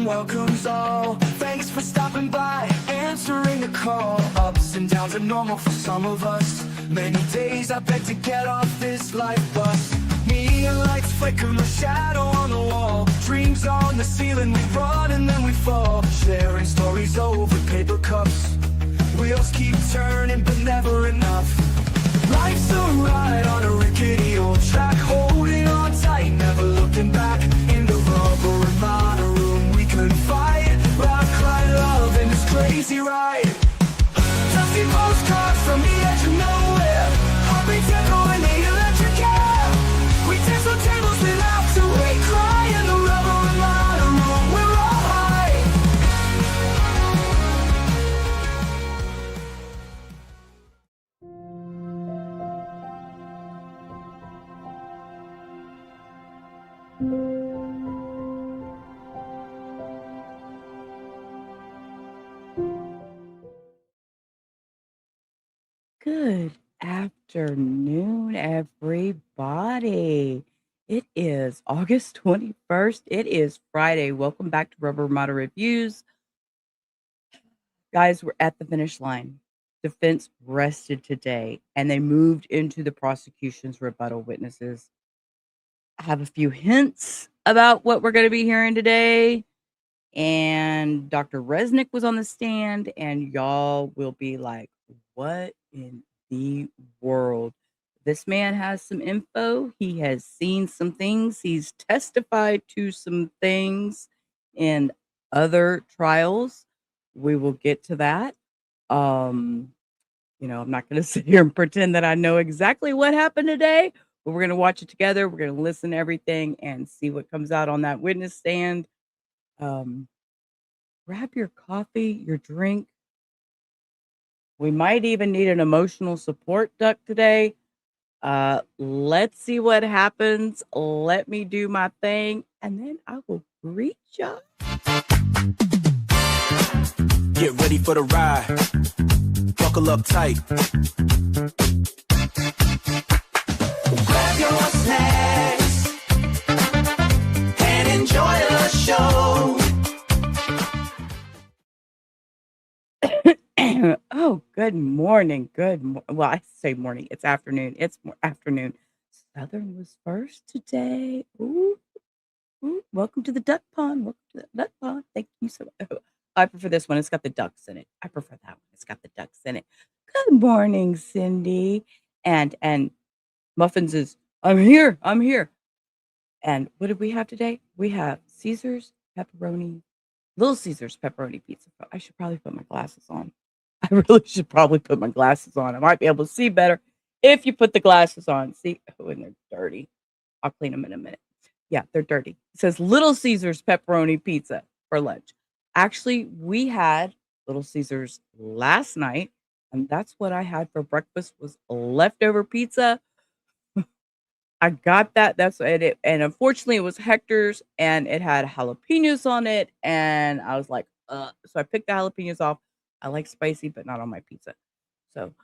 Postpartum welcomes all. Thanks for stopping by, answering the call. Ups and downs are normal for some of us. Many days I beg to get off this life bus. Neon lights flicker, my shadow on the wall. Dreams on the ceiling, we run and then we fall. Sharing stories over paper cups. Wheels keep turning but never enough. Life's a ride on a rickety old track, holding on tight, never looking back. In the rubber and liner room we couldn't fight. Laugh, cry, love in this crazy ride. Dusty postcards from the edge of nowhere. Heartbeats echo in the electric air. We dance on tables lit out to we cry. In the rubber and liner room we're all high. Good afternoon, everybody. It is August 21st. It is Friday. Welcome back to Rubber Model Reviews. Guys, we're at the finish line. Defense rested today, and they moved into the prosecution's rebuttal witnesses. I have a few hints about what we're going to be hearing today. And Dr. Resnick was on the stand, and y'all will be like, what in the world? This man has some info. He has seen some things. He's testified to some things in other trials. We will get to that. I'm not going to sit here and pretend that I know exactly what happened today, but we're going to watch it together. We're going to listen to everything and see what comes out on that witness stand. Grab your coffee, your drink. We might even need an emotional support duck today. Let's see what happens. Let me do my thing, and then I will greet y'all. Get ready for the ride. Buckle up tight. Grab your snacks and enjoy the show. Oh, good morning. Well, I say morning. It's afternoon. It's afternoon. Southern was first today. Ooh. Welcome to the duck pond. Welcome to the duck pond. Thank you so much. I prefer this one. It's got the ducks in it. I prefer that one. It's got the ducks in it. Good morning, Cindy. And Muffins is, I'm here. And what did we have today? We have Caesar's pepperoni, Little Caesar's pepperoni pizza. I should probably put my glasses on. I really should probably put my glasses on. I might be able to see better if you put the glasses on. See, and they're dirty. I'll clean them in a minute. Yeah, they're dirty. It says Little Caesar's pepperoni pizza for lunch. Actually, we had Little Caesar's last night, and that's what I had for breakfast was leftover pizza. I got that. That's it. And unfortunately, it was Hector's, and it had jalapenos on it. And I was like, so I picked the jalapenos off. I like spicy, but not on my pizza. So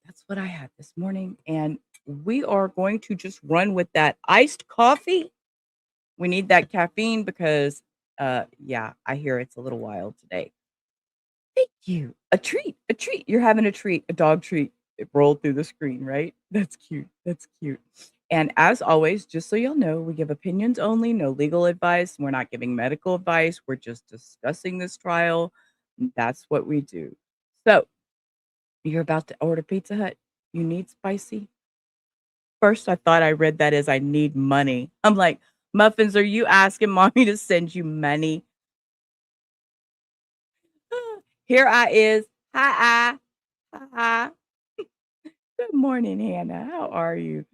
that's what I had this morning. And we are going to just run with that iced coffee. We need that caffeine because, I hear it's a little wild today. Thank you. A treat. You're having a treat, a dog treat. It rolled through the screen, right? That's cute. And as always, just so y'all know, we give opinions only, no legal advice. We're not giving medical advice. We're just discussing this trial. That's what we do. So, you're about to order Pizza Hut. You need spicy? First, I thought I read that as I need money. I'm like, Muffins, are you asking mommy to send you money? Here I is. Hi. Good morning, Hannah. How are you?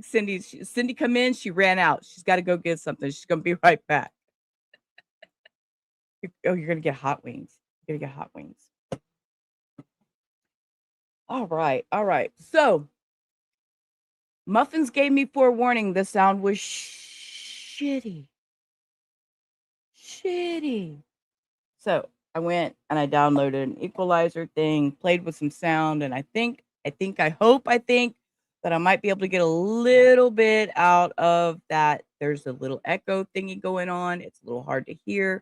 Cindy come in. She ran out. She's got to go get something. She's going to be right back. You're going to get hot wings. You're going to get hot wings. All right. So, Muffins gave me forewarning. The sound was shitty. So, I went and I downloaded an equalizer thing, played with some sound, and I think that I might be able to get a little bit out of that. There's a little echo thingy going on. It's a little hard to hear.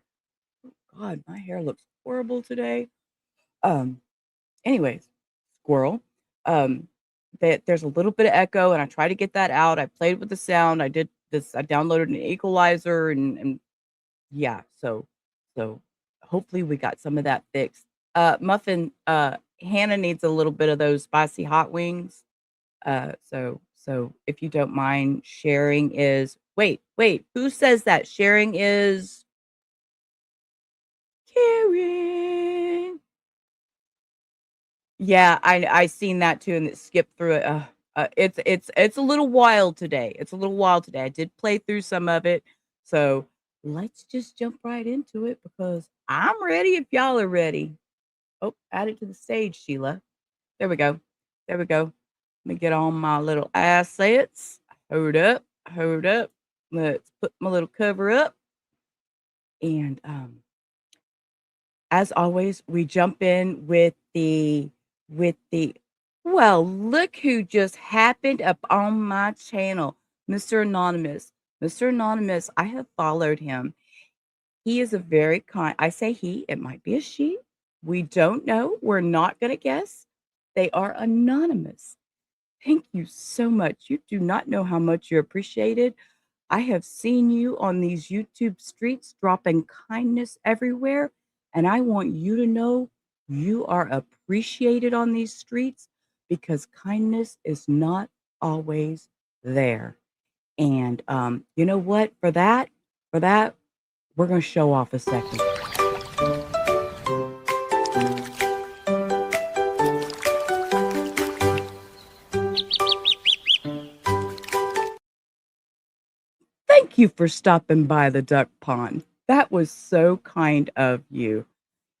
God, my hair looks horrible today. Anyways, squirrel. Um, there's a little bit of echo, and I try to get that out. I played with the sound. I did this. I downloaded an equalizer, and yeah. So hopefully we got some of that fixed. Muffin. Hannah needs a little bit of those spicy hot wings. So if you don't mind, sharing is. Wait. Who says that sharing is caring? Yeah, I seen that too, and it skipped through it. It's a little wild today. It's a little wild today. I did play through some of it, so let's just jump right into it because I'm ready if y'all are ready. Oh, add it to the stage, Sheila. There we go. There we go. Let me get on my little assets. Hold up. Hold up. Let's put my little cover up. And as always, we jump in with the well, look who just happened up on my channel, Mr. Anonymous. Mr. Anonymous, I have followed him. He is a very kind, I say he, it might be a she. We don't know. We're not going to guess. They are anonymous. Thank you so much. You do not know how much you're appreciated. I have seen you on these YouTube streets dropping kindness everywhere, and I want you to know you are appreciated on these streets because kindness is not always there. And you know what? For that, we're going to show off a second. Thank you for stopping by the duck pond. That was so kind of you.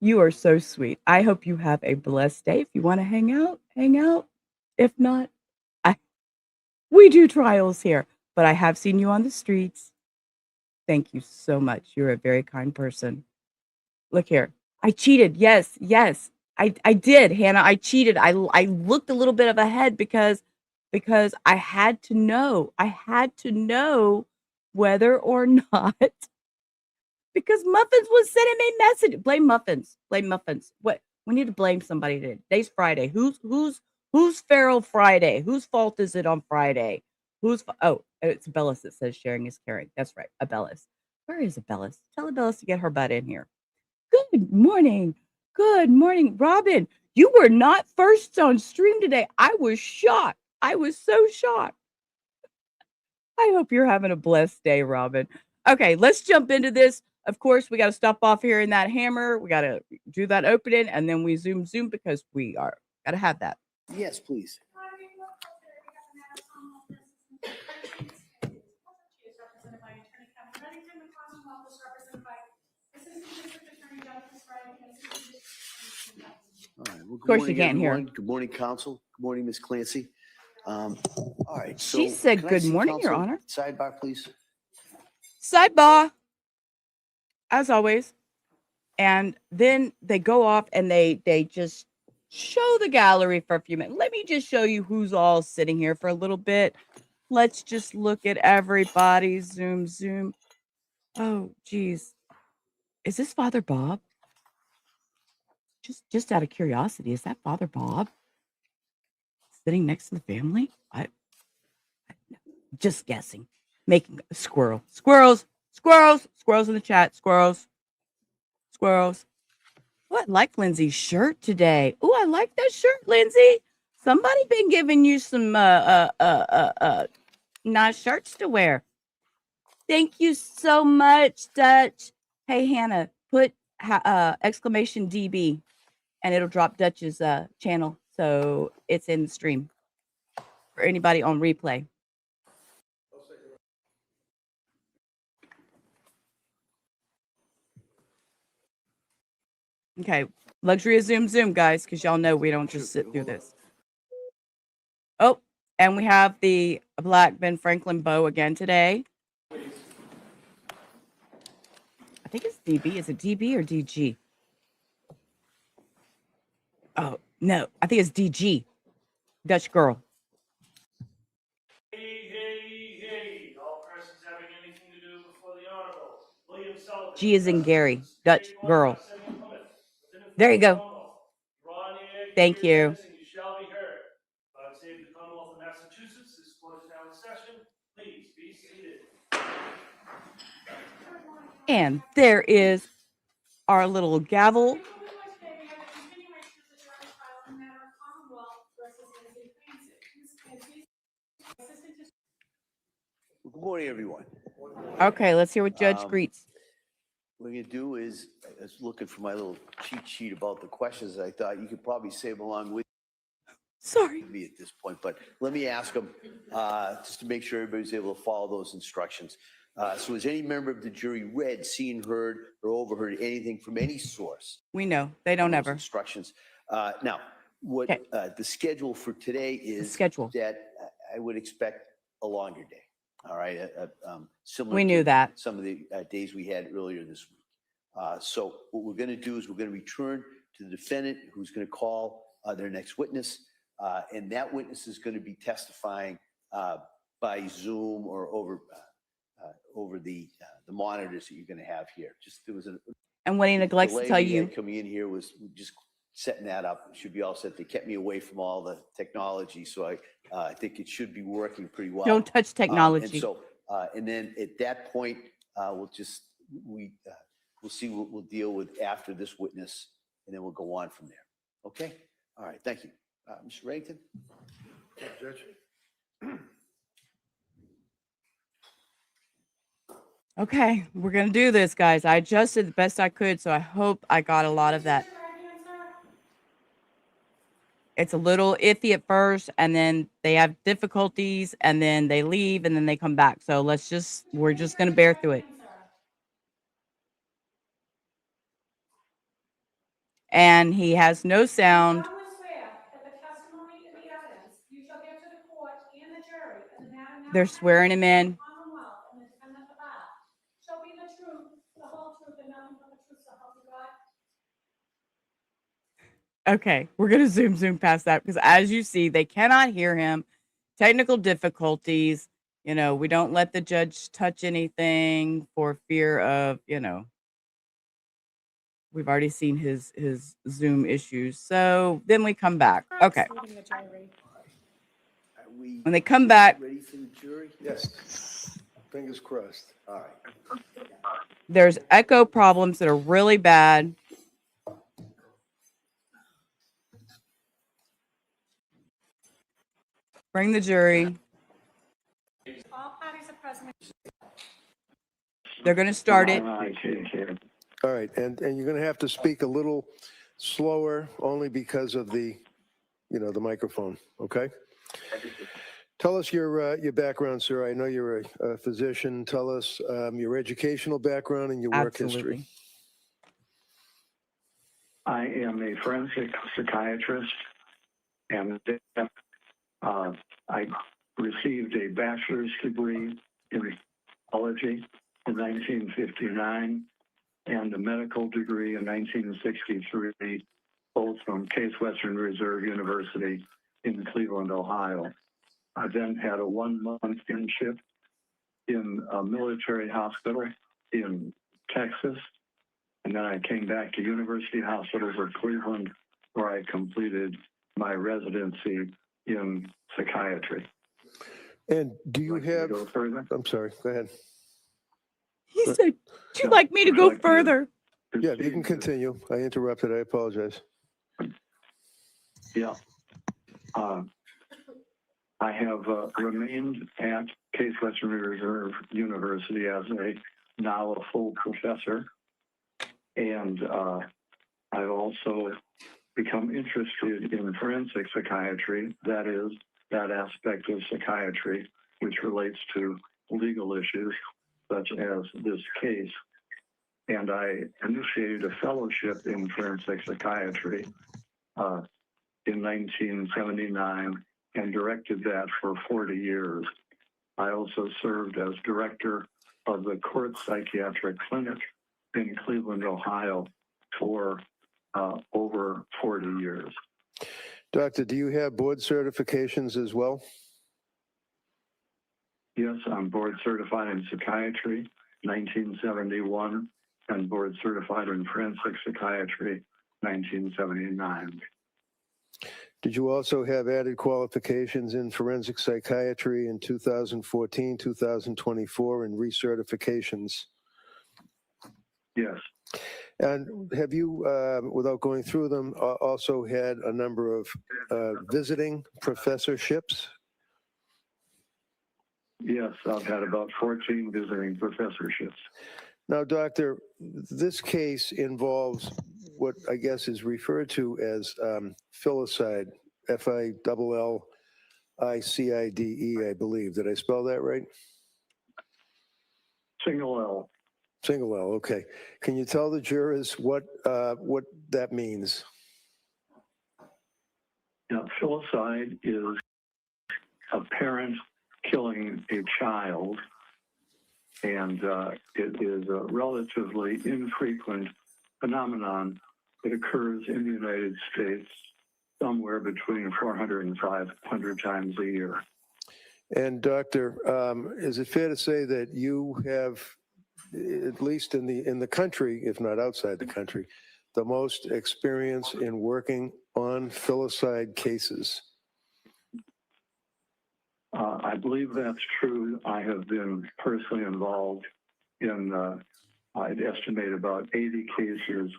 You are so sweet. I hope you have a blessed day. If you want to hang out, hang out. If not, I we do trials here, but I have seen you on the streets. Thank you so much. You're a very kind person. Look here. I cheated. Yes, yes. I did, Hannah. I cheated. I looked a little bit of ahead because I had to know. I had to know whether or not because Muffins was sending me message. Blame Muffins. Blame Muffins. What? We need to blame somebody today. Today's Friday. Who's feral Friday? Whose fault is it on Friday? Oh, it's Abellis that says sharing is caring. That's right. Abellis. Where is Abellis? Tell Abellis to get her butt in here. Good morning. Good morning, Robin. You were not first on stream today. I was shocked. I was so shocked. I hope you're having a blessed day, Robin. Okay, let's jump into this. Of course, we got to stop off here in that hammer. We got to do that opening, and then we zoom because we are got to have that. Yes, please. All right. Well, Of course, you can't hear. Good morning, Council. Good morning, Ms. Clancy. All right. She said, "Good morning, Your Honor." Sidebar, please. Sidebar, as always. And then they go off and they just show the gallery for a few minutes. Let me just show you who's all sitting here for a little bit. Let's just look at everybody. Zoom. Oh, geez. Is this Father Bob? Just out of curiosity, is that Father Bob sitting next to the family? I just guessing. Making a squirrels in the chat. Squirrels. Oh, I like Lindsay's shirt today. Oh, I like that shirt, Lindsay. Somebody been giving you some nice shirts to wear. Thank you so much, Dutch. Hey, Hannah, put exclamation DB, and it'll drop Dutch's channel, so it's in the stream for anybody on replay. Okay, luxury of zoom, guys, because y'all know we don't just sit through this. Oh, and we have the Black Ben Franklin bow again today. I think it's DB. Is it DB or DG? Oh, no. I think it's DG. Dutch girl. Hey, all persons having anything to do before the Honorable William G is in Gary, Dutch girl. There you go. Thank you. You shall be heard. God save the Commonwealth of Massachusetts. This court is now in session. Please be seated. And there is our little gavel. Good morning, everyone. Okay, let's hear what Judge Um, greets. What I'm going to do is, I was looking for my little cheat sheet about the questions. I thought you could probably say them along with Sorry. me at this point, but let me ask them just to make sure everybody's able to follow those instructions. So has any member of the jury read, seen, heard, or overheard anything from any source? We know they don't Those ever. Instructions. Now, what Okay. the schedule for today is schedule. that I would expect a longer day. All right, similar We knew to that. some of the days we had earlier this week. So what we're going to do is we're going to return to the defendant, who's going to call their next witness, and that witness is going to be testifying by Zoom or over the monitors that you're going to have here. Just there was a And when he neglects to delay tell we you, had coming in here was just setting that up. It should be all set. They kept me away from all the technology, so I think it should be working pretty well. don't touch technology. And so, and then at that point, we'll see what we'll deal with after this witness, and then we'll go on from there. Okay? All right. Thank you. Mr. Reddington? Judge. Okay, we're going to do this, guys. I adjusted the best I could, so I hope I got a lot of that. It's a little iffy at first, and then they have difficulties, and then they leave, and then they come back. So we're just going to bear through it. And he has no sound. They're swearing him in. Okay, we're going to zoom past that because as you see, they cannot hear him. Technical difficulties. We don't let the judge touch anything for fear of, we've already seen his Zoom issues. So then we come back. Okay. When they come back, Ready for the jury? Yes. Fingers crossed. All right. there's echo problems that are really bad. Bring the jury. All parties are present. They're going to start it. All right, and you're going to have to speak a little slower, only because of the microphone. Okay. Tell us your background, sir. I know you're a physician. Tell us your educational background and your work history. I am a forensic psychiatrist, and I received a bachelor's degree in psychology in 1959 and a medical degree in 1963, both from Case Western Reserve University in Cleveland, Ohio. I then had a 1-month internship in a military hospital in Texas, and then I came back to University Hospitals of Cleveland, where I completed my residency in psychiatry. And do you have? Go further? I'm sorry. Go ahead. He said, "Would you like me to go further?" Yeah, you can continue. I interrupted. I apologize. Yeah. I have remained at Case Western Reserve University as now a full professor. And I've also become interested in forensic psychiatry. That is, that aspect of psychiatry which relates to legal issues, such as this case. And I initiated a fellowship in forensic psychiatry in 1979 and directed that for 40 years. I also served as director of the Court Psychiatric Clinic in Cleveland, Ohio for over 40 years. Doctor, do you have board certifications as well? Yes, I'm board certified in psychiatry 1971, and board certified in forensic psychiatry, 1979. Did you also have added qualifications in forensic psychiatry in 2014, 2024, and recertifications? Yes, And have you, without going through them, also had a number of visiting professorships? yes, I've had about 14 visiting professorships. Now, doctor, this case involves what I guess is referred to as filicide, F-I-L-L-I-C-I-D-E, I believe. Did I spell that right? Single L. Single L, okay. Can you tell the jurors what that means? Now, filicide is a parent killing a child, and it is a relatively infrequent phenomenon that occurs in the United States somewhere between 400 and 500 times a year. And doctor, is it fair to say that you have, at least in the country, if not outside the country, the most experience in working on filicide cases? I believe that's true. I have been personally involved in, I'd estimate about 80 cases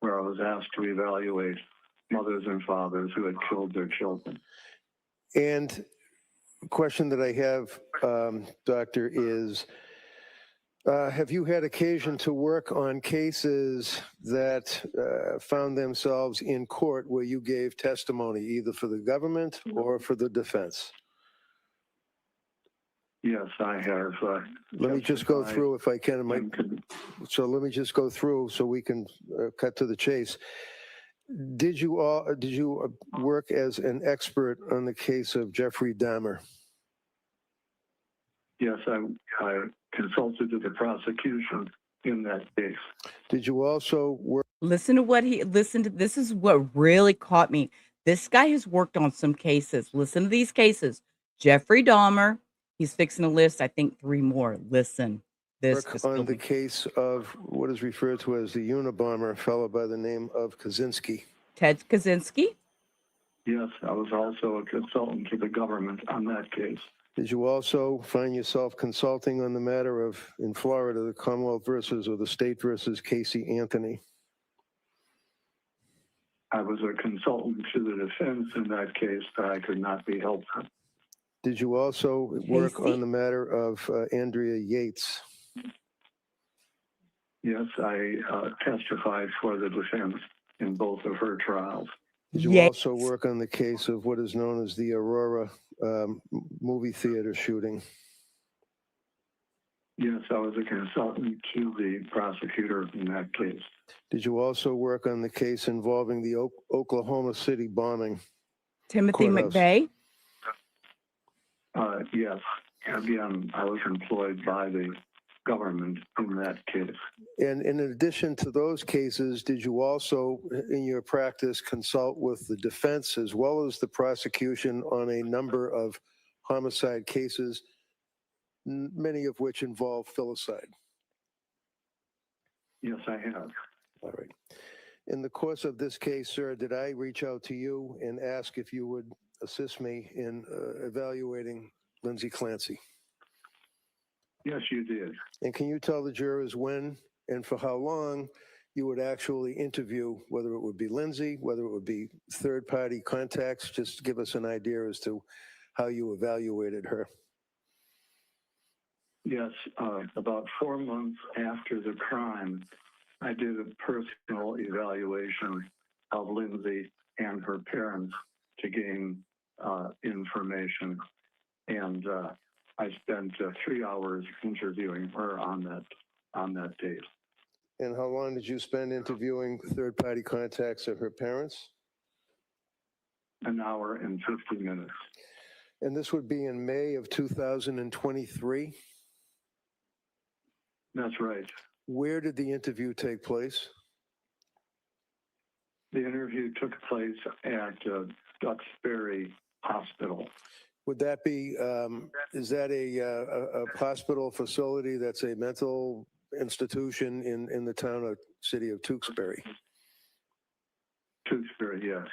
where I was asked to evaluate mothers and fathers who had killed their children. And the question that I have, doctor, is have you had occasion to work on cases that found themselves in court where you gave testimony either for the government or for the defense? Yes, I have. Let me just go testified through if I can. and So let me just go through so we can cut to the chase. Did you work as an expert on the case of Jeffrey Dahmer? Yes, I consulted to the prosecution in that case. Did you also work? Listen to this is what really caught me. This guy has worked on some cases. Listen to these cases. Jeffrey Dahmer. He's fixing a list, I think 3 more. Listen. This Work on the case of what is referred to as the Unabomber, a fellow by the name of Kaczynski. Ted Kaczynski. Yes, I was also a consultant to the government on that case. Did you also find yourself consulting on the matter of, in Florida, the Commonwealth versus or the state versus Casey Anthony? I was a consultant to the defense in that case, but I could not be helpful. Did you also work Casey? on the matter of Andrea Yates? Yes, I testified for the defense in both of her trials. Did you also work on the case of what is known as the Aurora movie theater shooting? Yes, I was a consultant to the prosecutor in that case. Did you also work on the case involving the Oklahoma City bombing? Timothy Courthouse. McVeigh. Yes, again, I was employed by the government in that case. And in addition to those cases, did you also, in your practice, consult with the defense as well as the prosecution on a number of homicide cases, many of which involve filicide? Yes, I have. All right. In the course of this case, sir, did I reach out to you and ask if you would assist me in evaluating Lindsay Clancy? Yes, you did. And can you tell the jurors when and for how long you would actually interview, whether it would be Lindsay, whether it would be third-party contacts? Just give us an idea as to how you evaluated her. Yes, about 4 months after the crime, I did a personal evaluation of Lindsay and her parents to gain information. And I spent 3 hours interviewing her on that date. And how long did you spend interviewing third-party contacts of her parents? 1 hour and 50 minutes. And this would be in May of 2023? That's right. Where did the interview take place? The interview took place at Duxbury Hospital. Would that be, is that a hospital facility that's a mental institution in the city of Tewksbury? Tewksbury, yes.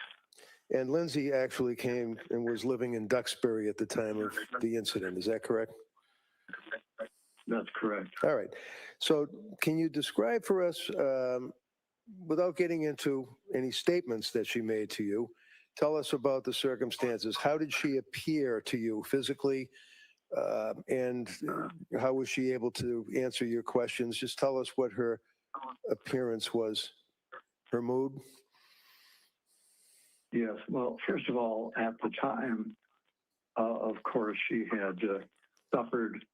And Lindsay actually came and was living in Duxbury at the time of the incident. Is that correct? That's correct. All right. So can you describe for us, without getting into any statements that she made to you, tell us about the circumstances. How did she appear to you physically? And how was she able to answer your questions? Just tell us what her appearance was, her mood. Yes. Well, first of all, at the time, of course, she had suffered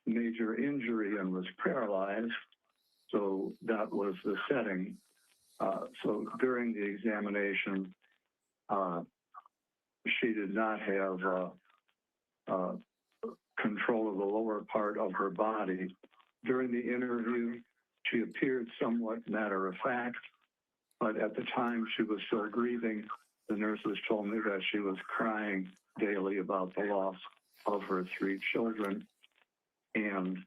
major injury and was paralyzed. So that was the setting. So during the examination, she did not have control of the lower part of her body. During the interview, she appeared somewhat matter of fact, but at the time she was still grieving. The nurses told me that she was crying daily about the loss of her 3 children, and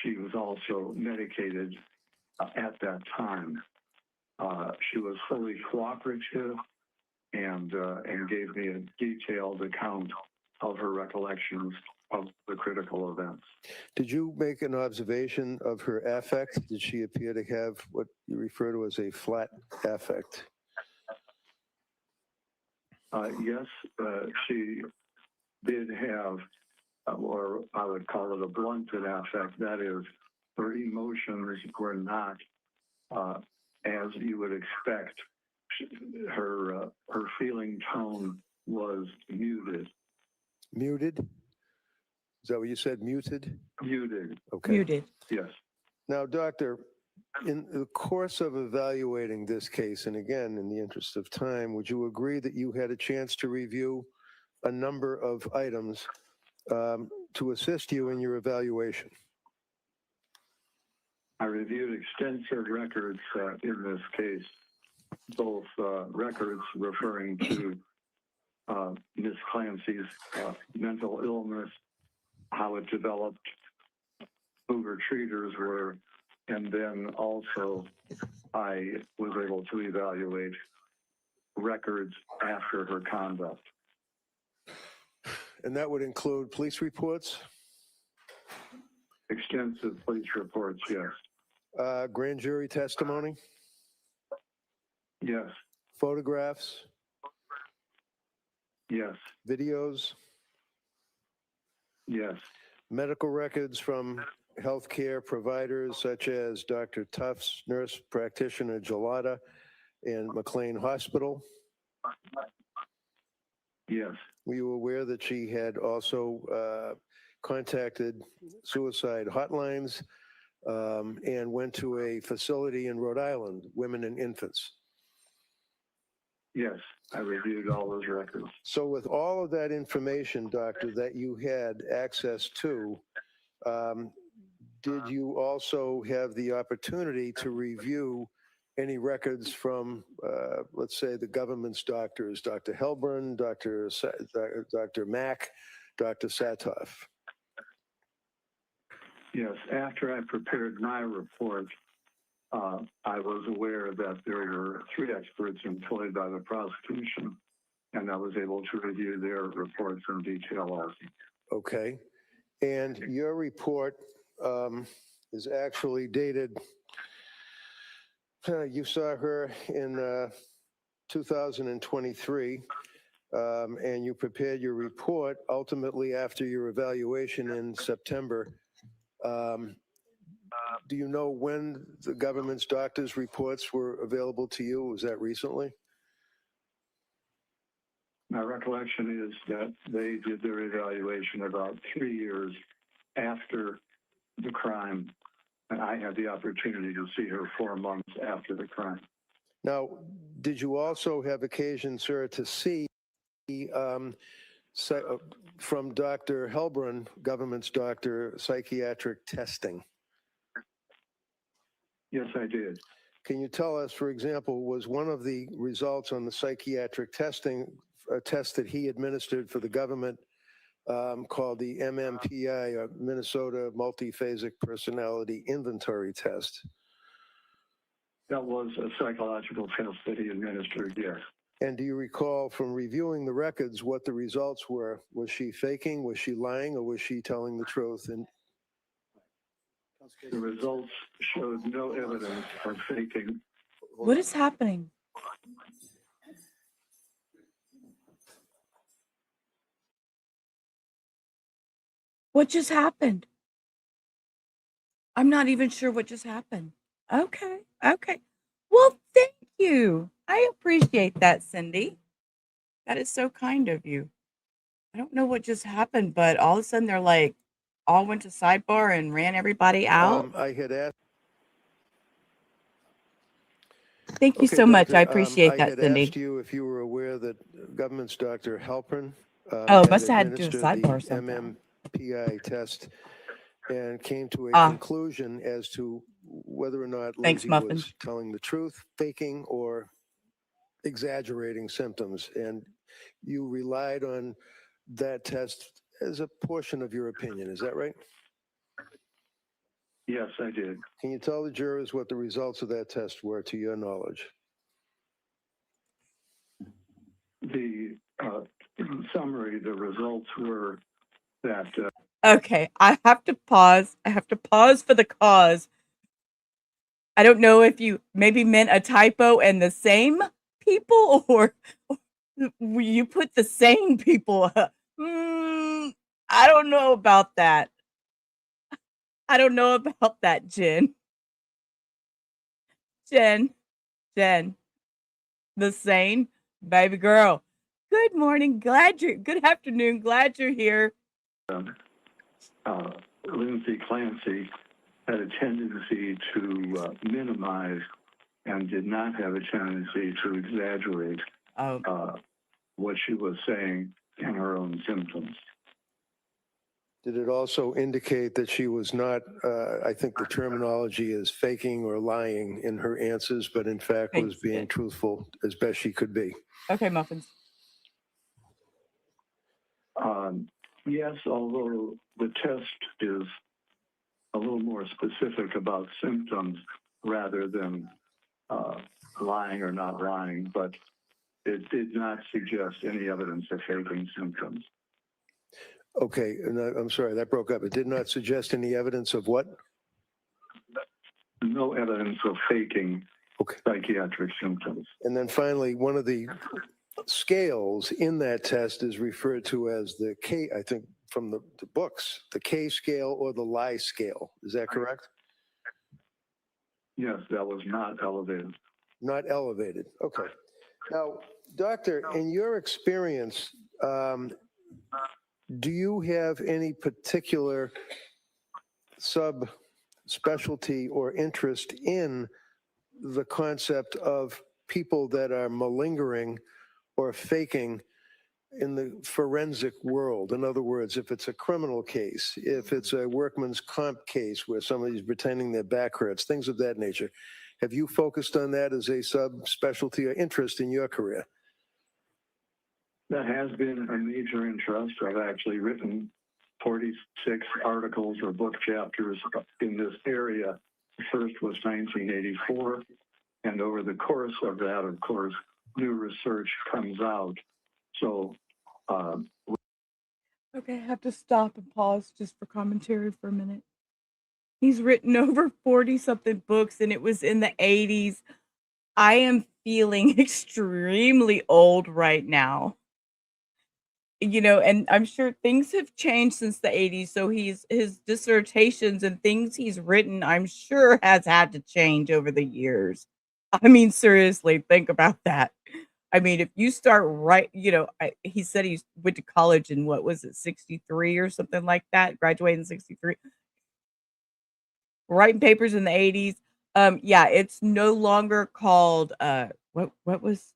she was also medicated at that time. She was fully cooperative and gave me a detailed account of her recollections of the critical events. Did you make an observation of her affect? Did she appear to have what you refer to as a flat affect? Yes, she did have, or I would call it a blunted affect. That is, her emotions were not as you would expect. Her feeling tone was muted. Muted? Is that what you said, muted? Muted, Okay. Muted. yes. Now, doctor, in the course of evaluating this case, and again, in the interest of time, would you agree that you had a chance to review a number of items to assist you in your evaluation? I reviewed extensive records in this case, both records referring to Ms. Clancy's mental illness, how it developed, who her treaters were, and then also I was able to evaluate records after her conduct. And that would include police reports? Extensive police reports, yes. Grand jury testimony? Yes, Photographs? yes, Videos? yes, Medical records from healthcare providers such as Dr. Tufts, nurse practitioner Gelada, and McLean Hospital? yes, Were you aware that she had also contacted suicide hotlines and went to a facility in Rhode Island, Women and Infants? yes. I reviewed all those records. So with all of that information, doctor, that you had access to, did you also have the opportunity to review any records from, let's say, the government's doctors, Dr. Helbrun, Dr. Mack, Dr. Satoff? Yes, after I prepared my report, I was aware that there were 3 experts employed by the prosecution, and I was able to review their reports in detail also. Okay. And your report is actually dated, you saw her in 2023, and you prepared your report ultimately after your evaluation in September. Do you know when the government's doctors' reports were available to you? Was that recently? My recollection is that they did their evaluation about 3 years after the crime, and I had the opportunity to see her 4 months after the crime. Now, did you also have occasion, sir, to see from Dr. Helbrun, government's doctor, psychiatric testing? Yes, I did. Can you tell us, for example, was one of the results on the psychiatric testing a test that he administered for the government called the MMPI, or Minnesota Multiphasic Personality Inventory Test. That was a psychological test that he administered, yes. And do you recall from reviewing the records what the results were? Was she faking, was she lying, or was she telling the truth? And The results showed no evidence of faking. What is happening? What just happened? I'm not even sure what just happened. Okay. Okay. Well, thank you. I appreciate that, Cindy. That is so kind of you. I don't know what just happened, but all of a sudden they're like, all went to sidebar and ran everybody out. I had asked. Thank you Okay, so much. I Doctor, appreciate I that, had Cindy. asked you if you were aware that government's Dr. Halpern Oh, had must have had to do a administered sidebar the sometime. MMPI test and came to a Ah. conclusion as to whether or not Thanks, Lindsay Muffin. was telling the truth, faking, or exaggerating symptoms. And you relied on that test as a portion of your opinion. Is that right? Yes, I did. Can you tell the jurors what the results of that test were, to your knowledge? The in summary, the results were that Okay, I have to pause. I have to pause for the cause. I don't know if you maybe meant a typo and the same people, or you put the same people. I don't know about that. I don't know about that, Jen. Jen, the same baby girl. Good morning. Good afternoon. Glad you're here. Lindsay Clancy had a tendency to minimize and did not have a tendency to exaggerate what she was saying in her own symptoms. Did it also indicate that she was not, I think the terminology is faking or lying in her answers, but in fact was Thanks, being Jen. truthful as best she could be? Okay, Muffins. Yes, although the test is a little more specific about symptoms rather than lying or not lying, but it did not suggest any evidence of faking symptoms. Okay, and I'm sorry, that broke up. It did not suggest any evidence of what? No evidence of faking Okay. psychiatric symptoms. And then finally, one of the scales in that test is referred to as the K, I think from the books, the K scale or the lie scale. Is that correct? Yes, that was not elevated. Not elevated. Okay. Now, doctor, in your experience, do you have any particular subspecialty or interest in the concept of people that are malingering or faking in the forensic world? In other words, if it's a criminal case, if it's a workman's comp case where somebody's pretending their back hurts, things of that nature. Have you focused on that as a subspecialty or interest in your career? That has been a major interest. I've actually written 46 articles or book chapters in this area. The first was 1984, and over the course of that, of course, new research comes out. So, Okay, I have to stop and pause just for commentary for a minute. He's written over 40-something books, and it was in the 80s. I am feeling extremely old right now. You know, and I'm sure things have changed since the 80s. So his dissertations and things he's written, I'm sure has had to change over the years. I mean, seriously, think about that. I mean, if you start he said he went to college in, what was it, 63 or something like that, graduated in 63, writing papers in the 80s. Yeah, it's no longer called, what was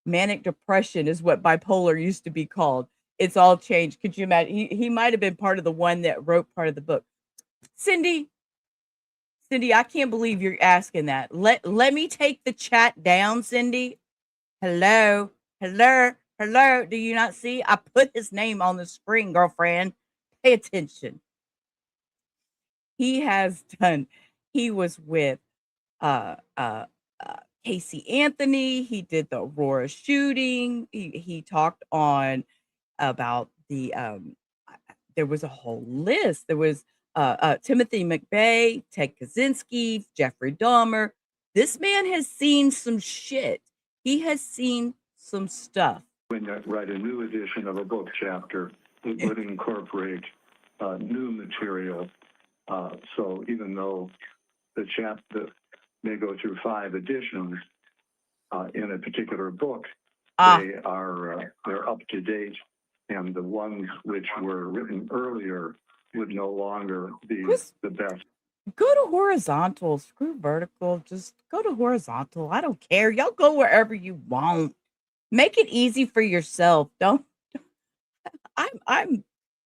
manic depression is what bipolar used to be called. It's all changed. Could you imagine? He might have been part of the one that wrote part of the book. Cindy, I can't believe you're asking that. Let me take the chat down, Cindy. Hello. Hello, do you not see? I put his name on the screen, girlfriend. Pay attention. He has done, he was with uh uh Casey Anthony. He did the Aurora shooting. He talked on about the there was a whole list. There was Timothy McVeigh, Ted Kaczynski, Jeffrey Dahmer. This man has seen some shit. He has seen some stuff. When you write a new edition of a book chapter, it would incorporate new material. So even though the chapter may go through 5 editions in a particular book, they're up to date, and the ones which were written earlier would no longer be the best. Go to horizontal, screw vertical, just go to horizontal. I don't care. Y'all go wherever you want. Make it easy for yourself.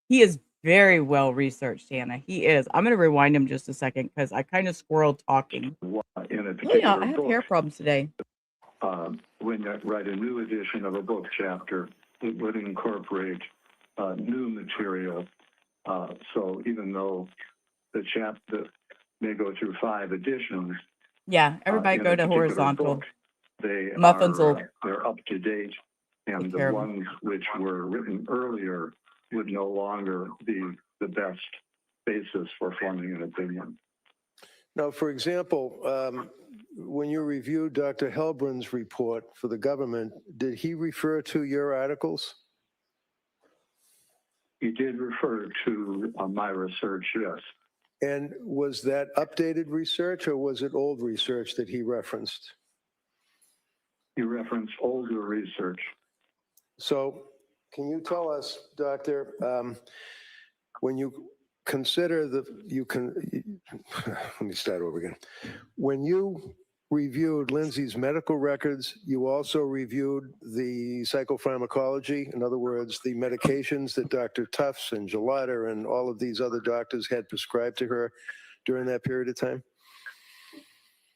He is very well researched, Hannah. He is. I'm going to rewind him just a second because I kind of squirreled talking. In a Oh, particular yeah, I have book, hair problems today. when you write a new edition of a book chapter, it would incorporate new material. So even though the chapter may go through 5 editions, Yeah, everybody in go a to particular horizontal. book, they're up to date, and Take the care of 'em. ones which were written earlier would no longer be the best basis for forming an opinion. Now, for example, when you reviewed Dr. Helbrin's report for the government, did he refer to your articles? He did refer to my research, yes. And was that updated research or was it old research that he referenced? He referenced older research. So can you tell us, Doctor, when you consider let me start over again. When you reviewed Lindsay's medical records, you also reviewed the psychopharmacology, in other words, the medications that Dr. Tufts and Gelada and all of these other doctors had prescribed to her during that period of time?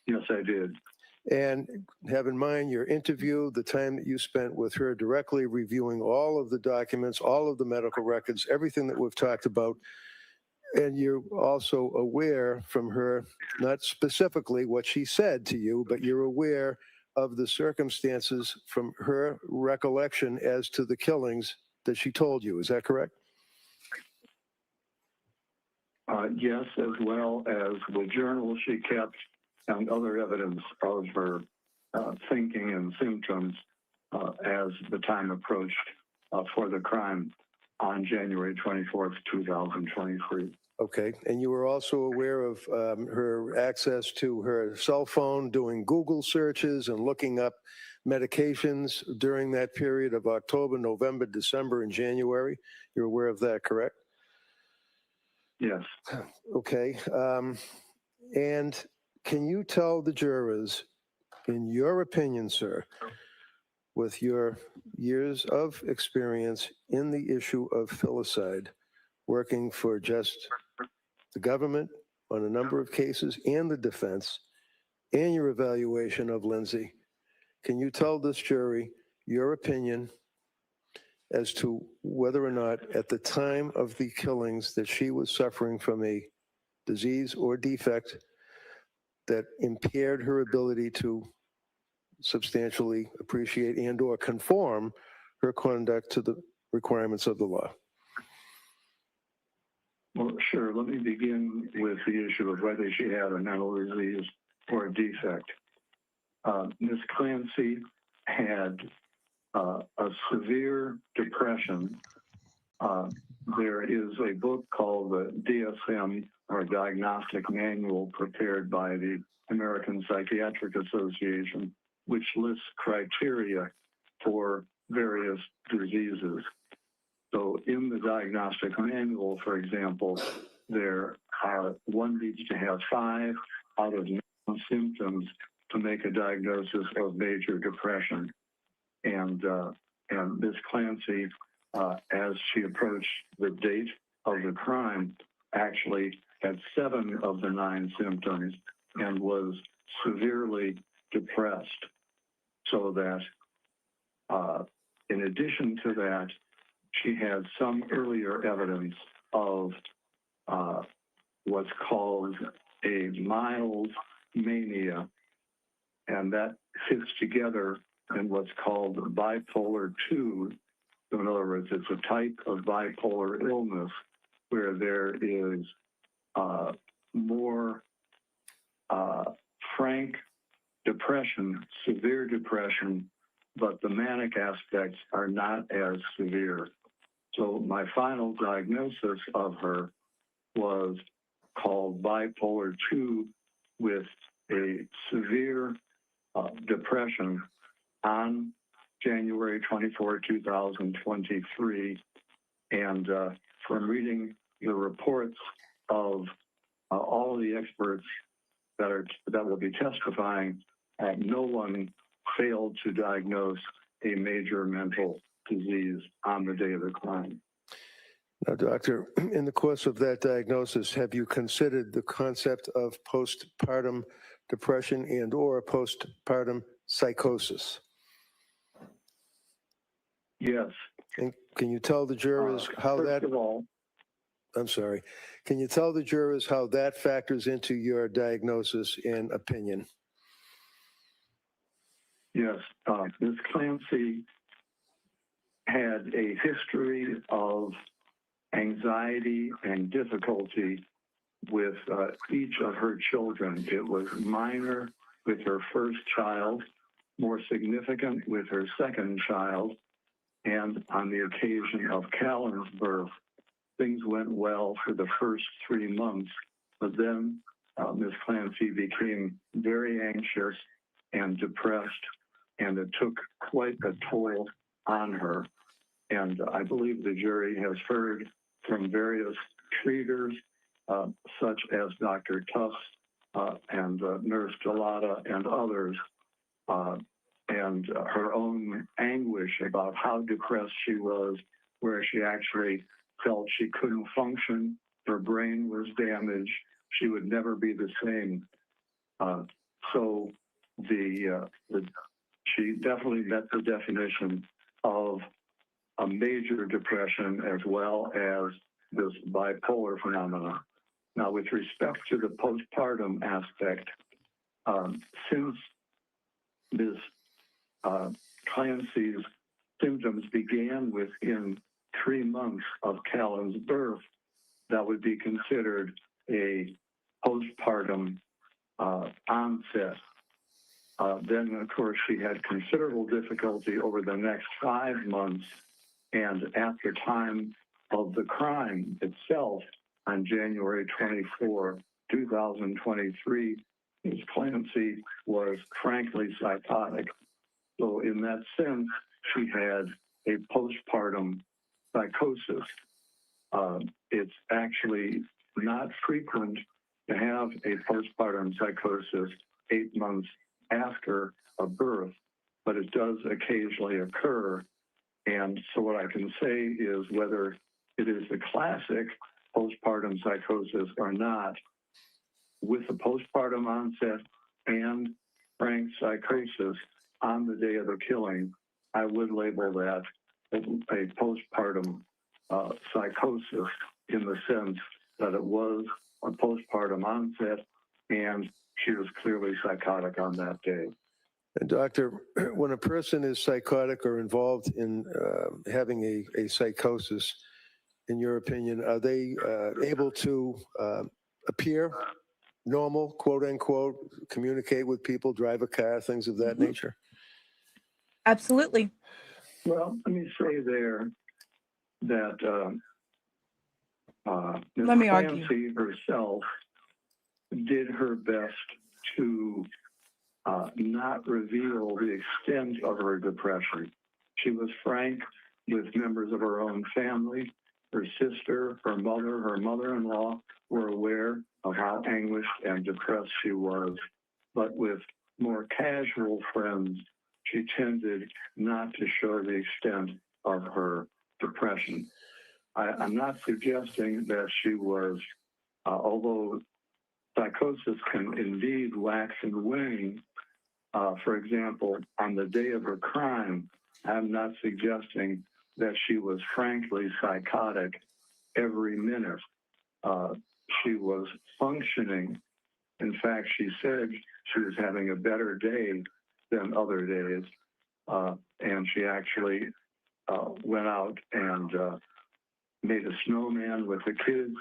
Yes, I did. And have in mind your interview, the time that you spent with her directly reviewing all of the documents, all of the medical records, everything that we've talked about. And you're also aware from her, not specifically what she said to you, but you're aware of the circumstances from her recollection as to the killings that she told you. Is that correct? Yes, as well as the journal she kept and other evidence of her thinking and symptoms as the time approached for the crime on January 24th, 2023. Okay, and you were also aware of her access to her cell phone, doing Google searches and looking up medications during that period of October, November, December, and January. You're aware of that, correct? Yes. Okay, and can you tell the jurors, in your opinion, sir, with your years of experience in the issue of filicide, working for just the government on a number of cases and the defense, and your evaluation of Lindsay, can you tell this jury your opinion as to whether or not at the time of the killings that she was suffering from a disease or defect that impaired her ability to substantially appreciate and or conform her conduct to the requirements of the law? Well, sure. Let me begin with the issue of whether she had a mental disease or a defect. Ms. Clancy had a severe depression. There is a book called the DSM, or Diagnostic Manual, prepared by the American Psychiatric Association, which lists criteria for various diseases. So in the diagnostic manual, for example, one needs to have 5 out of 9 symptoms to make a diagnosis of major depression. And Ms. Clancy, as she approached the date of the crime, actually had 7 of the 9 symptoms and was severely depressed, so that in addition to that, she had some earlier evidence of what's called a mild mania, and that fits together in what's called bipolar 2. So in other words, it's a type of bipolar illness where there is more frank depression, severe depression, but the manic aspects are not as severe. So my final diagnosis of her was called bipolar 2 with a severe depression on January 24, 2023. And from reading the reports of all of the experts that will be testifying, no one failed to diagnose a major mental disease on the day of the crime. Now, doctor, in the course of that diagnosis, have you considered the concept of postpartum depression and or postpartum psychosis? Yes. And can you tell the jurors how first that... of all, I'm sorry. Can you tell the jurors how that factors into your diagnosis and opinion? yes, Ms. Clancy had a history of anxiety and difficulty with each of her children. It was minor with her first child, more significant with her second child, and on the occasion of Callan's birth, things went well for the first 3 months, but then Ms. Clancy became very anxious and depressed, and it took quite a toll on her. And I believe the jury has heard from various treaters, such as Dr. Tufts and Nurse Delata and others, and her own anguish about how depressed she was, where she actually felt she couldn't function, her brain was damaged, she would never be the same. So she definitely met the definition of a major depression as well as this bipolar phenomenon. Now, with respect to the postpartum aspect, since Ms. Clancy's symptoms began within 3 months of Callan's birth, that would be considered a postpartum onset. Then, of course, she had considerable difficulty over the next 5 months, and at the time of the crime itself, on January 24, 2023, Ms. Clancy was frankly psychotic. So in that sense, she had a postpartum psychosis. It's actually not frequent to have a postpartum psychosis 8 months after a birth, but it does occasionally occur. And so what I can say is whether it is the classic postpartum psychosis or not, with the postpartum onset and frank psychosis on the day of the killing, I would label that a postpartum psychosis in the sense that it was a postpartum onset and she was clearly psychotic on that day. And doctor, when a person is psychotic or involved in having a psychosis, in your opinion, are they able to appear normal, quote unquote, communicate with people, drive a car, things of that nature? Absolutely. Well, let me say there that Ms. Let me Clancy argue. herself did her best to not reveal the extent of her depression. She was frank with members of her own family. Her sister, her mother-in-law were aware of how anguished and depressed she was. But with more casual friends, she tended not to show the extent of her depression. I'm not suggesting that she was, although psychosis can indeed wax and wane. For example, on the day of her crime, I'm not suggesting that she was frankly psychotic every minute. She was functioning. In fact, she said she was having a better day than other days. And she actually went out and made a snowman with the kids,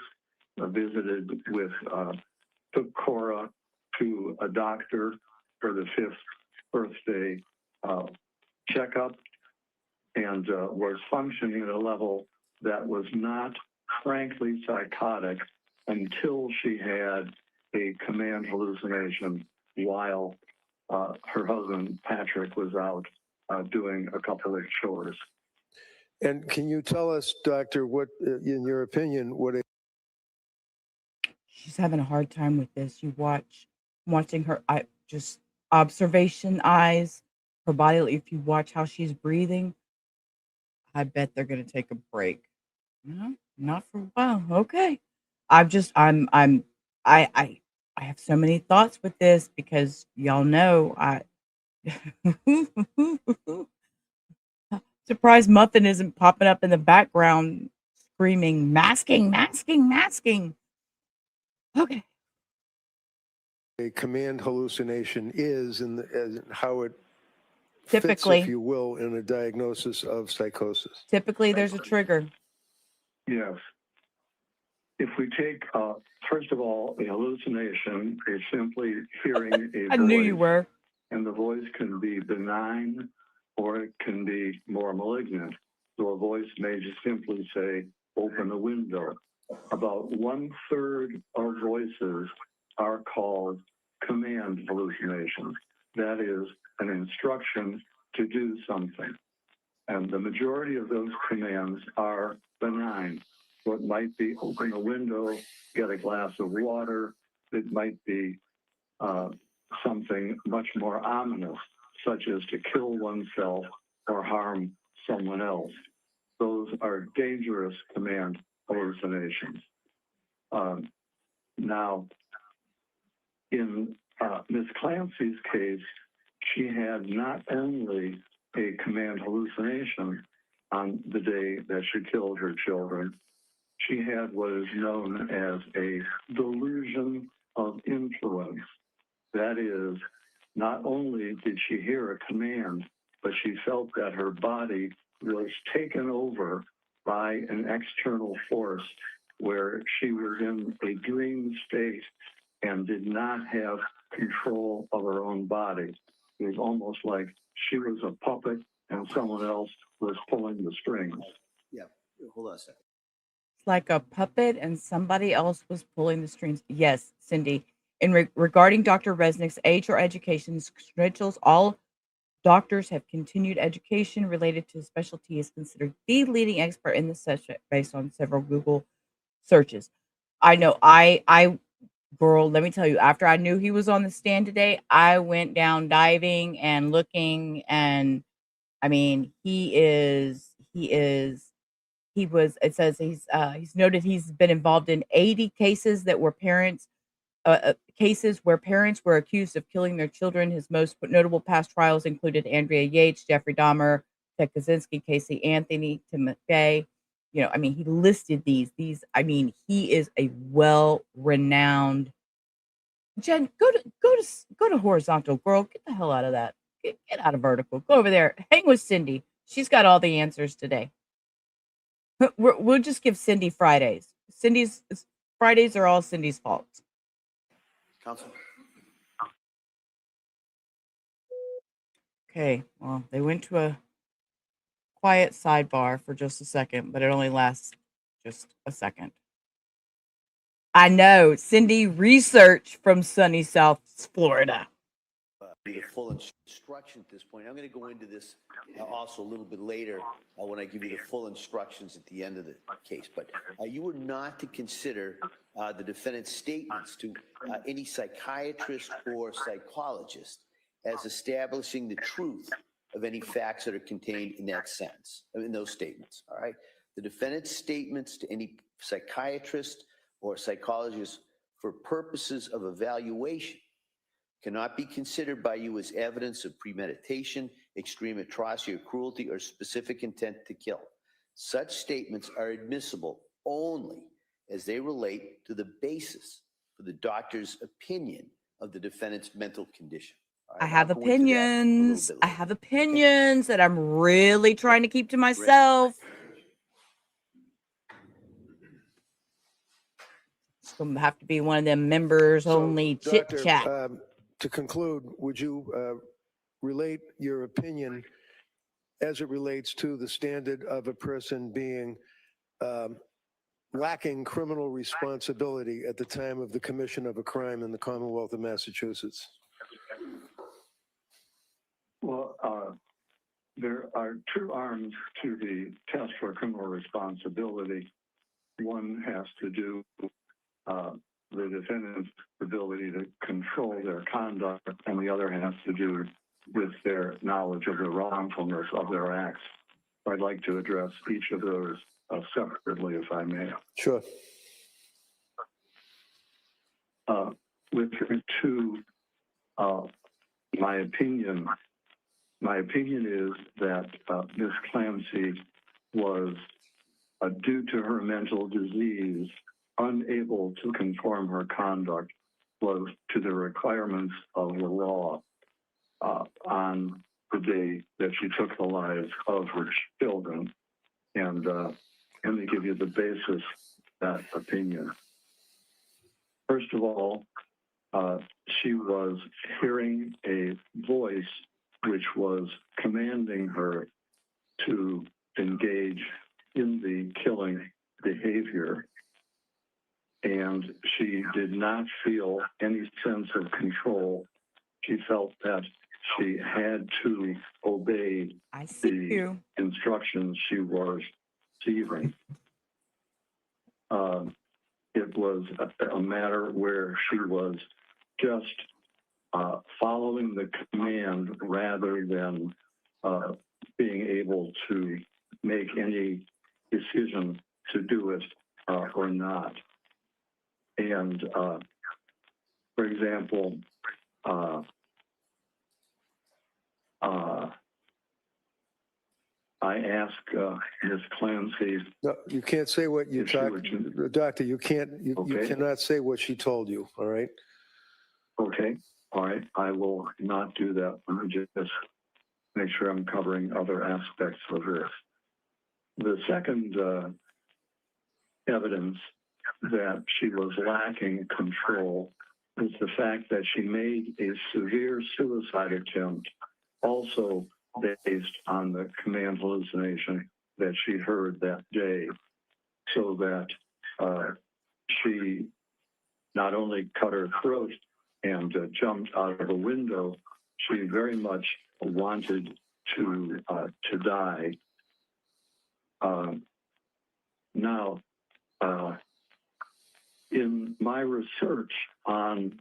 took Cora to a doctor for the 5th birthday checkup, and was functioning at a level that was not frankly psychotic until she had a command hallucination while her husband, Patrick, was out doing a couple of chores. And can you tell us, Doctor, what, in your opinion, what a She's having a hard time with this. Watching her just observation eyes, her body. If you watch how she's breathing, I bet they're going to take a break. No, not for a while. Okay. I have so many thoughts with this because y'all know surprised Muffin isn't popping up in the background screaming, masking, masking, masking. Okay. a command hallucination is and how it Typically. fits, if you will, in a diagnosis of psychosis? Typically, there's a trigger. Yes. If we take, first of all, a hallucination is simply hearing a I voice. knew you were. And the voice can be benign or it can be more malignant. So a voice may just simply say, open a window. About 1/3 of voices are called command hallucinations. That is an instruction to do something. And the majority of those commands are benign. So it might be open a window, get a glass of water. It might be something much more ominous, such as to kill oneself or harm someone else. Those are dangerous command hallucinations. Now, in Ms. Clancy's case, she had not only a command hallucination on the day that she killed her children, she had what is known as a delusion of influence. That is, not only did she hear a command, but she felt that her body was taken over by an external force where she was in a dream state and did not have control of her own body. It was almost like she was a puppet and someone else was pulling the strings. Yeah, hold on a second. It's like a puppet and somebody else was pulling the strings. Yes, Cindy. Regarding Dr. Resnick's age or education credentials, all doctors have continued education related to his specialty is considered the leading expert in the subject based on several Google searches. I know girl, let me tell you, after I knew he was on the stand today, I went down diving and looking, and I mean, it says he's noted he's been involved in 80 cases that were cases where parents were accused of killing their children. His most notable past trials included Andrea Yates, Jeffrey Dahmer, Ted Kaczynski, Casey Anthony, Tim McVeigh. I mean, he listed these. I mean, he is a well-renowned. Jen, go to horizontal, girl. Get the hell out of that. Get out of vertical. Go over there. Hang with Cindy. She's got all the answers today. We'll just give Cindy Fridays. Fridays are all Cindy's fault. Counsel? Okay, well, they went to a quiet sidebar for just a second, but it only lasts just a second. I know, Cindy, research from sunny South Florida. The full instruction at this point. I'm going to go into this also a little bit later when I give you the full instructions at the end of the case. But you were not to consider the defendant's statements to any psychiatrist or psychologist as establishing the truth of any facts that are contained in that sentence, in those statements. All right. The defendant's statements to any psychiatrist or psychologist for purposes of evaluation cannot be considered by you as evidence of premeditation, extreme atrocity or cruelty, or specific intent to kill. Such statements are admissible only as they relate to the basis for the doctor's opinion of the defendant's mental condition. All I right, have I'll go into that a little opinions. bit I later. have opinions that I'm really trying to keep to myself. It's gonna have to be one of them members only chit Doctor, chat. to conclude, would you relate your opinion as it relates to the standard of a person being lacking criminal responsibility at the time of the commission of a crime in the Commonwealth of Massachusetts? Well, there are two arms to the test for criminal responsibility. One has to do the defendant's ability to control their conduct, and the other has to do with their knowledge of the wrongfulness of their acts. I'd like to address each of those separately, if I may. Sure. With regard to my opinion is that Ms. Clancy was, due to her mental disease, unable to conform her conduct to the requirements of the law on the day that she took the lives of her children. And let me give you the basis of that opinion. First of all, she was hearing a voice which was commanding her to engage in the killing behavior, and she did not feel any sense of control. She felt that she had to obey I see the you. instructions she was receiving. It was a matter where she was just following the command rather than being able to make any decision to do it or not. And for example, I asked Ms. Clancy. No, you can't say what you If she talk, were to- doctor. You can't. You Okay. cannot say what she told you. All right. Okay, all right, I will not do that. Let me just make sure I'm covering other aspects of this. The second evidence that she was lacking control is the fact that she made a severe suicide attempt, also based on the command hallucination that she heard that day, so that she not only cut her throat and jumped out of a window, she very much wanted to die. Now, in my research on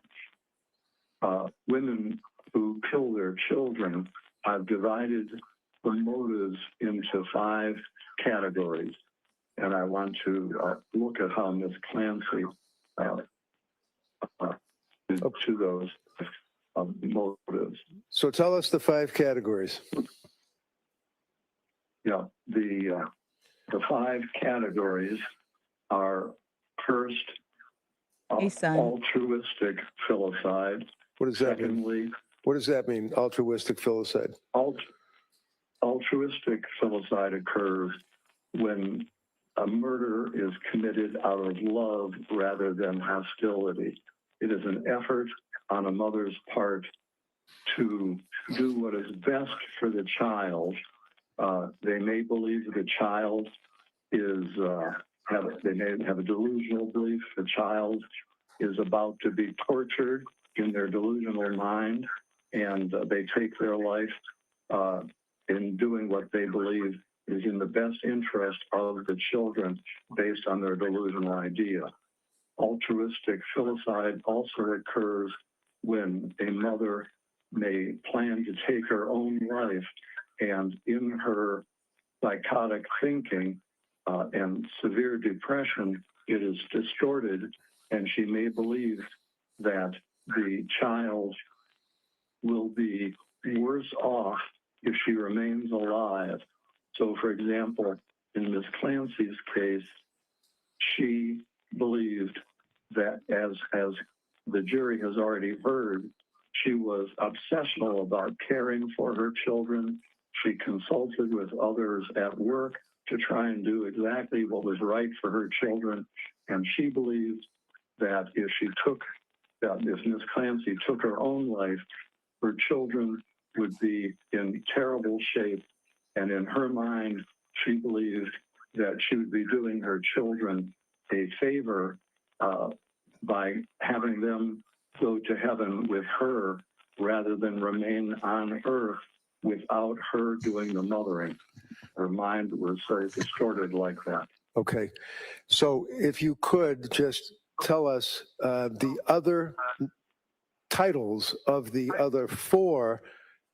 women who kill their children, I've divided the motives into 5 categories, and I want to look at how Ms. Clancy did to those motives. So tell us the 5 categories. Yeah, the 5 categories are first, Hey, son. altruistic filicide. What does that mean? Secondly, What does that mean? Altruistic filicide. altruistic filicide occurs when a murder is committed out of love rather than hostility. It is an effort on a mother's part to do what is best for the child. They may believe the child is, they may have a delusional belief the child is about to be tortured in their delusional mind, and they take their life in doing what they believe is in the best interest of the children based on their delusional idea. Altruistic filicide also occurs when a mother may plan to take her own life, and in her psychotic thinking and severe depression, it is distorted, and she may believe that the child will be worse off if she remains alive. So, for example, in Miss Clancy's case, she believed that, as the jury has already heard, she was obsessional about caring for her children. She consulted with others at work to try and do exactly what was right for her children. And she believed that if Miss Clancy took her own life, her children would be in terrible shape. And in her mind, she believed that she would be doing her children a favor by having them go to heaven with her rather than remain on earth without her doing the mothering. Her mind was so distorted like that. Okay. So if you could just tell us the other titles of the other 4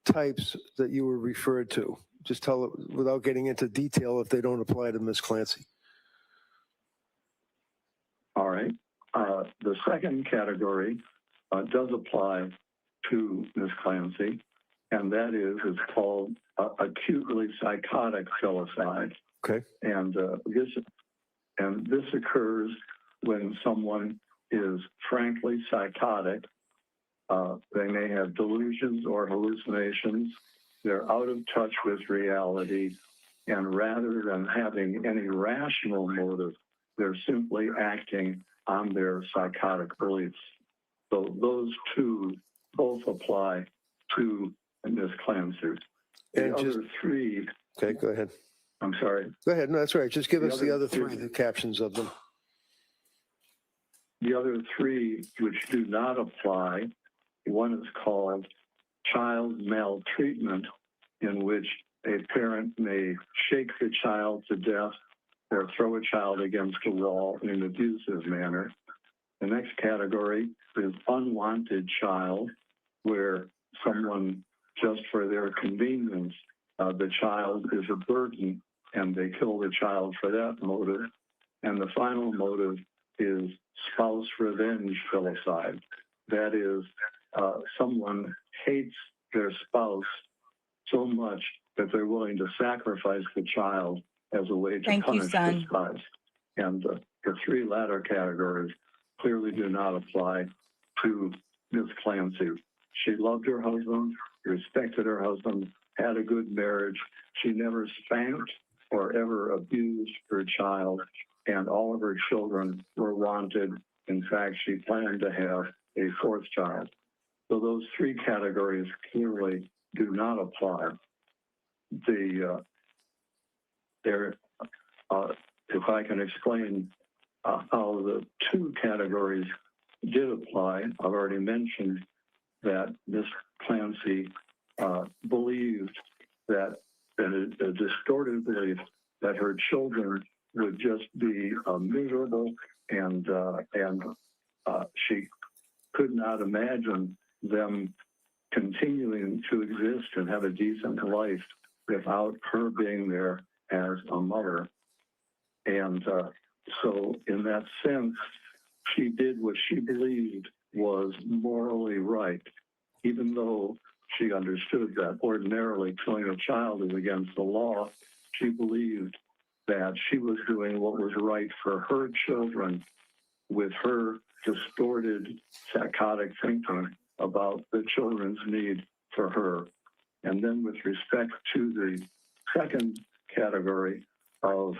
types that you were referred to. Just tell it without getting into detail if they don't apply to Ms. Clancy. All right. The second category does apply to Ms. Clancy, and that is it's called acutely psychotic filicide. Okay. And this occurs when someone is frankly psychotic. They may have delusions or hallucinations. They're out of touch with reality, and rather than having any rational motive, they're simply acting on their psychotic beliefs. So those 2 both apply to Ms. Clancy. The other 3. Okay, go ahead. I'm sorry. Go ahead. No, that's all right. Just give us the other 3, 3, the captions of them. The other 3 which do not apply, one is called child maltreatment, in which a parent may shake the child to death or throw a child against a wall in an abusive manner. The next category is unwanted child, where someone, just for their convenience, the child is a burden and they kill the child for that motive. And the final motive is spouse revenge filicide. That is, someone hates their spouse so much that they're willing to sacrifice the child as a way to punish the spouse. And the 3 latter categories clearly do not apply to Ms. Clancy. She loved her husband, respected her husband, had a good marriage. She never spanked or ever abused her child, and all of her children were wanted. In fact, she planned to have a 4th child. So those 3 categories clearly do not apply. If I can explain how the 2 categories did apply, I've already mentioned that Ms. Clancy believed that a distorted belief that her children would just be miserable, and she could not imagine them continuing to exist and have a decent life without her being there as a mother. And so in that sense, she did what she believed was morally right, even though she understood that ordinarily killing a child is against the law. She believed that she was doing what was right for her children with her distorted psychotic thinking about the children's need for her. And then with respect to the second category of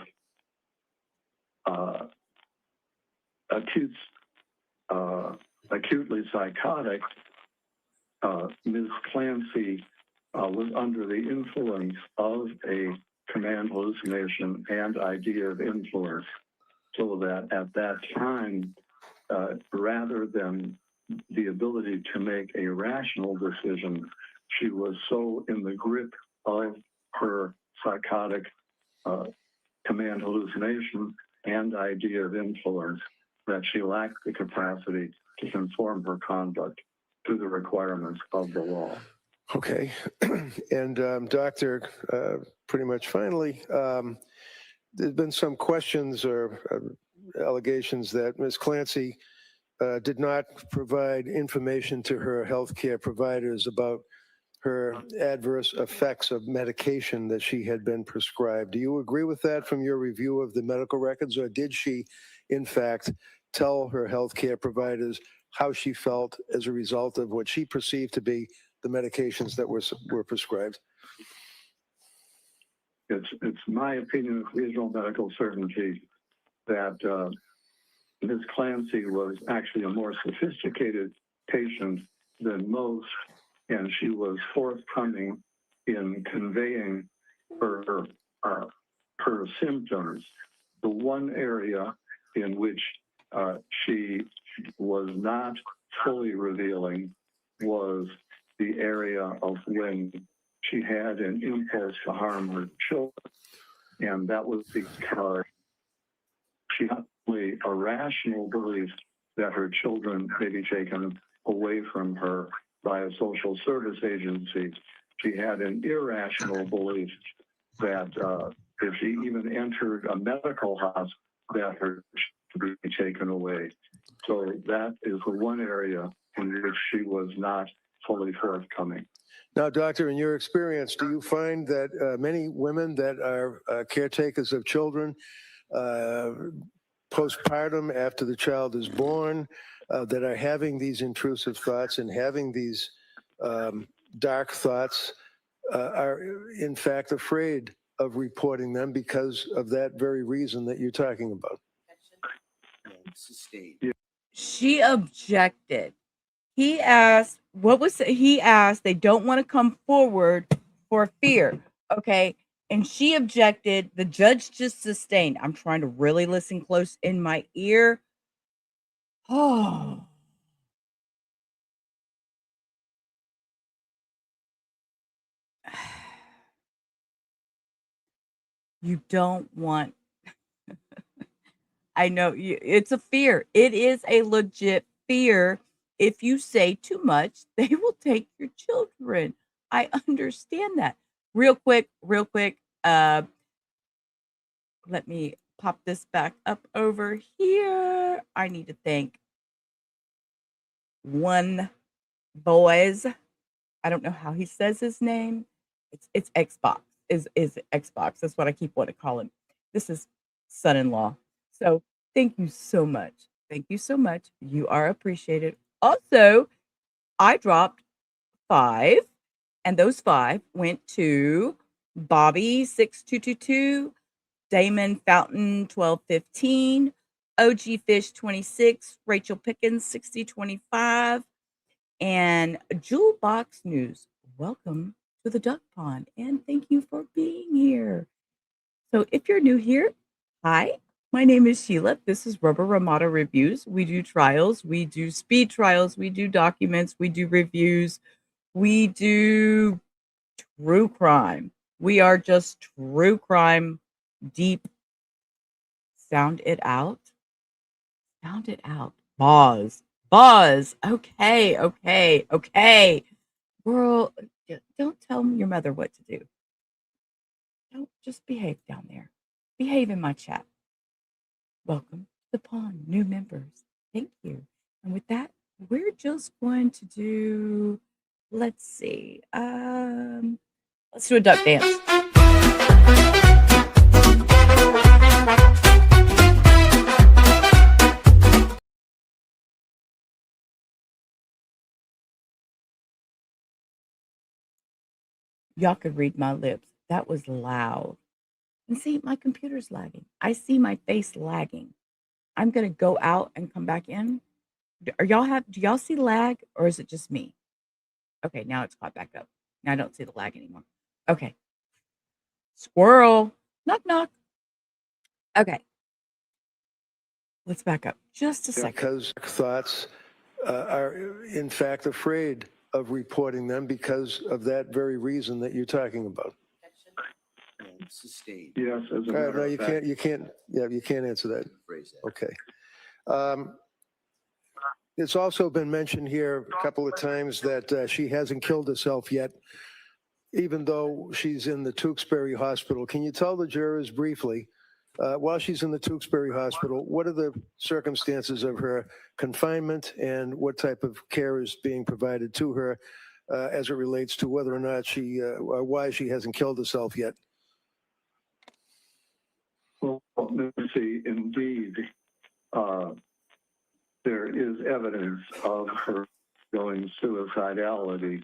acutely psychotic, Ms. Clancy was under the influence of a command hallucination and idea of influence, so that at that time, rather than the ability to make a rational decision, she was so in the grip of her psychotic command hallucination and idea of influence that she lacked the capacity to conform her conduct to the requirements of the law. Okay. And Doctor, pretty much finally, there's been some questions or allegations that Ms. Clancy did not provide information to her healthcare providers about her adverse effects of medication that she had been prescribed. Do you agree with that from your review of the medical records, or did she, in fact, tell her healthcare providers how she felt as a result of what she perceived to be the medications that were prescribed? It's my opinion of reasonable medical certainty that Ms. Clancy was actually a more sophisticated patient than most, and she was forthcoming in conveying her symptoms. The one area in which she was not fully revealing was the area of when she had an impulse to harm her children. And that was because she had a rational belief that her children may be taken away from her by a social service agency. She had an irrational belief that if she even entered a medical hospital, that her children would be taken away. So that is the one area in which she was not fully forthcoming. Now, doctor, in your experience, do you find that many women that are caretakers of children postpartum, after the child is born, that are having these intrusive thoughts and having these dark thoughts are in fact afraid of reporting them because of that very reason that you're talking about? Sustained. She objected. He asked, he asked, they don't want to come forward for fear. Okay. And she objected. The judge just sustained. I'm trying to really listen close in my ear. Oh. You don't want, I know it's a fear. It is a legit fear. If you say too much, they will take your children. I understand that. Real quick. Let me pop this back up over here. I need to thank One Boys. I don't know how he says his name. It's Xbox. Is Xbox. That's what I keep wanting to call him. This is son-in-law. So thank you so much. Thank you so much. You are appreciated. Also, I dropped 5, and those 5 went to Bobby 6222, Damon Fountain 1215, OG Fish 26, Rachel Pickens 6025, and Jewel Box News. Welcome to the Duck Pond, and thank you for being here. So if you're new here, hi, my name is Sheila. This is Rubber Ramada Reviews. We do trials, we do speed trials, we do documents, we do reviews, we do true crime. We are just true crime deep. Sound it out. Sound it out. Buzz. Okay. Girl, don't tell your mother what to do. Don't just behave down there. Behave in my chat. Welcome to the pond, new members. Thank you. And with that, we're just going to do, let's see. Let's do a duck dance. Y'all could read my lips. That was loud. And see, my computer's lagging. I see my face lagging. I'm going to go out and come back in. Do y'all see lag, or is it just me? Okay, now it's caught back up. Now I don't see the lag anymore. Okay. Squirrel. Knock, knock. Okay. Let's back up just a second. Because thoughts are in fact afraid of reporting them because of that very reason that you're talking about. Sustained. Yes, as a No, matter of fact. you can't answer that. Phrase that. Okay. It's also been mentioned here a couple of times that she hasn't killed herself yet, even though she's in the Tewksbury Hospital. Can you tell the jurors briefly while she's in the Tewksbury Hospital, what are the circumstances of her confinement and what type of care is being provided to her as it relates to whether or not she, or why she hasn't killed herself yet? Well, Nancy, indeed, there is evidence of her going suicidality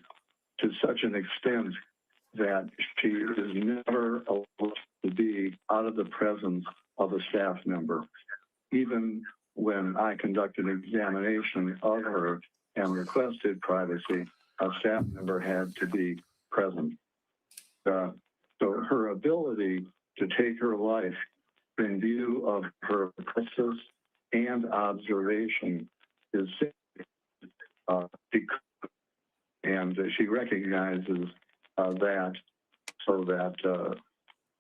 to such an extent that she is never allowed to be out of the presence of a staff member. Even when I conducted an examination of her and requested privacy, a staff member had to be present. So her ability to take her life in view of her process and observation is and she recognizes that, so that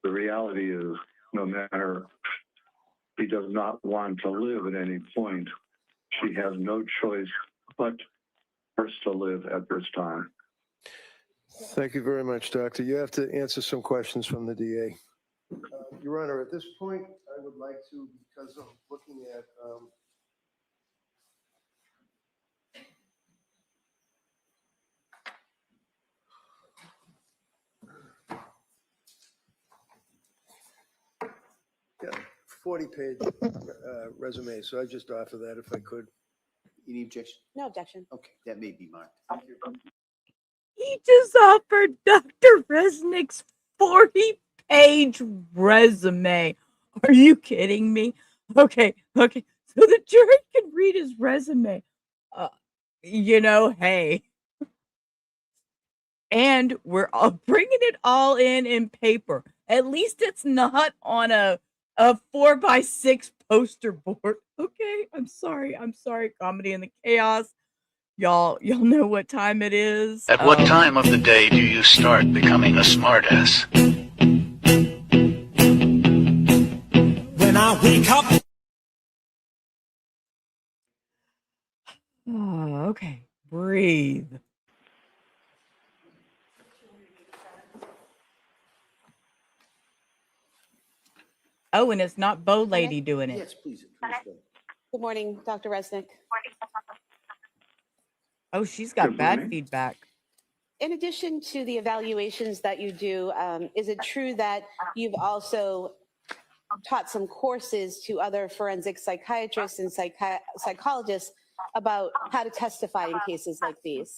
the reality is, no matter she does not want to live at any point, she has no choice but first to live at this time. Thank you very much, Doctor. You have to answer some questions from the DA. Your Honor, at this point, I would like to, because I'm looking at yeah, 40-page resume, so I just offer that if I could. Any objection? No objection. Okay, that may be marked. He just offered Dr. Resnick's 40-page resume. Are you kidding me? Okay. So the jury can read his resume. Hey. And we're all bringing it all in paper. At least it's not on a 4x6 poster board. Okay, I'm sorry. Comedy and the chaos. Y'all know what time it is. At what time of the day do you start becoming a smartass? When I wake up. Oh, okay. Breathe. Oh, and it's not Bow Lady doing it. Yes, please. Good morning, Dr. Resnick. Oh, she's got Good bad morning. feedback. In addition to the evaluations that you do, is it true that you've also taught some courses to other forensic psychiatrists and psychologists about how to testify in cases like these?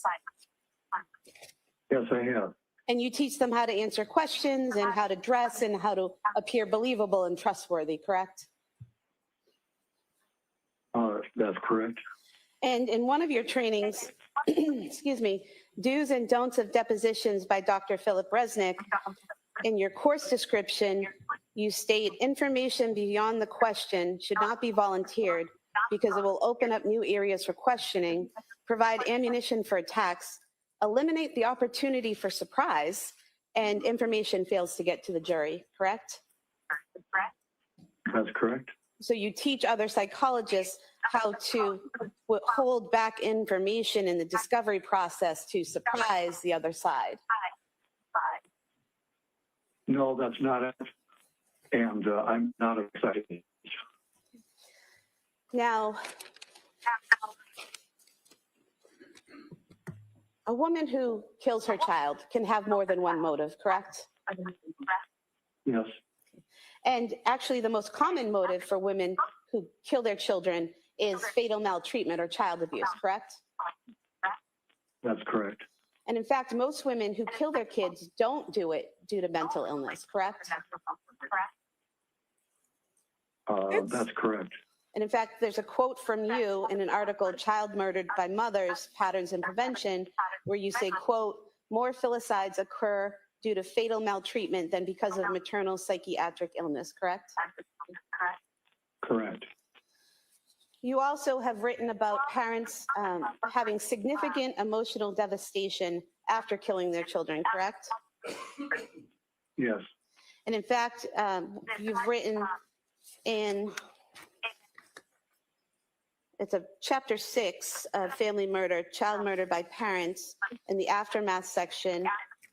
Yes, I have. And you teach them how to answer questions and how to dress and how to appear believable and trustworthy, correct? That's correct. And in one of your trainings, excuse me, Do's and Don'ts of Depositions by Dr. Philip Resnick, in your course description, you state information beyond the question should not be volunteered because it will open up new areas for questioning, provide ammunition for attacks, eliminate the opportunity for surprise, and information fails to get to the jury, correct? That's correct. So you teach other psychologists how to hold back information in the discovery process to surprise the other side. No, that's not it. And I'm not excited. Now, a woman who kills her child can have more than one motive, correct? Yes, And actually, the most common motive for women who kill their children is fatal maltreatment or child abuse, correct? that's correct. And in fact, most women who kill their kids don't do it due to mental illness, correct? That's correct. And in fact, there's a quote from you in an article, Child Murdered by Mothers, Patterns and Prevention, where you say, quote, more filicides occur due to fatal maltreatment than because of maternal psychiatric illness, correct? Correct. You also have written about parents having significant emotional devastation after killing their children, correct? Yes. And in fact, you've written in, it's a chapter 6 of Family Murder, Child Murder by Parents. In the aftermath section,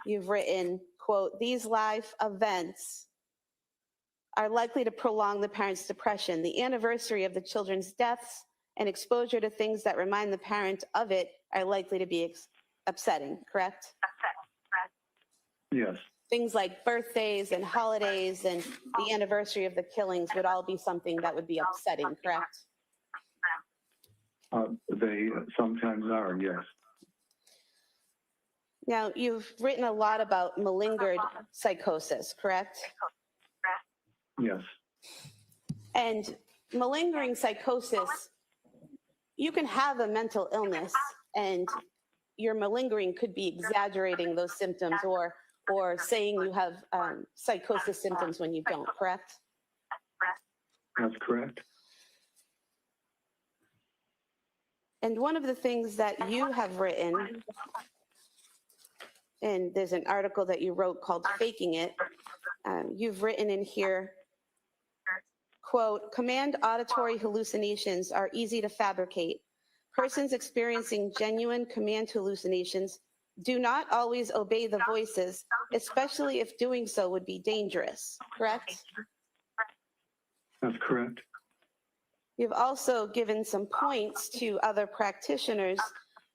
you've written, quote, these life events are likely to prolong the parent's depression. The anniversary of the children's deaths and exposure to things that remind the parent of it are likely to be upsetting, correct? Yes, Things like birthdays and holidays and the anniversary of the killings would all be something that would be upsetting, correct? they sometimes are, yes. Now, you've written a lot about malingered psychosis, correct? Yes, And malingering psychosis, you can have a mental illness and your malingering could be exaggerating those symptoms or saying you have psychosis symptoms when you don't, correct? that's correct. And one of the things that you have written, and there's an article that you wrote called Faking It, you've written in here, quote, command auditory hallucinations are easy to fabricate. Persons experiencing genuine command hallucinations do not always obey the voices, especially if doing so would be dangerous, correct? That's correct. You've also given some points to other practitioners.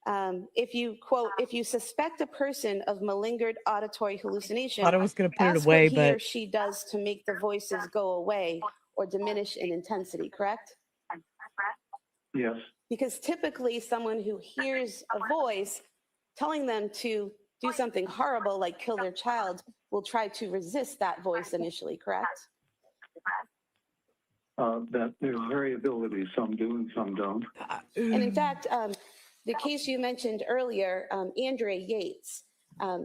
If you, quote, if you suspect a person of malingered auditory hallucination, Thought I was going to put it ask away, what he or but she does to make the voices go away or diminish in intensity, correct? Yes, Because typically someone who hears a voice telling them to do something horrible like kill their child will try to resist that voice initially, correct? that there's variability. Some do and some don't. And in fact, the case you mentioned earlier, Andrea Yates,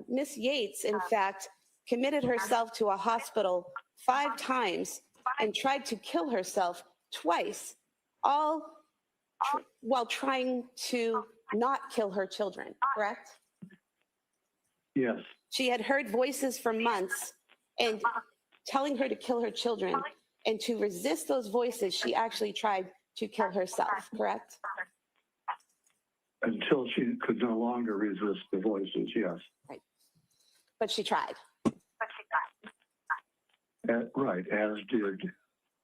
Miss Yates, in fact, committed herself to a hospital 5 times and tried to kill herself twice, all while trying to not kill her children, correct? Yes, She had heard voices for months and telling her to kill her children. And to resist those voices, she actually tried to kill herself, correct? until she could no longer resist the voices, yes. But she tried. Right, as did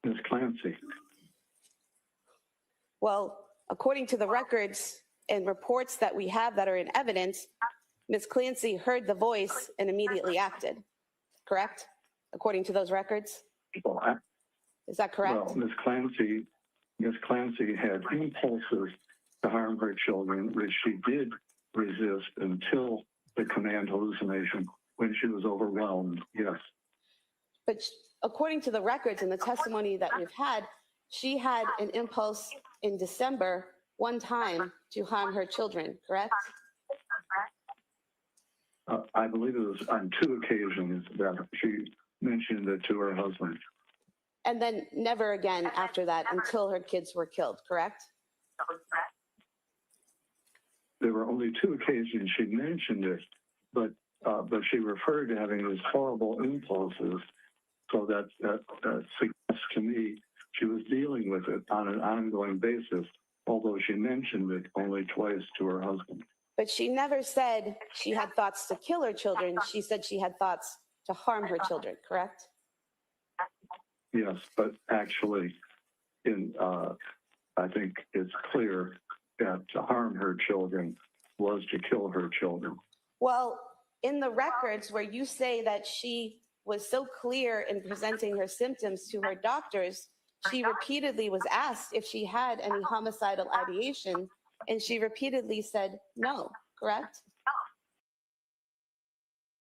Ms. Clancy. Well, according to the records and reports that we have that are in evidence, Ms. Clancy heard the voice and immediately acted, correct? According to those records? Well, Is that correct? Well, Ms. Clancy had impulses to harm her children, which she did resist until the command hallucination when she was overwhelmed, yes. But according to the records and the testimony that we've had, she had an impulse in December one time to harm her children, correct? I believe it was on 2 occasions that she mentioned it to her husband. And then never again after that until her kids were killed, correct? There were only 2 occasions she mentioned it, but she referred to having these horrible impulses. So that suggests to me she was dealing with it on an ongoing basis, although she mentioned it only twice to her husband. But she never said she had thoughts to kill her children. She said she had thoughts to harm her children, correct? Yes, but actually, I think it's clear that to harm her children was to kill her children. Well, in the records where you say that she was so clear in presenting her symptoms to her doctors, she repeatedly was asked if she had any homicidal ideation, and she repeatedly said no, correct?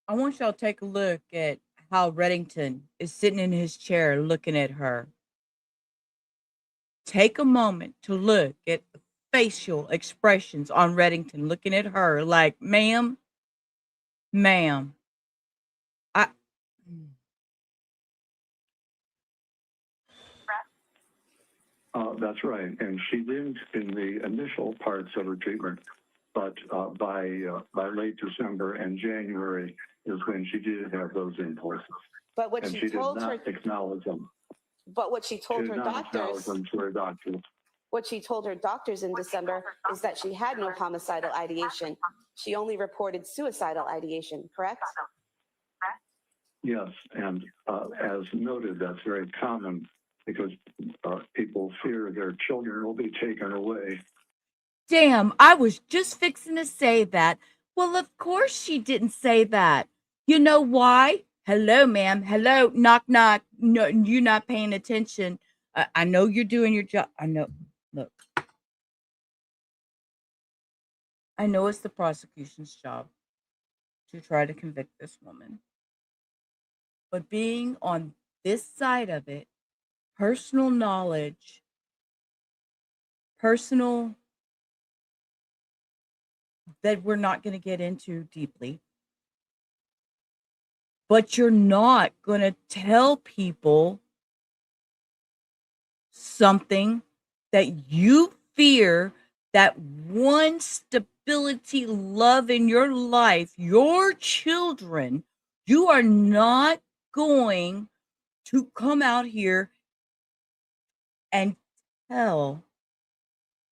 I want y'all to take a look at how Reddington is sitting in his chair looking at her. Take a moment to look at the facial expressions on Reddington looking at her like, ma'am, That's right, and she didn't in the initial parts of her treatment, but by late December and January is when she did have those impulses. But what and she she told did her, not acknowledge them. but what she told her doctors, To her doctors. what she told her doctors in December is that she had no homicidal ideation. She only reported suicidal ideation, correct? Yes, and as noted, that's very common because people fear their children will be taken away. Damn, I was just fixing to say that. Well, of course she didn't say that. You know why? Hello, ma'am. Hello, knock, knock. No, you're not paying attention. I know you're doing your job. I know. Look, I know it's the prosecution's job to try to convict this woman. But being on this side of it, personal knowledge, personal that we're not going to get into deeply, but you're not going to tell people something that you fear, that one stability, love in your life, your children, you are not going to come out here and tell,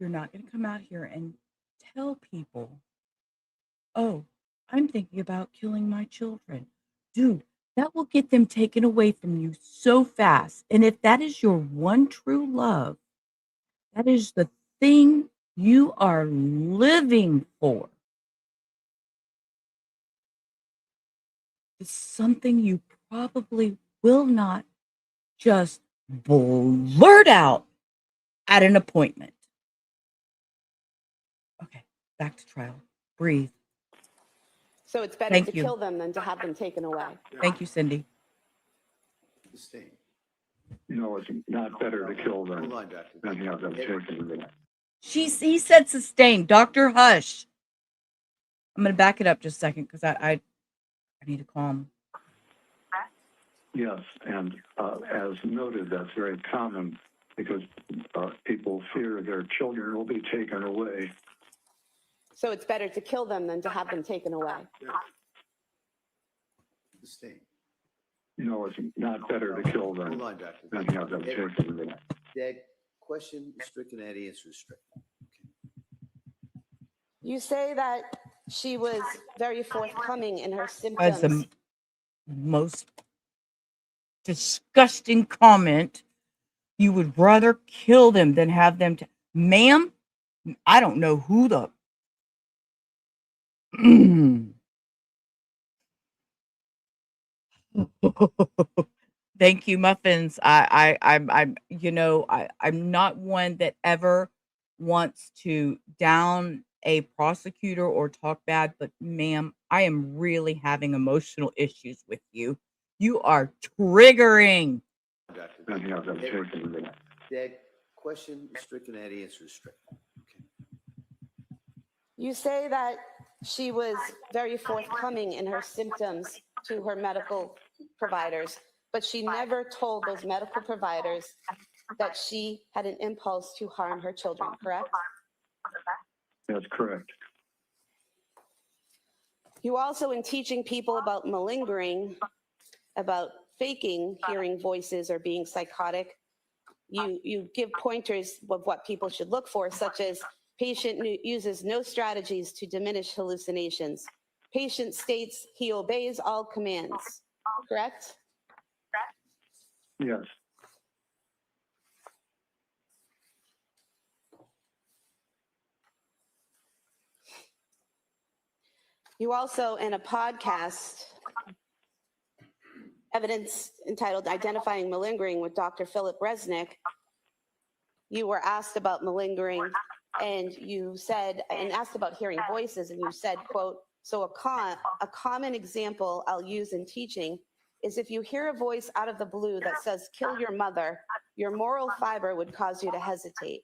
you're not going to come out here and tell people, oh, I'm thinking about killing my children. Dude, that will get them taken away from you so fast. And if that is your one true love, that is the thing you are living for, it's something you probably will not just blurt out at an appointment. Okay, back to trial. Breathe. So it's better Thank to you. kill them than to have them taken away. Thank you, Cindy. Sustain. No, it's not better to kill them Hold on, Doctor. than have them taken away. He said sustain. Doctor, hush. I'm going to back it up just a second because I need to calm. Yes, and as noted, that's very common because people fear their children will be taken away. So it's better to kill them than to have them taken away. Sustain. No, it's not better to kill them Hold on, Doctor. than have them taken away. That question is stricken, that answer is stricken. You say that she was very forthcoming in her That's symptoms. the most disgusting comment. You would rather kill them than have them. Ma'am, I don't know who the. Thank you, muffins. I'm not one that ever wants to down a prosecutor or talk bad, but ma'am, I am really having emotional issues with you. You are triggering. Doctor. Than have them taken away. That question is stricken, that answer is stricken. You say that she was very forthcoming in her symptoms to her medical providers, but she never told those medical providers that she had an impulse to harm her children, correct? That's correct. You also, in teaching people about malingering, about faking hearing voices or being psychotic, you give pointers of what people should look for, such as patient uses no strategies to diminish hallucinations. Patient states he obeys all commands, correct? Yes. You also, in a podcast, evidence entitled Identifying Malingering with Dr. Philip Resnick, you were asked about malingering and you said, and asked about hearing voices, and you said, quote, so a common example I'll use in teaching is if you hear a voice out of the blue that says, kill your mother, your moral fiber would cause you to hesitate.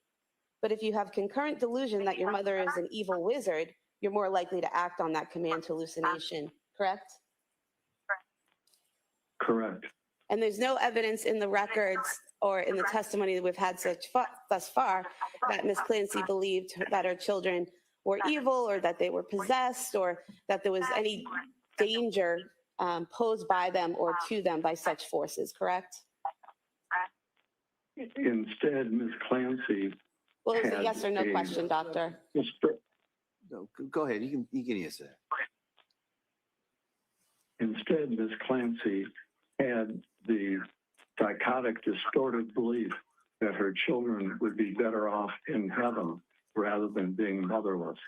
But if you have concurrent delusion that your mother is an evil wizard, you're more likely to act on that command hallucination, correct? Correct. And there's no evidence in the records or in the testimony that we've had thus far that Ms. Clancy believed that her children were evil or that they were possessed or that there was any danger posed by them or to them by such forces, correct? Instead, Ms. Clancy. Well, it was a yes or no had question, doctor. No, go ahead. You can answer that. instead, Ms. Clancy had the psychotic, distorted belief that her children would be better off in heaven rather than being motherless.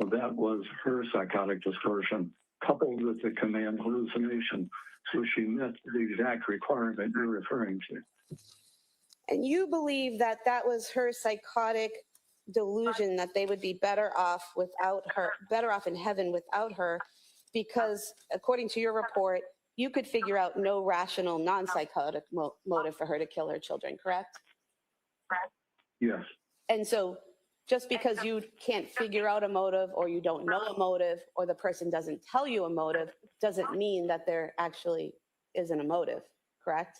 So that was her psychotic distortion, coupled with the command hallucination. So she met the exact requirement you're referring to. And you believe that that was her psychotic delusion that they would be better off without her, better off in heaven without her, because according to your report, you could figure out no rational, non-psychotic motive for her to kill her children, correct? Yes. And so just because you can't figure out a motive or you don't know a motive or the person doesn't tell you a motive doesn't mean that there actually isn't a motive, correct?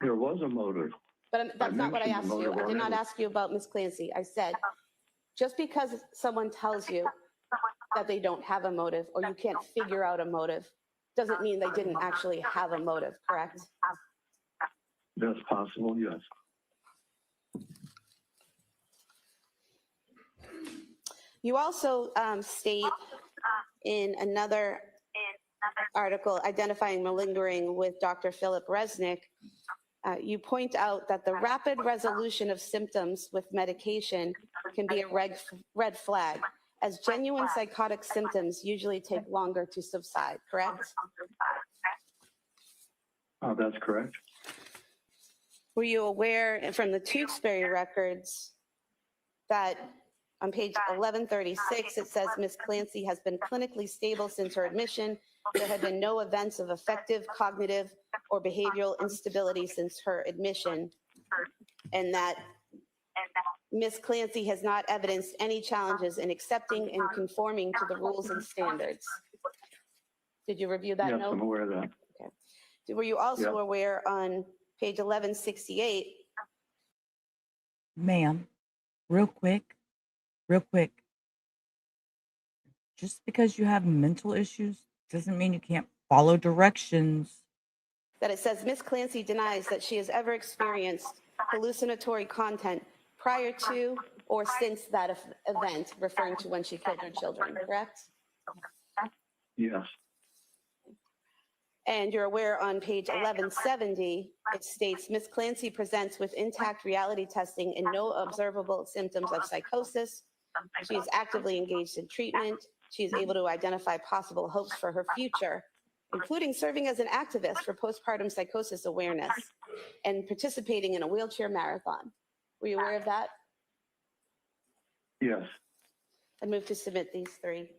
There was a motive. But that's not what I mentioned asked the you. motive I did not already. ask you about Miss Clancy. I said, just because someone tells you that they don't have a motive or you can't figure out a motive doesn't mean they didn't actually have a motive, correct? That's possible, yes. You also state in another article identifying malingering with Dr. Philip Resnick, you point out that the rapid resolution of symptoms with medication can be a red flag, as genuine psychotic symptoms usually take longer to subside, correct? That's correct. Were you aware from the Tewksbury records that on page 1136, it says Ms. Clancy has been clinically stable since her admission. There have been no events of affective, cognitive, or behavioral instability since her admission, and that Ms. Clancy has not evidenced any challenges in accepting and conforming to the rules and standards. Did you review that Yes, note? I'm aware of that. Okay. Were you also Yeah. aware on page 1168? Ma'am, real quick, just because you have mental issues doesn't mean you can't follow directions. That it says Ms. Clancy denies that she has ever experienced hallucinatory content prior to or since that event, referring to when she killed her children, correct? Yes. And you're aware on page 1170, it states Ms. Clancy presents with intact reality testing and no observable symptoms of psychosis. She is actively engaged in treatment. She is able to identify possible hopes for her future, including serving as an activist for postpartum psychosis awareness and participating in a wheelchair marathon. Were you aware of that? Yes. I move to submit these three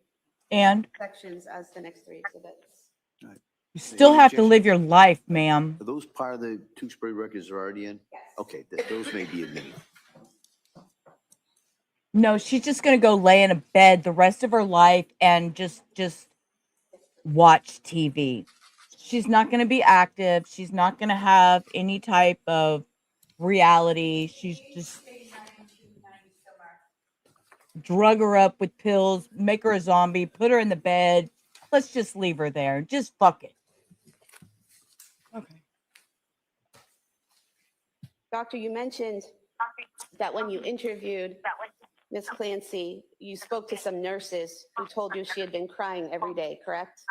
And sections as the next three exhibits. you still Any have to objection? live your life, ma'am. Are those part of the Tewksbury records are already in? Yes. Okay, those may be admitted. No, she's just gonna go lay in a bed the rest of her life and just watch TV. She's not gonna be active. She's not gonna have any type of reality. She's just drug her up with pills, make her a zombie, put her in the bed. Let's just leave her there. Just fuck it. Okay. Doctor, you mentioned that when you interviewed Ms. Clancy, you spoke to some nurses who told you she had been crying every day, correct?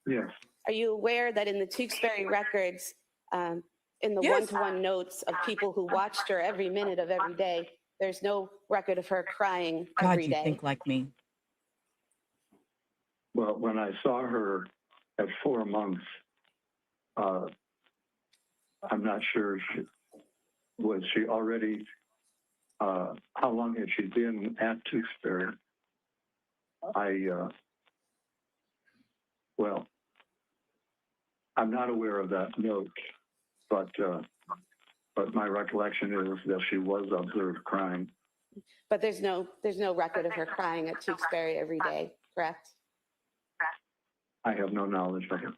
Yes. Are you aware that in the Tewksbury records, in the Yes. one-to-one notes of people who watched her every minute of every day, there's no record of her crying God, every you day? think like me. Well, when I saw her at 4 months, I'm not sure, was she already, how long had she been at Tewksbury? Well, I'm not aware of that note, but my recollection is that she was observed crying. But there's no record of her crying at Tewksbury every day, correct? I have no knowledge of it.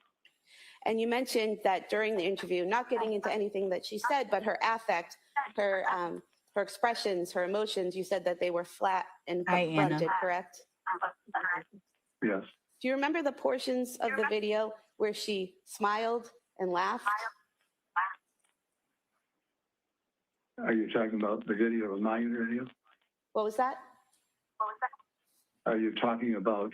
And you mentioned that during the interview, not getting into anything that she said, but her affect, her expressions, her emotions, you said that they were flat and Hi, Anna. blunted, correct? Yes. Do you remember the portions of the video where she smiled and laughed? Are you talking about the video of my interview? What was that? Are you talking about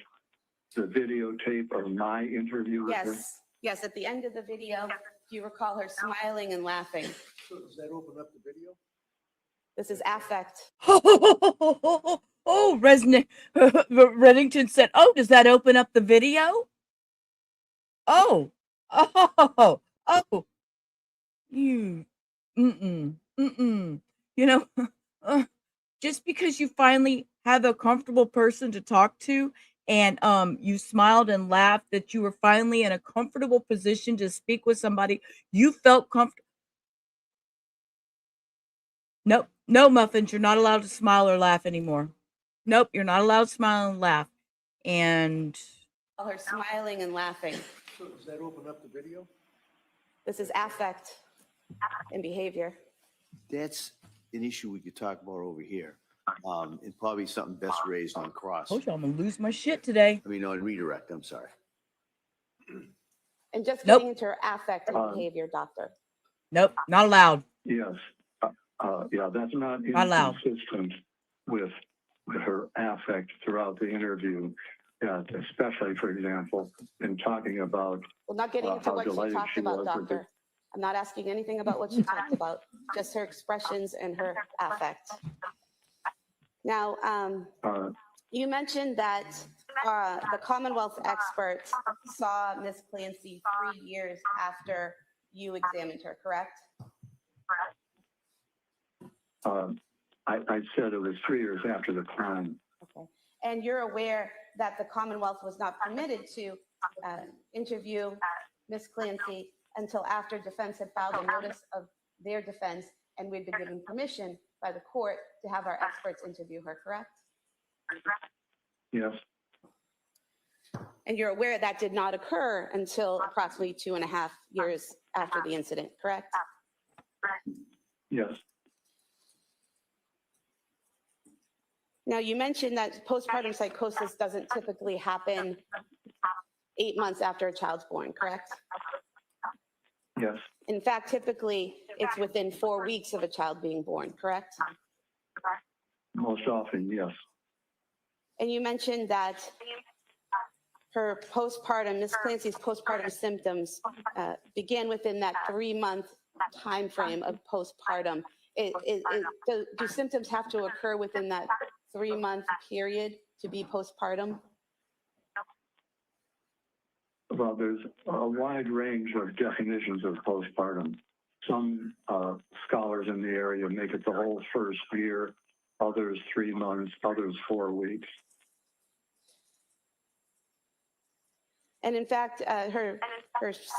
the videotape of my interview with her? Yes, yes, at the end of the video, do you recall her smiling and laughing? So does that open up the video? This is affect. Oh, Reddington said, "Oh, does that open up the video?" Oh, oh, you, You know, just because you finally have a comfortable person to talk to, and you smiled and laughed that you were finally in a comfortable position to speak with somebody, you felt comfortable. Nope, no muffins. You're not allowed to smile or laugh anymore. Nope, you're not allowed to smile and laugh. And Her smiling and laughing. So does that open up the video? This is affect and behavior. That's an issue we could talk about over here. And probably something best raised on cross. told you I'm gonna lose my shit today. I mean, on redirect, I'm sorry. And just Nope. getting into her affect and behavior, doctor. Nope, not allowed. Yes. Yeah, that's not Not allowed. inconsistent with her affect throughout the interview. Yeah, especially, for example, in talking about Well, not getting into how what she delighted talked she about, was with doctor. I'm not asking anything about what she talked about, just her expressions and her affect. Now, you mentioned that the Commonwealth experts saw Miss Clancy 3 years after you examined her, correct? I said it was 3 years after the crime. Okay. And you're aware that the Commonwealth was not permitted to interview Miss Clancy until after defense had filed a notice of their defense, and we'd been given permission by the court to have our experts interview her, correct? Yes, And you're aware that did not occur until approximately 2.5 years after the incident, correct? yes, Now, you mentioned that postpartum psychosis doesn't typically happen 8 months after a child's born, correct? yes, In fact, typically, it's within 4 weeks of a child being born, correct? most often, yes. And you mentioned that her postpartum, Miss Clancy's postpartum symptoms began within that 3-month time frame of postpartum. Do symptoms have to occur within that 3-month period to be postpartum? Well, there's a wide range of definitions of postpartum. Some scholars in the area make it the whole first year, others 3 months, others 4 weeks. And in fact, her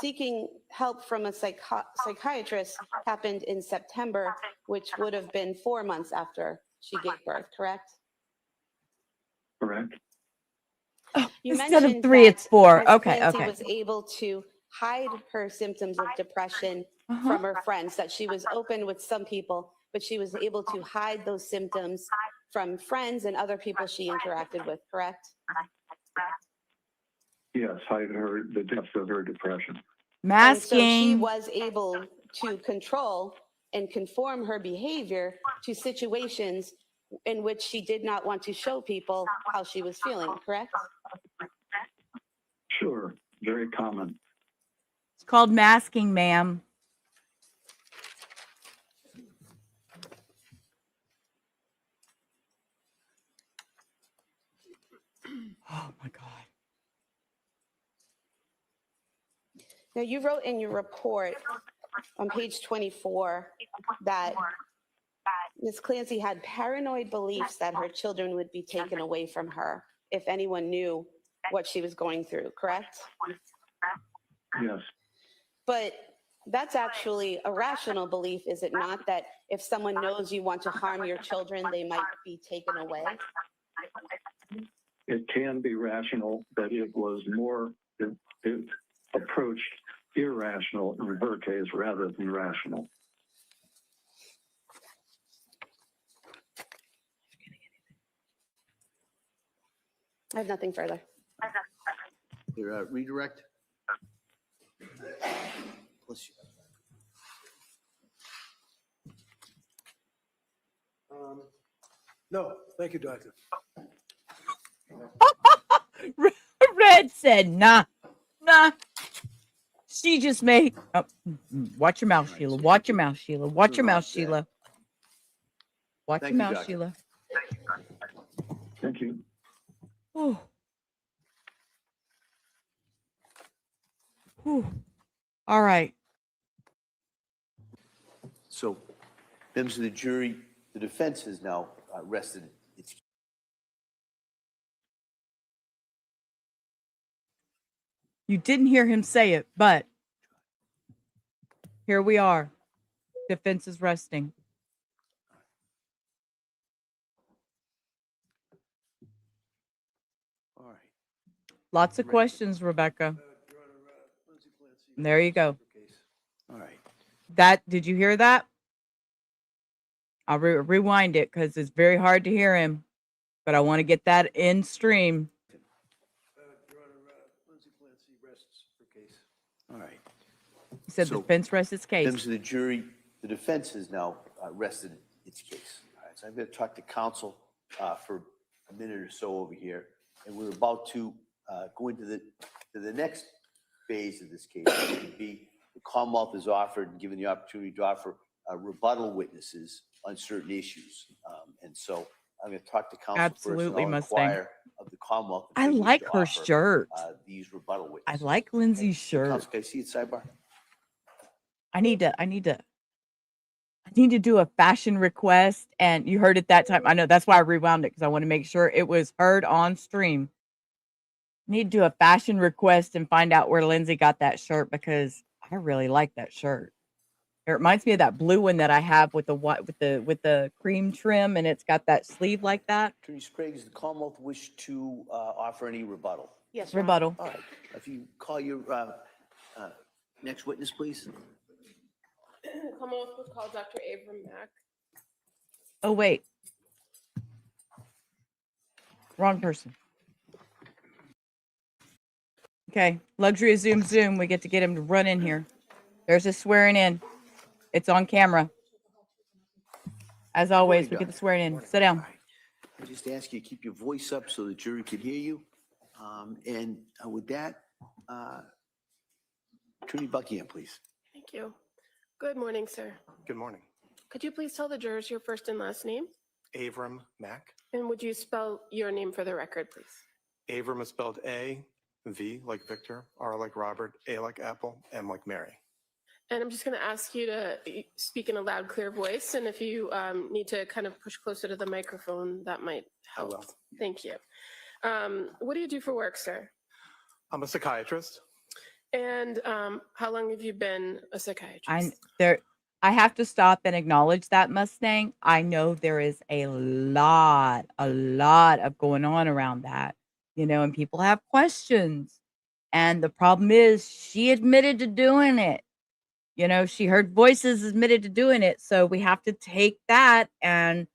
seeking help from a psychiatrist happened in September, which would have been 4 months after she gave birth, correct? Correct? You Instead of mentioned 3, that it's 4. Ms. Okay, Clancy okay. was able to hide her symptoms of depression from her friends, that she was open with some people, but she was able to hide those symptoms from friends and other people she interacted with, correct? Yes, hide the depth of her depression. And so she Masking. was able to control and conform her behavior to situations in which she did not want to show people how she was feeling, correct? Sure, very common. It's called masking, ma'am. Oh my God. Now, you wrote in your report on page 24 that Ms. Clancy had paranoid beliefs that her children would be taken away from her if anyone knew what she was going through, correct? Yes, But that's actually a rational belief, is it not? That if someone knows you want to harm your children, they might be taken away? it can be rational, but it was more, it approached irrational in her case rather than rational. I have nothing further. Your redirect? Bless you. No, thank you, doctor. head said, nah. She just made. Oh, watch your mouth, Sheila. Watch your mouth, Sheila. Watch your mouth, Sheila. Watch your mouth, Sheila. Thank you. Whew. Whew. All right. So, members of the jury, the defense has now rested its. You didn't hear him say it, but here we are. Defense is resting. All right. Lots of questions, Rebecca. There you go. All right. Did you hear that? I'll rewind it because it's very hard to hear him, but I want to get that in stream. Lindsay Clancy rests her case. All right. He said So, the defense rests its case. Members of the jury, the defense has now rested its case. All right, so I'm going to talk to counsel for a minute or so over here, and we're about to go into the next phase of this case, which would be the Commonwealth is offered and given the opportunity to offer rebuttal witnesses on certain issues. And so I'm going to talk to counsel Absolutely, first, and I'll Mustang. inquire of the Commonwealth. if I they wish like to her offer, shirt. these rebuttal I witnesses. like Lindsay's shirt. Counsel, can I see it sidebar? I need to do a fashion request, and you heard it that time. I know that's why I rewound it because I want to make sure it was heard on stream. Need to do a fashion request and find out where Lindsay got that shirt because I really like that shirt. It reminds me of that blue one that I have with the white with the cream trim, and it's got that sleeve like that. Attorney Sprague, does the Commonwealth wish to offer any rebuttal? Yes, Your Honor. Rebuttal. All right. If you call your next witness, please. Commonwealth would call Dr. Avram Mack. Oh wait, wrong person. Okay, luxury of Zoom. We get to get him to run in here. There's his swearing in. It's on camera. As always, we get the swearing in. Sit down. All right. I just ask you to keep your voice up so the jury can hear you. And with that, Attorney Buckingham, please. Thank you. Good morning, sir. Good morning. Could you please tell the jurors your first and last name? Avram Mack. And would you spell your name for the record, please? Avram is spelled A, V like Victor, R like Robert, A like Apple, M like Mary. And I'm just going to ask you to speak in a loud, clear voice. And if you need to kind of push closer to the microphone, that might help. will. Thank you. What do you do for work, sir? I'm a psychiatrist. And how long have you been a psychiatrist? I have to stop and acknowledge that, Mustang. I know there is a lot of going on around that, and people have questions. And the problem is she admitted to doing it. She heard voices, admitted to doing it. So we have to take that, and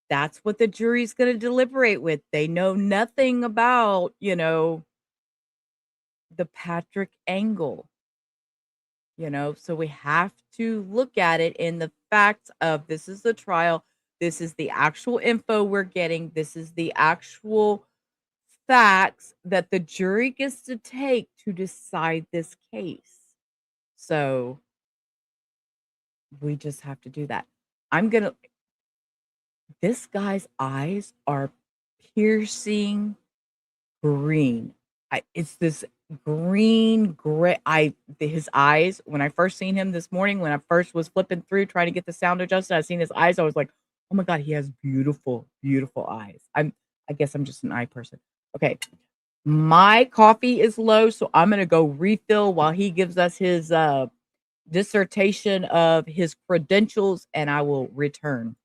that's what the jury's going to deliberate with. They know nothing about, the Patrick angle, so we have to look at it in the facts of this is the trial. This is the actual info we're getting. This is the actual facts that the jury gets to take to decide this case. So we just have to do that. This guy's eyes are piercing green. It's this green gray. His eyes, when I first seen him this morning, when I first was flipping through trying to get the sound adjusted, I seen his eyes. I was like, oh my God, he has beautiful, beautiful eyes. I guess I'm just an eye person. Okay. My coffee is low, so I'm going to go refill while he gives us his dissertation of his credentials, and I will return.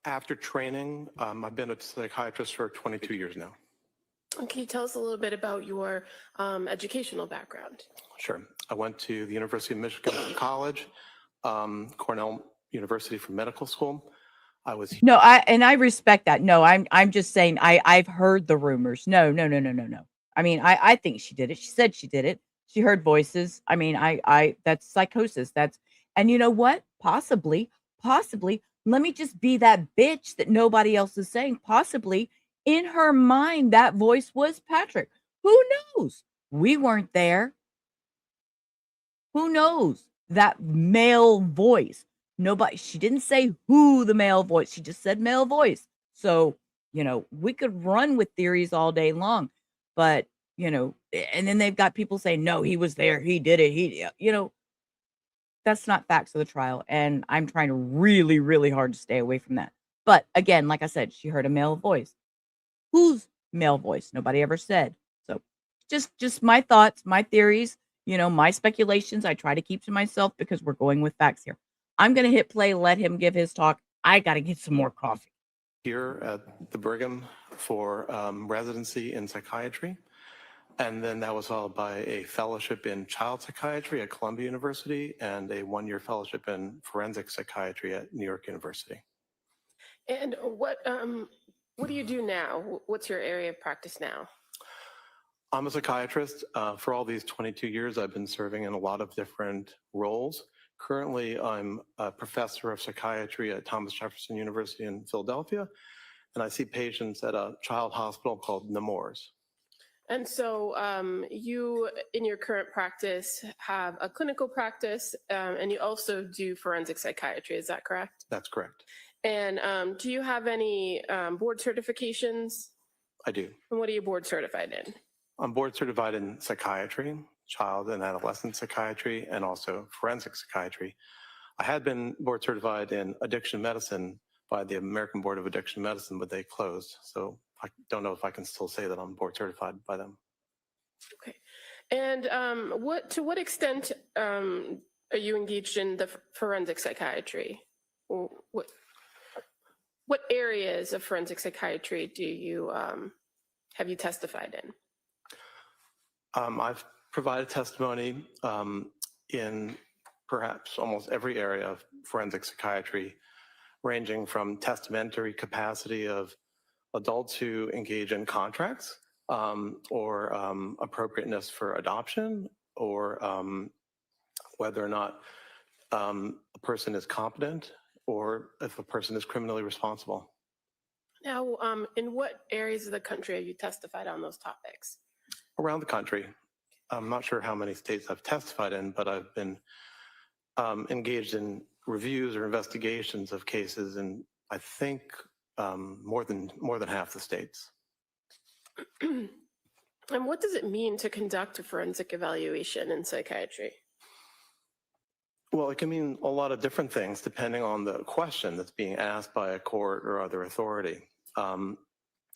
After training, I've been a psychiatrist for 22 years now. Can you tell us a little bit about your educational background? Sure. I went to the University of Michigan College, Cornell University for medical school. No, I respect that. No, I'm just saying I've heard the rumors. No. I mean, I think she did it. She said she did it. She heard voices. I mean, that's psychosis. And you know what? Possibly, let me just be that bitch that nobody else is saying. Possibly in her mind, that voice was Patrick. Who knows? We weren't there. Who knows? That male voice. Nobody, she didn't say who the male voice. She just said male voice. So, we could run with theories all day long, but, and then they've got people saying, no, he was there. He did it. That's not facts of the trial. And I'm trying really, really hard to stay away from that. But again, like I said, she heard a male voice. Whose male voice? Nobody ever said. So just my thoughts, my theories, my speculations. I try to keep to myself because we're going with facts here. I'm going to hit play, let him give his talk. I got to get some more coffee. Here at the Brigham for residency in psychiatry. And then that was followed by a fellowship in child psychiatry at Columbia University and a one-year fellowship in forensic psychiatry at New York University. And what do you do now? What's your area of practice now? I'm a psychiatrist. For all these 22 years, I've been serving in a lot of different roles. Currently, I'm a professor of psychiatry at Thomas Jefferson University in Philadelphia, and I see patients at a child hospital called Nemours. And so you, in your current practice, have a clinical practice, and you also do forensic psychiatry. Is that correct? That's correct. And do you have any board certifications? I do. And what are you board certified in? I'm board certified in psychiatry, child and adolescent psychiatry, and also forensic psychiatry. I had been board certified in addiction medicine by the American Board of Addiction Medicine, but they closed. So I don't know if I can still say that I'm board certified by them. Okay. And to what extent are you engaged in the forensic psychiatry? What areas of forensic psychiatry do you have you testified in? I've provided testimony in perhaps almost every area of forensic psychiatry, ranging from testamentary capacity of adults who engage in contracts or appropriateness for adoption, or whether or not a person is competent or if a person is criminally responsible. Now, in what areas of the country have you testified on those topics? Around the country. I'm not sure how many states I've testified in, but I've been engaged in reviews or investigations of cases in, I think, more than half the states. And what does it mean to conduct a forensic evaluation in psychiatry? Well, it can mean a lot of different things depending on the question that's being asked by a court or other authority.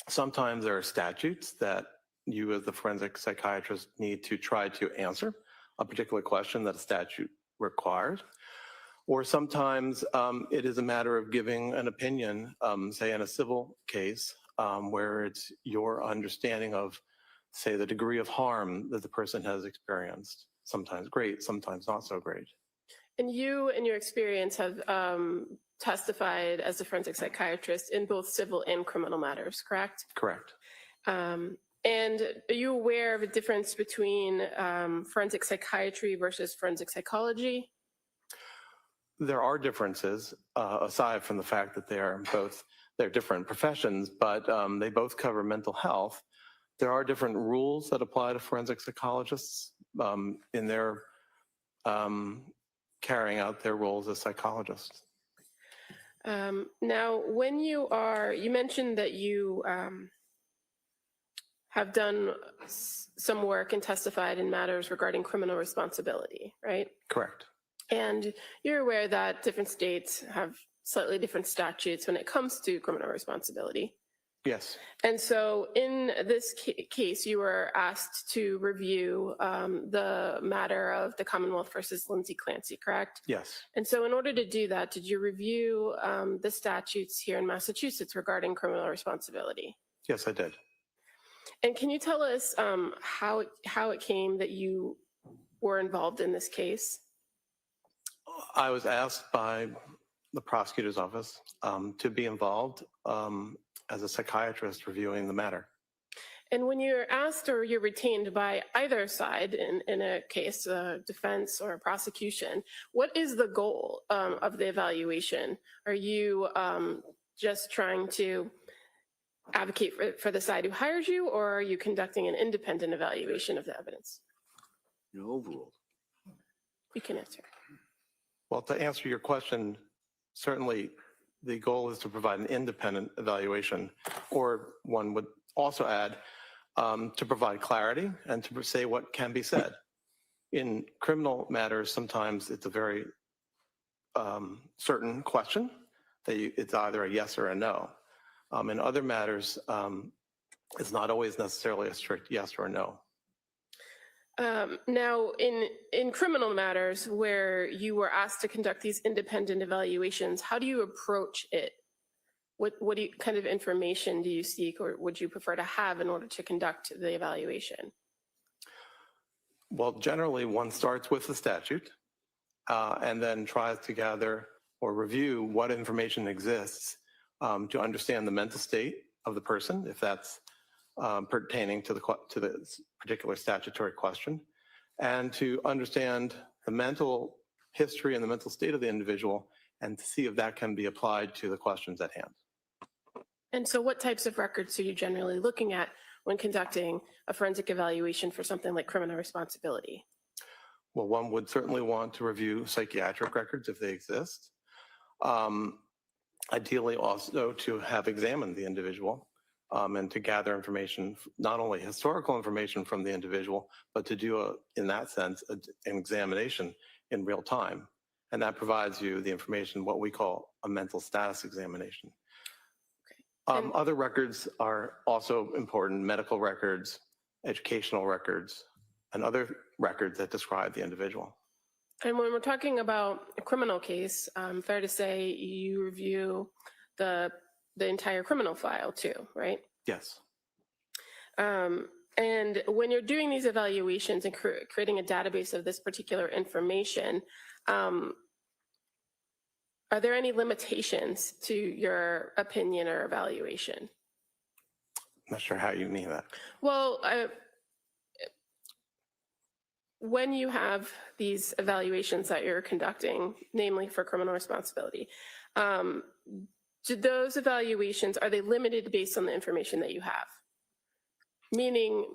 Sometimes there are statutes that you as the forensic psychiatrist need to try to answer a particular question that a statute requires. Or sometimes it is a matter of giving an opinion, say in a civil case, where it's your understanding of, say, the degree of harm that the person has experienced. Sometimes great, sometimes not so great. And you, in your experience, have testified as a forensic psychiatrist in both civil and criminal matters, correct? Correct. And are you aware of a difference between forensic psychiatry versus forensic psychology? There are differences, aside from the fact that they're different professions, but they both cover mental health. There are different rules that apply to forensic psychologists in their carrying out their roles as psychologists. Now, when you mentioned that you have done some work and testified in matters regarding criminal responsibility, right? Correct. And you're aware that different states have slightly different statutes when it comes to criminal responsibility. Yes. And so in this case, you were asked to review the matter of the Commonwealth versus Lindsay Clancy, correct? Yes. And so in order to do that, did you review the statutes here in Massachusetts regarding criminal responsibility? Yes, I did. And can you tell us how it came that you were involved in this case? I was asked by the prosecutor's office to be involved as a psychiatrist reviewing the matter. And when you're asked or you're retained by either side in a case, defense or prosecution, what is the goal of the evaluation? Are you just trying to advocate for the side who hired you, or are you conducting an independent evaluation of the evidence? Overruled. You can answer. Well, to answer your question, certainly the goal is to provide an independent evaluation, or one would also add to provide clarity and to say what can be said. In criminal matters, sometimes it's a very certain question that it's either a yes or a no. In other matters, it's not always necessarily a strict yes or no. Now, in criminal matters where you were asked to conduct these independent evaluations, how do you approach it? What kind of information do you seek, or would you prefer to have in order to conduct the evaluation? Well, generally, one starts with the statute and then tries to gather or review what information exists to understand the mental state of the person, if that's pertaining to the particular statutory question, and to understand the mental history and the mental state of the individual, and to see if that can be applied to the questions at hand. And so what types of records are you generally looking at when conducting a forensic evaluation for something like criminal responsibility? Well, one would certainly want to review psychiatric records if they exist. Ideally also to have examined the individual and to gather information, not only historical information from the individual, but to do, in that sense, an examination in real time. And that provides you the information, what we call a mental status examination. Other records are also important: medical records, educational records, and other records that describe the individual. And when we're talking about a criminal case, fair to say you review the entire criminal file too, right? Yes. And when you're doing these evaluations and creating a database of this particular information, are there any limitations to your opinion or evaluation? I'm not sure how you mean that. Well, when you have these evaluations that you're conducting, namely for criminal responsibility, do those evaluations, are they limited based on the information that you have? Meaning,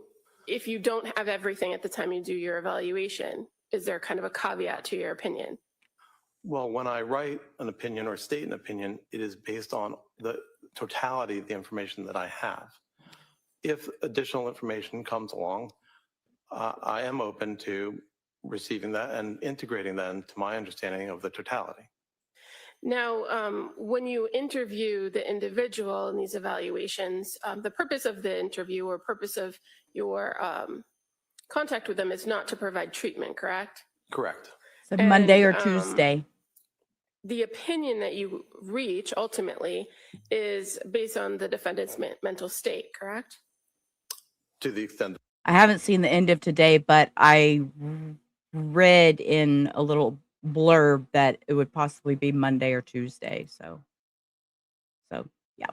if you don't have everything at the time you do your evaluation, is there kind of a caveat to your opinion? Well, when I write an opinion or state an opinion, it is based on the totality of the information that I have. If additional information comes along, I am open to receiving that and integrating that into my understanding of the totality. Now, when you interview the individual in these evaluations, the purpose of the interview or purpose of your contact with them is not to provide treatment, correct? Correct. So Monday or Tuesday. The opinion that you reach ultimately is based on the defendant's mental state, correct? To the extent I haven't seen the end of today, but I read in a little blurb that it would possibly be Monday or Tuesday. So yeah.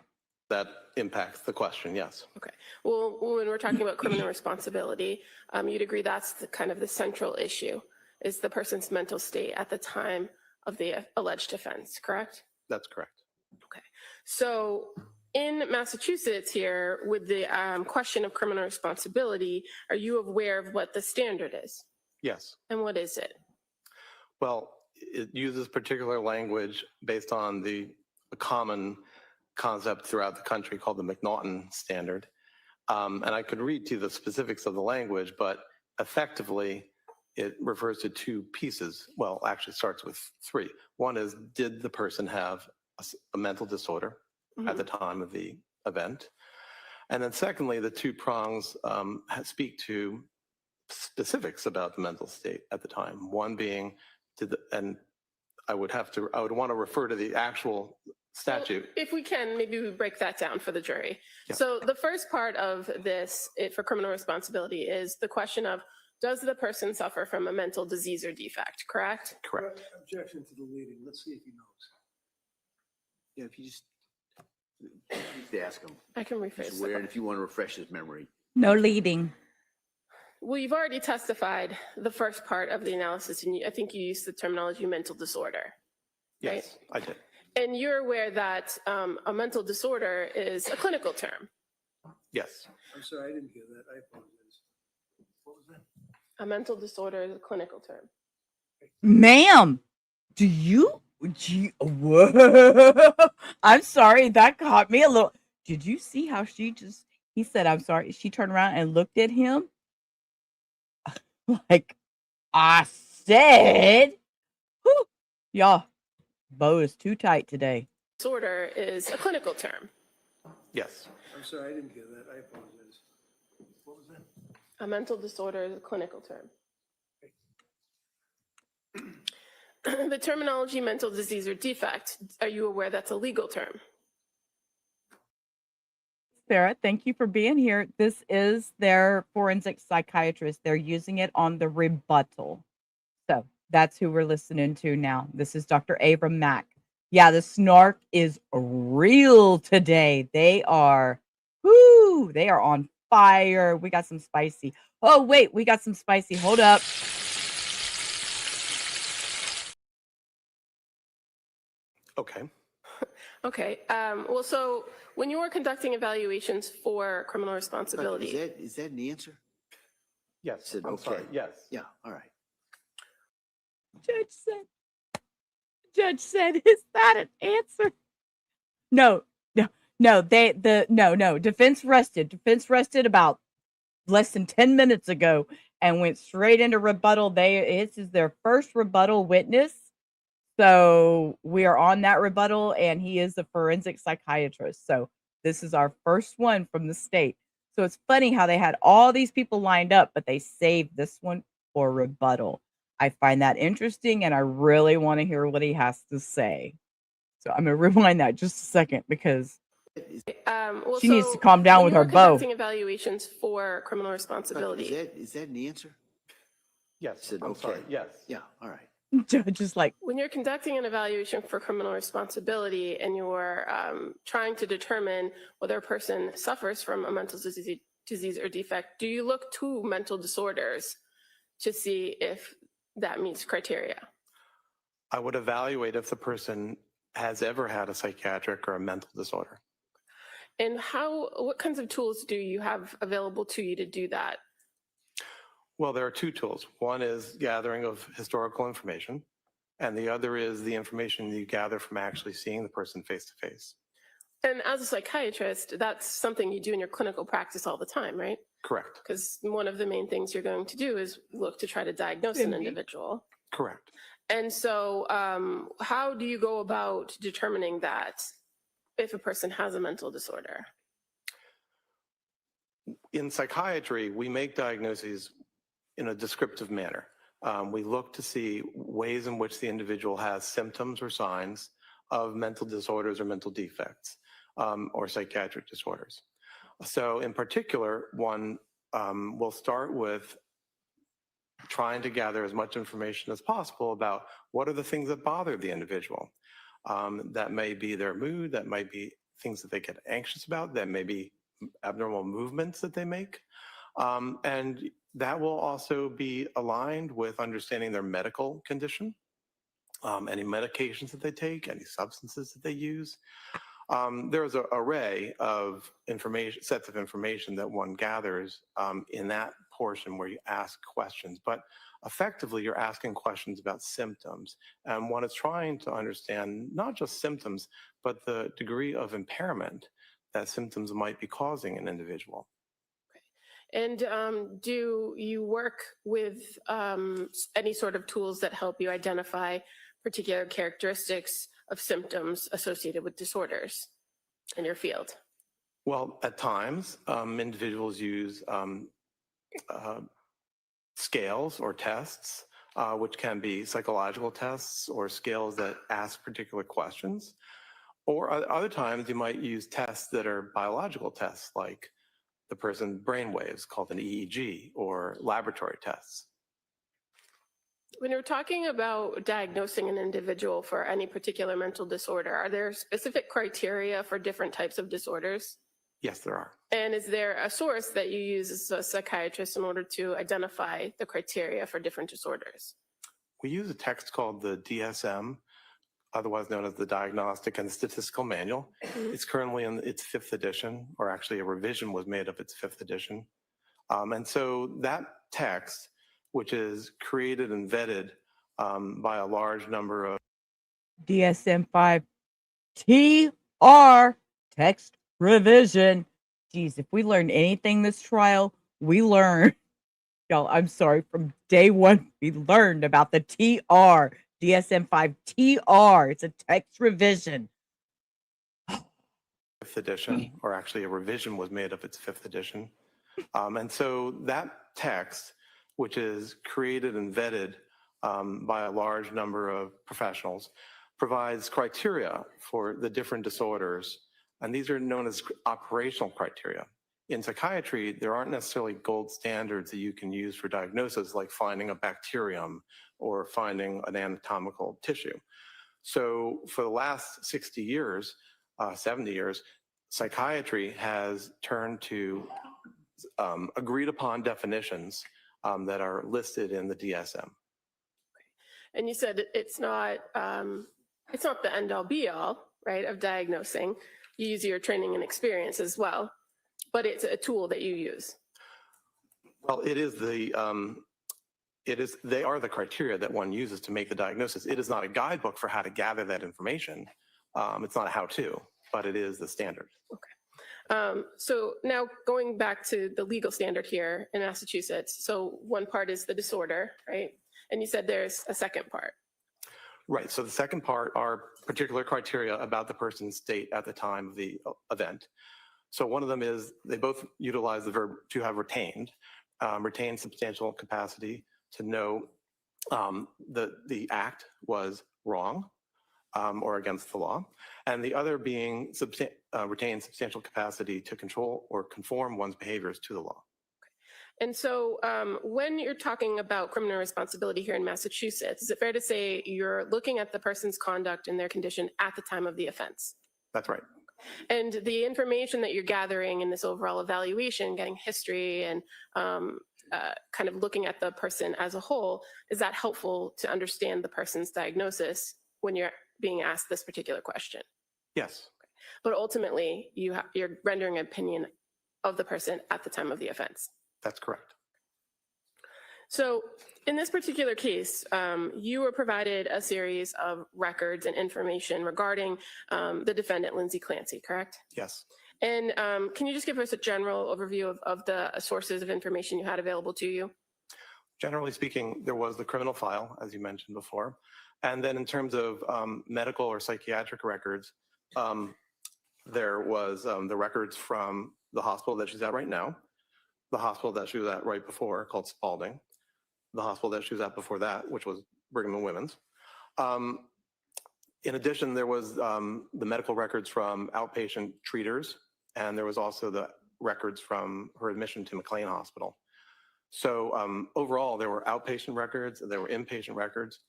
that impacts the question, yes. Okay. Well, when we're talking about criminal responsibility, you'd agree that's the kind of the central issue, is the person's mental state at the time of the alleged offense, correct? That's correct. Okay. So in Massachusetts here, with the question of criminal responsibility, are you aware of what the standard is? Yes. And what is it? Well, it uses particular language based on the common concept throughout the country called the McNaughton standard. And I could read to you the specifics of the language, but effectively, it refers to two pieces. Well, actually starts with three. One is, did the person have a mental disorder at the time of the event? And then secondly, the two prongs speak to specifics about the mental state at the time. One being, and I would want to refer to the actual statute. Well, if we can, maybe we break that down for the jury. Yeah. So the first part of this for criminal responsibility is the question of, does the person suffer from a mental disease or defect, correct? Correct. Objection to the leading. Let's see if he knows. Yeah, if you just ask him. I can rephrase He's the aware, and question. if you want to refresh his memory. No leading. Well, you've already testified the first part of the analysis, and I think you used the terminology mental disorder. Yes, I did. And you're aware that a mental disorder is a clinical term. Yes. I'm sorry, I didn't hear that. I apologize. What was that? A mental disorder is a clinical term. Ma'am, do you, whoa, I'm sorry, that caught me a little. Did you see how he said, I'm sorry. She turned around and looked at him like, I said, whew, y'all, bow is too tight today. Disorder is a clinical term. Yes. I'm sorry, I didn't hear that. I apologize. What was that? A mental disorder is a clinical term. The terminology mental disease or defect, are you aware that's a legal term? Sarah, thank you for being here. This is their forensic psychiatrist. They're using it on the rebuttal. So that's who we're listening to now. This is Dr. Abram Mack. Yeah, the snark is real today. They are on fire. We got some spicy. Oh, wait, we got some spicy. Hold up. Okay. Okay. Well, so when you were conducting evaluations for criminal responsibility, Is that an answer? Yes. Said, I'm sorry. okay. Yes. Yeah, all right. Judge said, is that an answer? No. Defense rested about less than 10 minutes ago and went straight into rebuttal. This is their first rebuttal witness. So we are on that rebuttal, and he is a forensic psychiatrist. So this is our first one from the state. So it's funny how they had all these people lined up, but they saved this one for rebuttal. I find that interesting, and I really want to hear what he has to say. So I'm going to rewind that just a second because she needs to calm down with her bow. Conducting evaluations for criminal responsibility. Is that an answer? Yes. Said, I'm okay. sorry. Yes. Yeah, all right. Judge is like, When you're conducting an evaluation for criminal responsibility and you're trying to determine whether a person suffers from a mental disease or defect, do you look to mental disorders to see if that meets criteria? I would evaluate if the person has ever had a psychiatric or a mental disorder. And what kinds of tools do you have available to you to do that? Well, there are two tools. One is gathering of historical information, and the other is the information you gather from actually seeing the person face to face. And as a psychiatrist, that's something you do in your clinical practice all the time, right? Correct. Because one of the main things you're going to do is look to try to diagnose an individual. Correct. And so how do you go about determining that if a person has a mental disorder? In psychiatry, we make diagnoses in a descriptive manner. We look to see ways in which the individual has symptoms or signs of mental disorders or mental defects or psychiatric disorders. So in particular, one will start with trying to gather as much information as possible about what are the things that bother the individual. That may be their mood, that might be things that they get anxious about, that may be abnormal movements that they make. And that will also be aligned with understanding their medical condition, any medications that they take, any substances that they use. There's an array of sets of information that one gathers in that portion where you ask questions. But effectively, you're asking questions about symptoms. And one is trying to understand not just symptoms, but the degree of impairment that symptoms might be causing an individual. And do you work with any sort of tools that help you identify particular characteristics of symptoms associated with disorders in your field? Well, at times, individuals use scales or tests, which can be psychological tests or scales that ask particular questions. Or other times, you might use tests that are biological tests, like the person's brain waves, called an EEG, or laboratory tests. When you're talking about diagnosing an individual for any particular mental disorder, are there specific criteria for different types of disorders? Yes, there are. And is there a source that you use as a psychiatrist in order to identify the criteria for different disorders? We use a text called the DSM, otherwise known as the Diagnostic and Statistical Manual. It's currently in its 5th edition, or actually a revision was made of its 5th edition. And so that text, which is created and vetted by a large number of DSM-5 TR text revision. Geez, if we learned anything this trial, we learned, y'all, I'm sorry, from day one, we learned about the TR, DSM-5 TR. It's a text revision. 5th edition, or actually a revision was made of its 5th edition. And so that text, which is created and vetted by a large number of professionals, provides criteria for the different disorders, and these are known as operational criteria. In psychiatry, there aren't necessarily gold standards that you can use for diagnosis, like finding a bacterium or finding an anatomical tissue. So for the last 60 years, 70 years, psychiatry has turned to agreed upon definitions that are listed in the DSM. And you said it's not the end all be all, right, of diagnosing. You use your training and experience as well, but it's a tool that you use. Well, it is they are the criteria that one uses to make the diagnosis. It is not a guidebook for how to gather that information. It's not a how-to, but it is the standard. Okay. So now going back to the legal standard here in Massachusetts. So one part is the disorder, right? And you said there's a second part. Right. So the second part are particular criteria about the person's state at the time of the event. So one of them is they both utilize the verb to have retained substantial capacity to know the act was wrong or against the law, and the other being retain substantial capacity to control or conform one's behaviors to the law. And so when you're talking about criminal responsibility here in Massachusetts, is it fair to say you're looking at the person's conduct and their condition at the time of the offense? That's right. And the information that you're gathering in this overall evaluation, getting history and kind of looking at the person as a whole, is that helpful to understand the person's diagnosis when you're being asked this particular question? Yes. But ultimately, you're rendering an opinion of the person at the time of the offense. That's correct. So in this particular case, you were provided a series of records and information regarding the defendant, Lindsay Clancy, correct? Yes. And can you just give us a general overview of the sources of information you had available to you? Generally speaking, there was the criminal file, as you mentioned before. And then in terms of medical or psychiatric records, there was the records from the hospital that she's at right now, the hospital that she was at right before, called Spalding, the hospital that she was at before that, which was Brigham and Women's. In addition, there was the medical records from outpatient treaters, and there was also the records from her admission to McLean Hospital. So overall, there were outpatient records, there were inpatient records.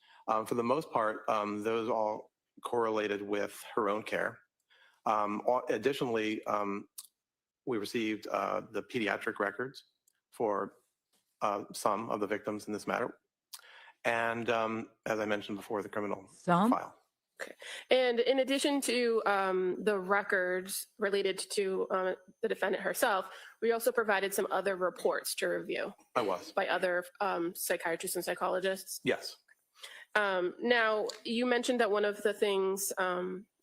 For the most part, those all correlated with her own care. Additionally, we received the pediatric records for some of the victims in this matter. And as I mentioned before, the criminal file. Okay. And in addition to the records related to the defendant herself, we also provided some other reports to review. I was. By other psychiatrists and psychologists? Yes. Now, you mentioned that one of the things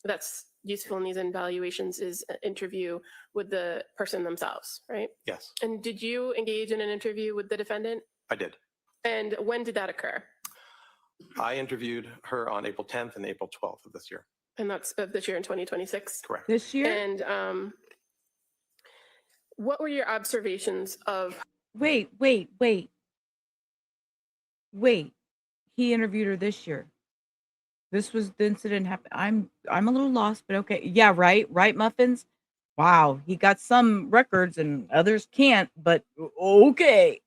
that's useful in these evaluations is an interview with the person themselves, right? Yes. And did you engage in an interview with the defendant? I did. And when did that occur? I interviewed her on April 10th and April 12th of this year. And that's of this year in 2026? Correct. This year? And what were your observations of... Wait. He interviewed her this year. This was the incident happened. I'm a little lost, but okay. Yeah, right, Muffins? Wow, he got some records and others can't, but okay.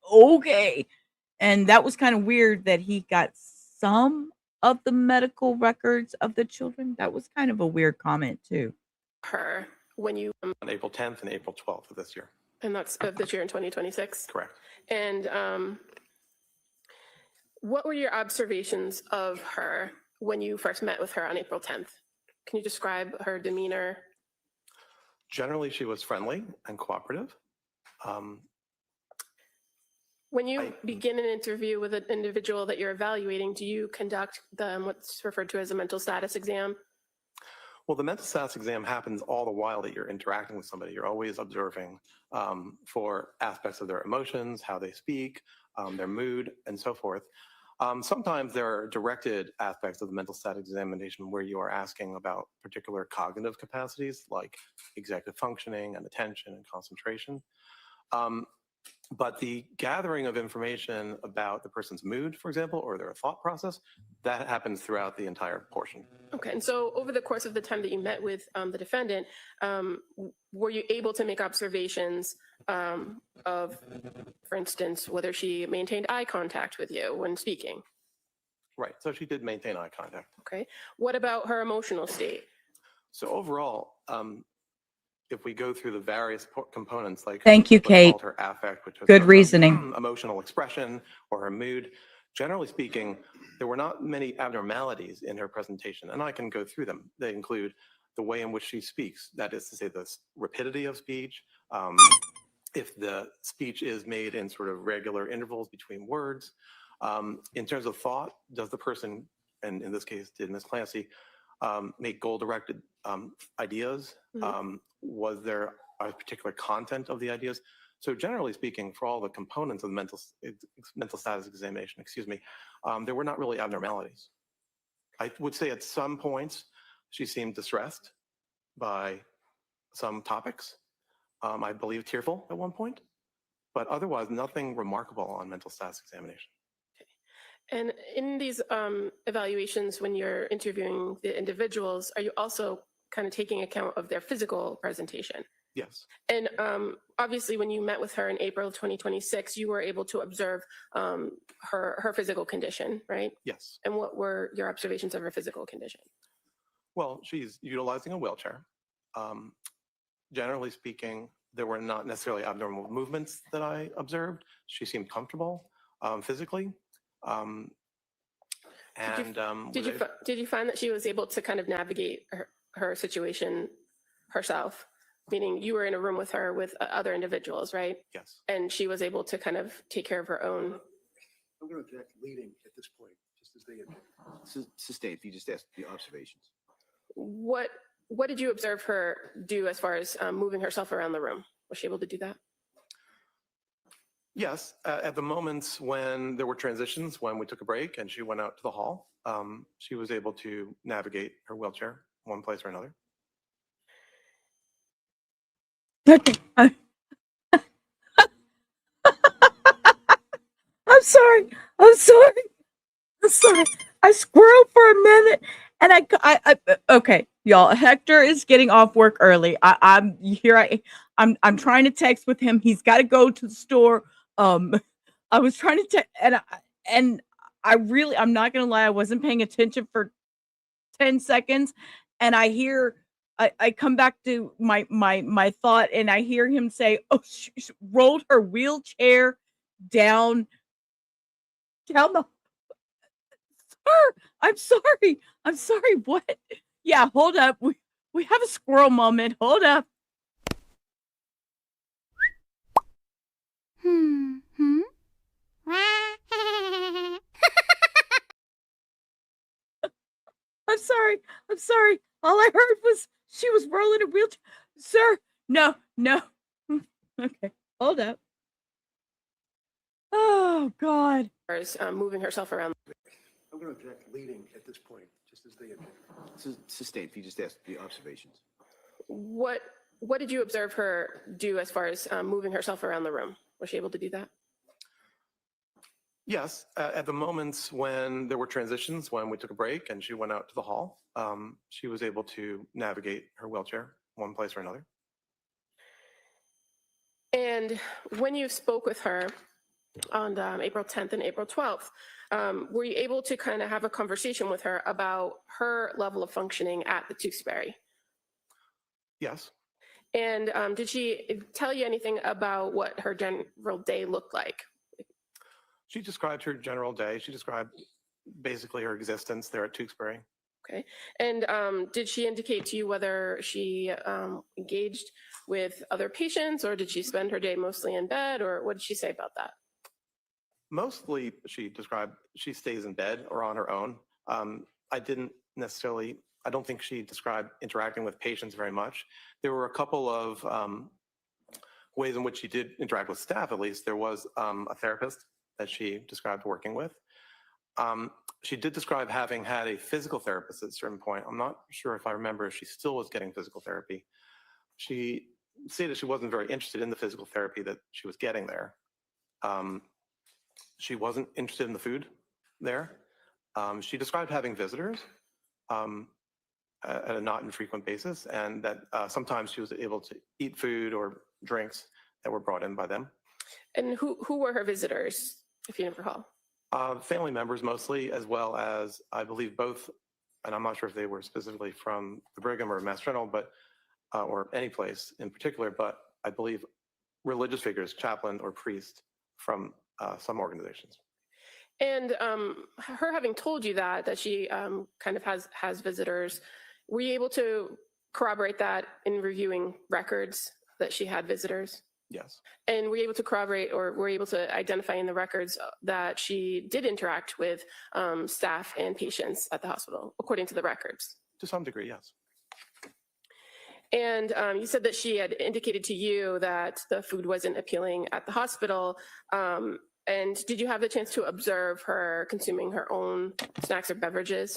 And that was kind of weird that he got some of the medical records of the children. That was kind of a weird comment too. Her when you... On April 10th and April 12th of this year. And that's of this year in 2026? Correct. And what were your observations of her when you first met with her on April 10th? Can you describe her demeanor? Generally, she was friendly and cooperative. When you begin an interview with an individual that you're evaluating, do you conduct what's referred to as a mental status exam? Well, the mental status exam happens all the while that you're interacting with somebody. You're always observing for aspects of their emotions, how they speak, their mood, and so forth. Sometimes there are directed aspects of the mental status examination where you are asking about particular cognitive capacities like executive functioning and attention and concentration. But the gathering of information about the person's mood, for example, or their thought process, that happens throughout the entire portion. Okay, and so over the course of the time that you met with the defendant, were you able to make observations of, for instance, whether she maintained eye contact with you when speaking? Right, so she did maintain eye contact. Okay, what about her emotional state? So overall, if we go through the various components, like Thank you, what's Kate. called her affect, which is Good her, reasoning. emotional expression or her mood, generally speaking, there were not many abnormalities in her presentation, and I can go through them. They include the way in which she speaks, that is to say, the rapidity of speech, if the speech is made in sort of regular intervals between words. In terms of thought, does the person, and in this case, did Ms. Clancy, make goal-directed ideas? Mhm. Was there a particular content of the ideas? So generally speaking, for all the components of the mental status examination, there were not really abnormalities. I would say at some points, she seemed distressed by some topics. I believe tearful at one point, but otherwise nothing remarkable on mental status examination. And in these evaluations, when you're interviewing the individuals, are you also kind of taking account of their physical presentation? Yes. And obviously, when you met with her in April 2026, you were able to observe her physical condition, right? Yes. And what were your observations of her physical condition? Well, she's utilizing a wheelchair. Generally speaking, there were not necessarily abnormal movements that I observed. She seemed comfortable physically. Did you find that she was able to kind of navigate her situation herself? Meaning you were in a room with her with other individuals, right? Yes. And she was able to kind of take care of her own. I'm going to object leading at this point, just as they object. Sustain, if you just ask the observations. What did you observe her do as far as moving herself around the room? Was she able to do that? Yes, at the moments when there were transitions, when we took a break and she went out to the hall, she was able to navigate her wheelchair one place or another. Okay. I'm sorry. I'm sorry. I'm sorry. I squirreled for a minute, and I okay, y'all. Hector is getting off work early. I'm trying to text with him. He's got to go to the store. I was trying to text, and I'm not gonna lie. I wasn't paying attention for 10 seconds, and I come back to my thought, and I hear him say, "Oh, she rolled her wheelchair down the." Sir, I'm sorry. I'm sorry. What? Yeah, hold up. We have a squirrel moment. Hold up. I'm sorry. I'm sorry. All I heard was she was rolling a wheelchair. Sir, no. Okay, hold up. Oh, God. As moving herself around. I'm going to object leading at this point, just as they object. Sustain, if you just ask the observations. What did you observe her do as far as moving herself around the room? Was she able to do that? Yes, at the moments when there were transitions, when we took a break and she went out to the hall, she was able to navigate her wheelchair one place or another. And when you spoke with her on April 10th and April 12th, were you able to kind of have a conversation with her about her level of functioning at the Tewksbury? Yes. And did she tell you anything about what her general day looked like? She described her general day. She described basically her existence there at Tewksbury. Okay. And did she indicate to you whether she engaged with other patients, or did she spend her day mostly in bed, or what did she say about that? Mostly, she described she stays in bed or on her own. I don't think she described interacting with patients very much. There were a couple of ways in which she did interact with staff, at least. There was a therapist that she described working with. She did describe having had a physical therapist at a certain point. I'm not sure if I remember if she still was getting physical therapy. She stated she wasn't very interested in the physical therapy that she was getting there. She wasn't interested in the food there. She described having visitors at a not infrequent basis, and that sometimes she was able to eat food or drinks that were brought in by them. And who were her visitors, if you recall? Family members mostly, as well as, I believe, both, and I'm not sure if they were specifically from the Brigham or Maternal, but or any place in particular, but I believe religious figures, chaplain or priest from some organizations. And her having told you that she kind of has visitors, were you able to corroborate that in reviewing records that she had visitors? Yes. And were you able to corroborate, or were you able to identify in the records that she did interact with staff and patients at the hospital, according to the records? To some degree, yes. And you said that she had indicated to you that the food wasn't appealing at the hospital. And did you have the chance to observe her consuming her own snacks or beverages?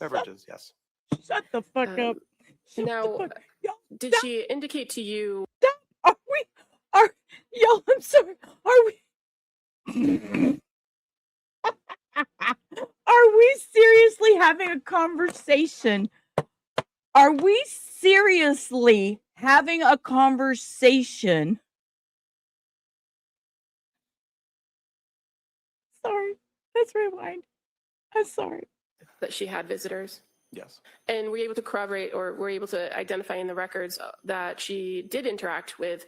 Beverages, yes. Shut the fuck up. Shut Now, the fuck. Y'all, did she indicate to you? Y'all, I'm sorry. Are we seriously having a conversation? Are we seriously having a conversation? Sorry. Let's rewind. I'm sorry. That she had visitors? Yes. And were you able to corroborate, or were you able to identify in the records that she did interact with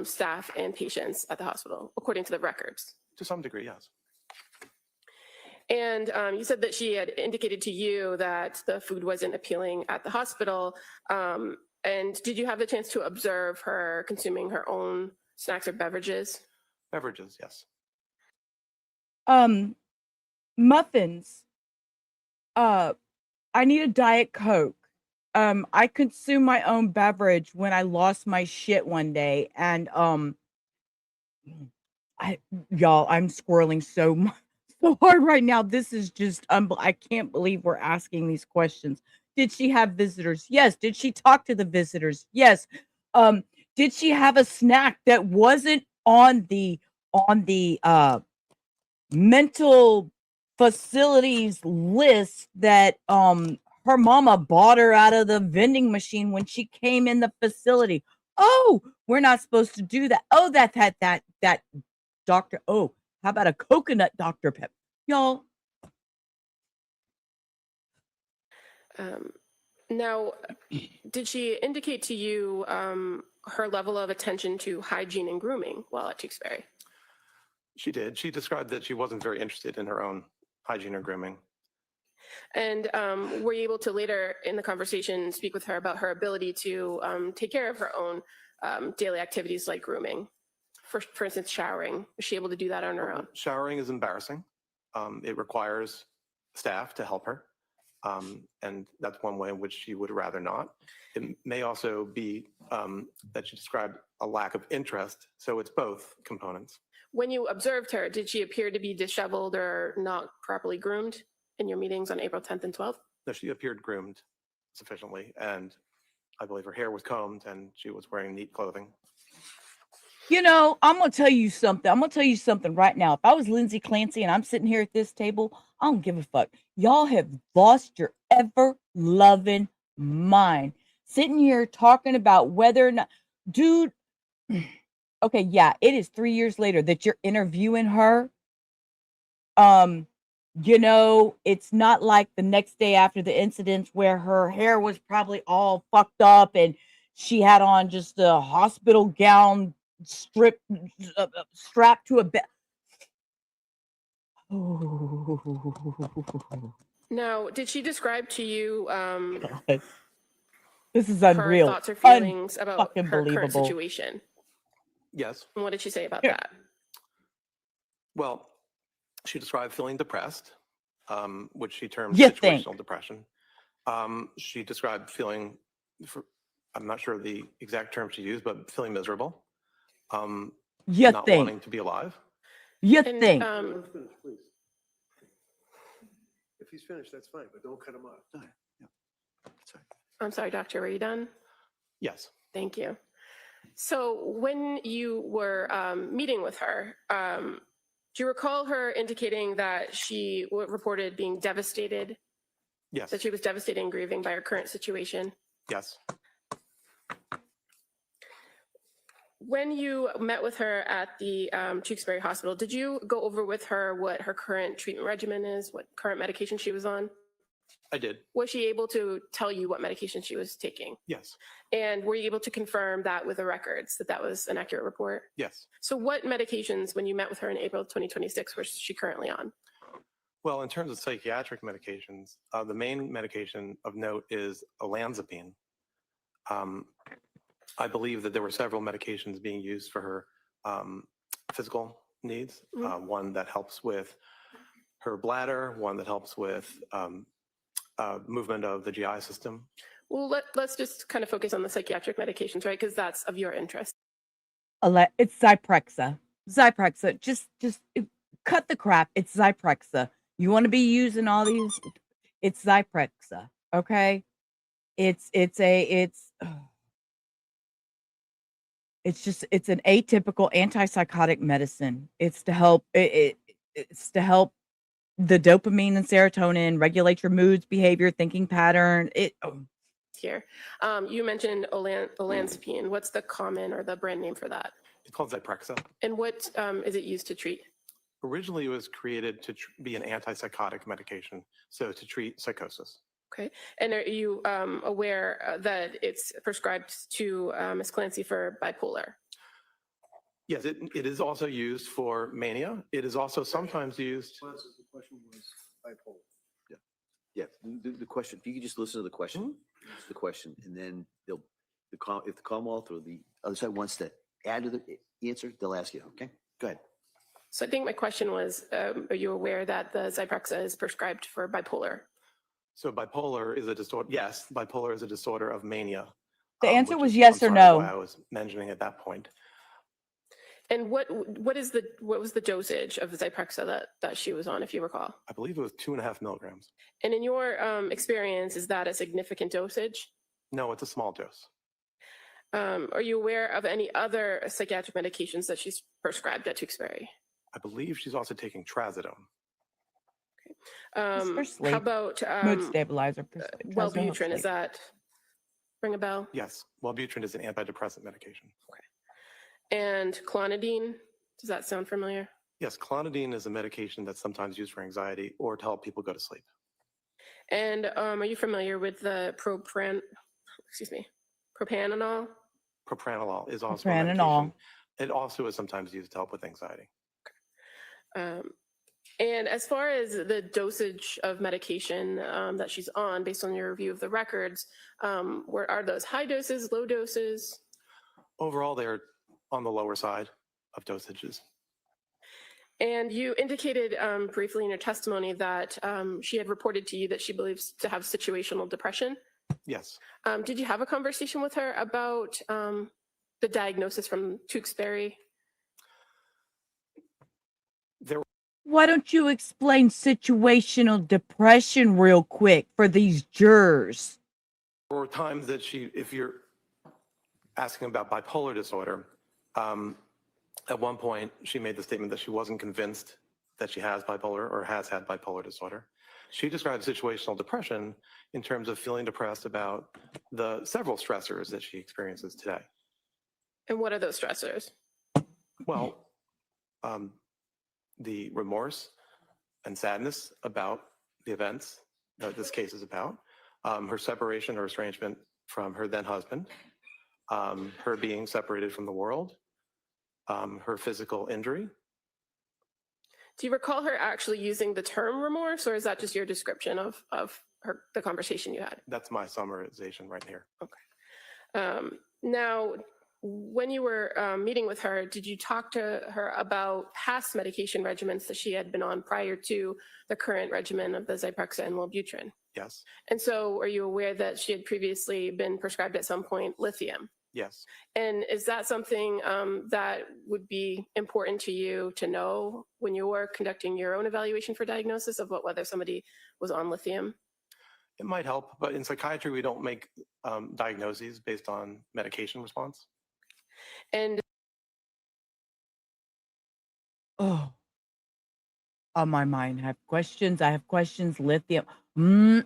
staff and patients at the hospital, according to the records? To some degree, yes. And you said that she had indicated to you that the food wasn't appealing at the hospital. And did you have the chance to observe her consuming her own snacks or beverages? Beverages, yes. Muffins. I need a Diet Coke. I consume my own beverage when I lost my shit one day, and y'all, I'm squirreling so hard right now. This is just I can't believe we're asking these questions. Did she have visitors? Yes. Did she talk to the visitors? Yes. Did she have a snack that wasn't on the mental facilities list that her mama bought her out of the vending machine when she came in the facility? Oh, we're not supposed to do that. Oh, that doctor. Oh, how about a coconut Dr. Pepper? Y'all. Now, did she indicate to you her level of attention to hygiene and grooming while at Tewksbury? She did. She described that she wasn't very interested in her own hygiene or grooming. And were you able to later in the conversation speak with her about her ability to take care of her own daily activities like grooming? For instance, showering. Was she able to do that on her own? Showering is embarrassing. It requires staff to help her. And that's one way in which she would rather not. It may also be that she described a lack of interest. So it's both components. When you observed her, did she appear to be disheveled or not properly groomed in your meetings on April 10th and 12th? No, she appeared groomed sufficiently. And I believe her hair was combed and she was wearing neat clothing. You know, I'm going to tell you something. I'm going to tell you something right now. If I was Lindsay Clancy and I'm sitting here at this table, I don't give a fuck. Y'all have lost your ever-loving mind. Sitting here talking about whether or not, dude, okay, yeah, it is 3 years later that you're interviewing her. You know, it's not like the next day after the incident where her hair was probably all fucked up and she had on just a hospital gown strapped to a bed. Oh, Now, did she describe to you God. This is her unreal. thoughts or feelings about Unfucking her current believable. situation? Yes. And what did she say about Here. that? Well, she described feeling depressed, which she termed You situational think. depression. She described feeling, I'm not sure the exact term she used, but feeling miserable, You not think. wanting to be alive. You And think. Finish, please. If he's finished, that's fine, but don't cut him off. I'm sorry, doctor, were you done? Yes. Thank you. So when you were meeting with her, do you recall her indicating that she reported being devastated, Yes. that she was devastated and grieving by her current situation? Yes. When you met with her at the Tewksbury Hospital, did you go over with her what her current treatment regimen is, what current medication she was on? I did. Was she able to tell you what medication she was taking? Yes. And were you able to confirm that with the records, that that was an accurate report? Yes. So what medications, when you met with her in April 2026, was she currently on? Well, in terms of psychiatric medications, the main medication of note is olanzapine. I believe that there were several medications being used for her physical needs. One that helps with her bladder, one that helps with movement of the GI system. Well, let's just kind of focus on the psychiatric medications, right? Because that's of your interest. It's Zyprexa. Zyprexa. Just cut the crap. It's Zyprexa. You want to be using all these? It's Zyprexa. Okay. It's an atypical antipsychotic medicine. It's to help it's to help the dopamine and serotonin regulate your moods, behavior, thinking pattern. Here, you mentioned olanzapine. What's the common or the brand name for that? It's called Zyprexa. And what is it used to treat? Originally, it was created to be an antipsychotic medication, so to treat psychosis. Okay. And are you aware that it's prescribed to Ms. Clancy for bipolar? Yes, it is also used for mania. It is also sometimes used. The question was bipolar. Yeah, the question, if you could just listen to the question, answer the question, and then if the Commonwealth or the other side wants to add to the answer, they'll ask you, okay? Go ahead. So I think my question was, are you aware that the Zyprexa is prescribed for bipolar? So bipolar is a disorder. Yes, bipolar is a disorder of mania. The answer which was is, yes I'm or sorry, no. why I was mentioning at that point. And what was the dosage of the Zyprexa that she was on, if you recall? I believe it was 2.5 milligrams. And in your experience, is that a significant dosage? No, it's a small dose. Are you aware of any other psychiatric medications that she's prescribed at Tewksbury? I believe she's also taking trazodone. It's for sleep. How about Mood stabilizer. Wellbutrin? Is that ring a bell? Yes, Wellbutrin is an antidepressant medication. And clonidine, does that sound familiar? Yes, clonidine is a medication that's sometimes used for anxiety or to help people go to sleep. And are you familiar with the propranolol? Propranolol is also a Propranolol. medication. It also is sometimes used to help with anxiety. And as far as the dosage of medication that she's on, based on your review of the records, are those high doses, low doses? Overall, they're on the lower side of dosages. And you indicated briefly in your testimony that she had reported to you that she believes to have situational depression. Yes. Did you have a conversation with her about the diagnosis from Tewksbury? Why don't you explain situational depression real quick for these jurors? There were times that if you're asking about bipolar disorder, at one point she made the statement that she wasn't convinced that she has bipolar or has had bipolar disorder. She described situational depression in terms of feeling depressed about the several stressors that she experiences today. And what are those stressors? Well, the remorse and sadness about the events that this case is about, her separation or estrangement from her then husband, her being separated from the world, her physical injury. Do you recall her actually using the term remorse, or is that just your description of the conversation you had? That's my summarization right here. Now, when you were meeting with her, did you talk to her about past medication regimens that she had been on prior to the current regimen of the Zyprexa and Wellbutrin? Yes. And so are you aware that she had previously been prescribed at some point lithium? Yes. And is that something that would be important to you to know when you were conducting your own evaluation for diagnosis of whether somebody was on lithium? It might help, but in psychiatry, we don't make diagnoses based on medication response. And Oh, on my mind, I have questions. Lithium. when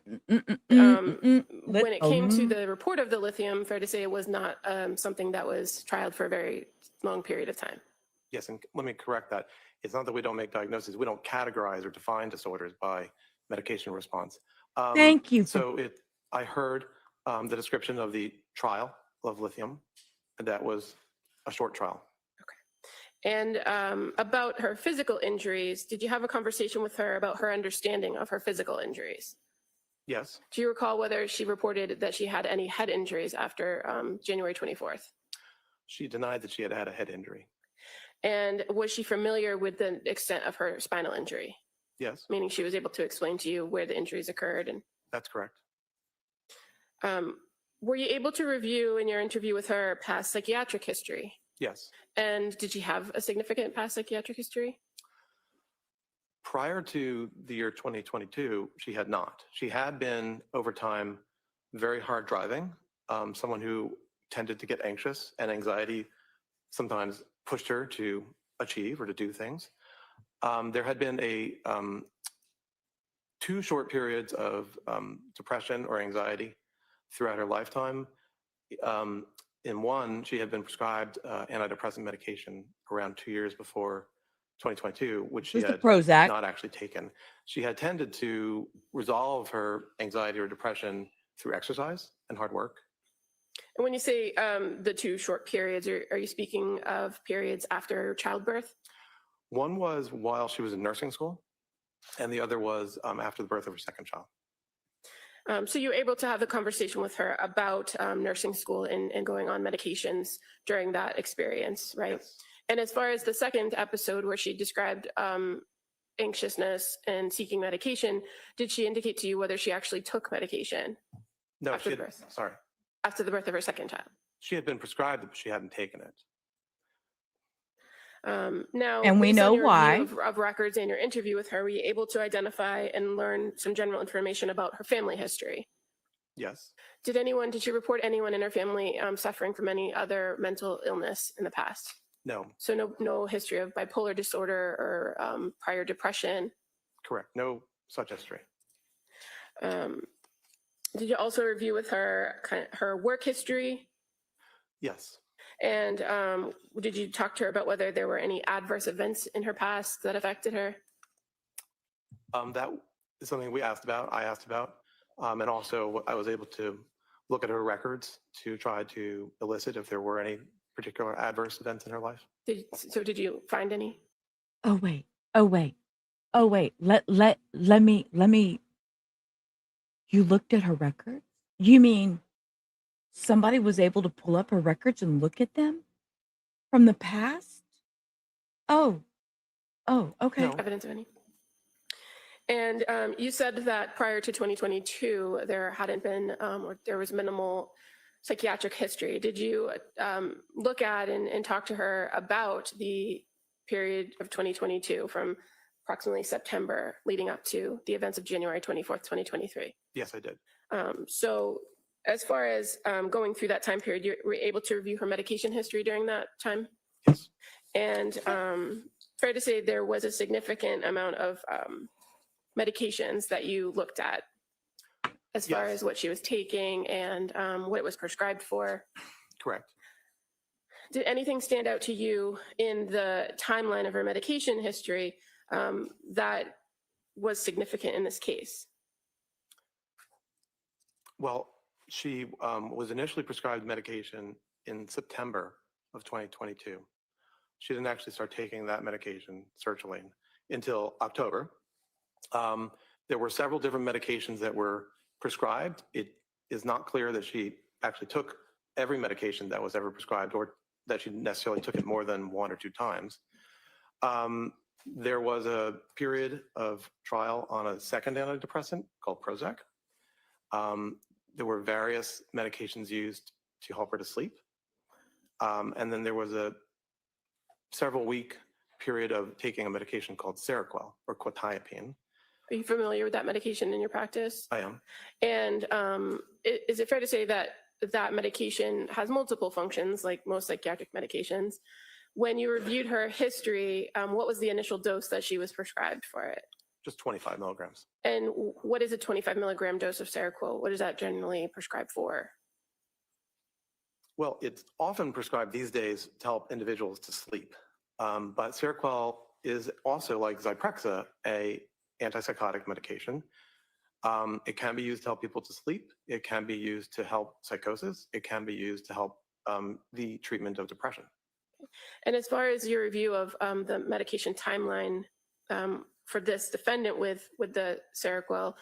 it came to the report of the lithium, fair to say it was not something that was trialed for a very long period of time. Yes, and let me correct that. It's not that we don't make diagnoses. We don't categorize or define disorders by medication response. Thank you. I heard the description of the trial of lithium. That was a short trial. And about her physical injuries, did you have a conversation with her about her understanding of her physical injuries? Yes. Do you recall whether she reported that she had any head injuries after January 24th? She denied that she had had a head injury. And was she familiar with the extent of her spinal injury? Yes. Meaning she was able to explain to you where the injuries occurred? And that's correct. Were you able to review in your interview with her past psychiatric history? Yes. And did she have a significant past psychiatric history? Prior to the year 2022, she had not. She had been, over time, very hard driving, someone who tended to get anxious, and anxiety sometimes pushed her to achieve or to do things. There had been 2 short periods of depression or anxiety throughout her lifetime. In one, she had been prescribed antidepressant medication around 2 years before 2022, which she had not actually taken. She had tended to resolve her anxiety or depression through exercise and hard work. And when you say the 2 short periods, are you speaking of periods after childbirth? One was while she was in nursing school, and the other was after the birth of her second child. So you were able to have a conversation with her about nursing school and going on medications during that experience, right? Yes. And as far as the second episode where she described anxiousness and seeking medication, did she indicate to you whether she actually took medication? No, after the birth? Sorry. After the birth of her second child. She had been prescribed it, but she hadn't taken it. Now, and we know why. Of records in your interview with her, were you able to identify and learn some general information about her family history? Yes. Did she report anyone in her family suffering from any other mental illness in the past? No. So no history of bipolar disorder or prior depression? Correct. No such history. Did you also review with her her work history? Yes. And did you talk to her about whether there were any adverse events in her past that affected her? That is something I asked about. And also I was able to look at her records to try to elicit if there were any particular adverse events in her life. Did you find any? Oh wait. Let me. You looked at her records? You mean somebody was able to pull up her records and look at them from the past? Oh, okay. No. Evidence of any? And you said that prior to 2022, there hadn't been, or there was minimal psychiatric history. Did you look at and talk to her about the period of 2022 from approximately September leading up to the events of January 24th, 2023? Yes, I did. So as far as going through that time period, you were able to review her medication history during that time? Yes. And fair to say there was a significant amount of medications that you looked at as far as what she was taking and what it was prescribed for? Correct. Did anything stand out to you in the timeline of her medication history that was significant in this case? Well, she was initially prescribed medication in September of 2022. She didn't actually start taking that medication, sertraline, until October. There were several different medications that were prescribed. It is not clear that she actually took every medication that was ever prescribed or that she necessarily took it more than 1 or 2 times. There was a period of trial on a second antidepressant called Prozac. There were various medications used to help her to sleep. And then there was a several-week period of taking a medication called Seroquel or quetiapine. Are you familiar with that medication in your practice? I am. And is it fair to say that that medication has multiple functions, like most psychiatric medications? When you reviewed her history, what was the initial dose that she was prescribed for it? Just 25 milligrams. And what is a 25 milligram dose of Seroquel? What is that generally prescribed for? Well, it's often prescribed these days to help individuals to sleep. But Seroquel is also, like Zyprexa, a antipsychotic medication. It can be used to help people to sleep. It can be used to help psychosis. It can be used to help the treatment of depression. And as far as your review of the medication timeline for this defendant with the Seroquel,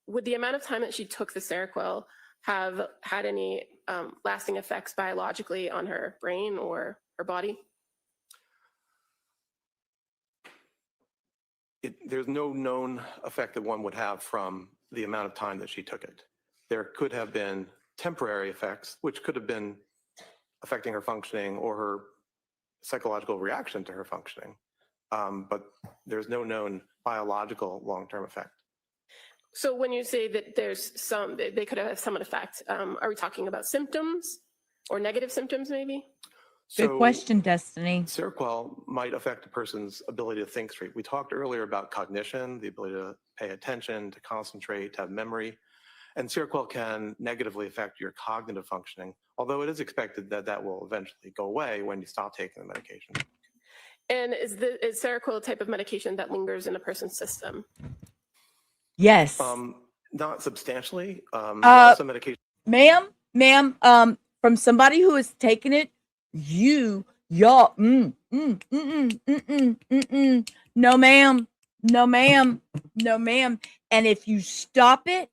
would the amount of time that she took the Seroquel have had any lasting effects biologically on her brain or her body? There's no known effect that one would have from the amount of time that she took it. There could have been temporary effects, which could have been affecting her functioning or her psychological reaction to her functioning. But there's no known biological long-term effect. So when you say that there's some, they could have some effect, are we talking about symptoms or negative symptoms maybe? Good question, Destiny. Seroquel might affect a person's ability to think straight. We talked earlier about cognition, the ability to pay attention, to concentrate, to have memory. And Seroquel can negatively affect your cognitive functioning, although it is expected that that will eventually go away when you stop taking the medication. And is Seroquel a type of medication that lingers in a person's system? Yes. Not substantially. Some medication. Ma'am, from somebody who has taken it, y'all, no, ma'am, no, ma'am, no, ma'am. And if you stop it,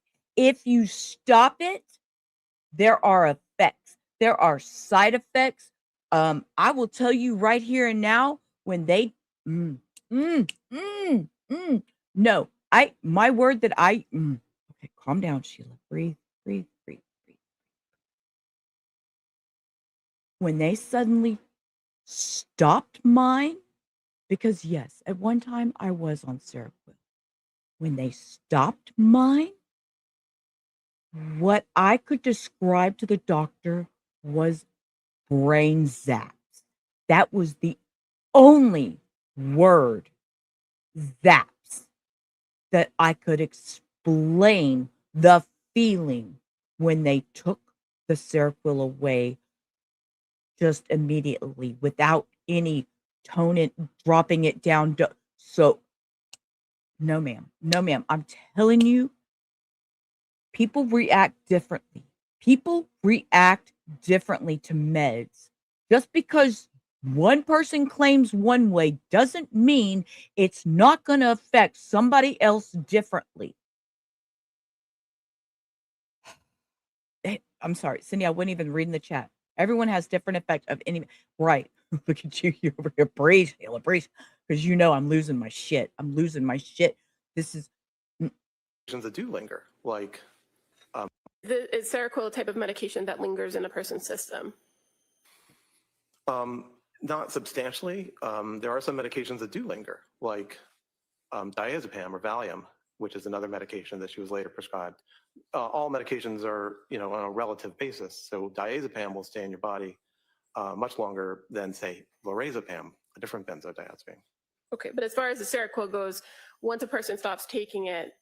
there are effects. There are side effects. I will tell you right here and now, when they, no, my word that okay, calm down, Sheila, breathe. When they suddenly stopped mine, because yes, at one time I was on Seroquel. When they stopped mine, what I could describe to the doctor was brain zaps. That was the only word, zaps, that I could explain the feeling when they took the Seroquel away just immediately without any dropping it down. So, no, ma'am. I'm telling you, people react differently. People react differently to meds. Just because one person claims one way doesn't mean it's not going to affect somebody else differently. I'm sorry, Cindy, I wasn't even reading the chat. Everyone has different effects of any, right? Look at you, you're over here, breathe, because you know I'm losing my shit. This is That do linger, like. Is Seroquel a type of medication that lingers in a person's system? Not substantially. There are some medications that do linger, like diazepam or Valium, which is another medication that she was later prescribed. All medications are, on a relative basis. So diazepam will stay in your body much longer than, say, lorazepam, a different benzodiazepine. Okay, but as far as the Seroquel goes, once a person stops taking it,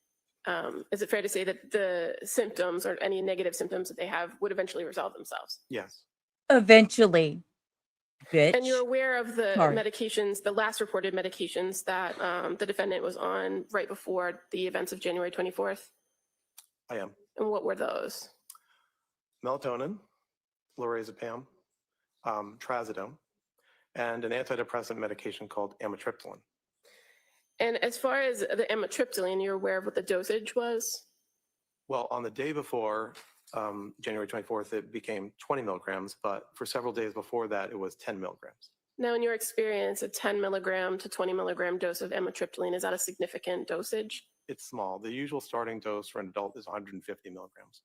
is it fair to say that the symptoms or any negative symptoms that they have would eventually resolve themselves? Yes. eventually, bitch. And you're aware of the Sorry. medications, the last reported medications that the defendant was on right before the events of January 24th? I am. And what were those? Melatonin, lorazepam, trazodone, and an antidepressant medication called amitriptyline. And as far as the amitriptyline, you're aware of what the dosage was? Well, on the day before, January 24th, it became 20 milligrams, but for several days before that, it was 10 milligrams. Now, in your experience, a 10 milligram to 20 milligram dose of amitriptyline, is that a significant dosage? It's small. The usual starting dose for an adult is 150 milligrams.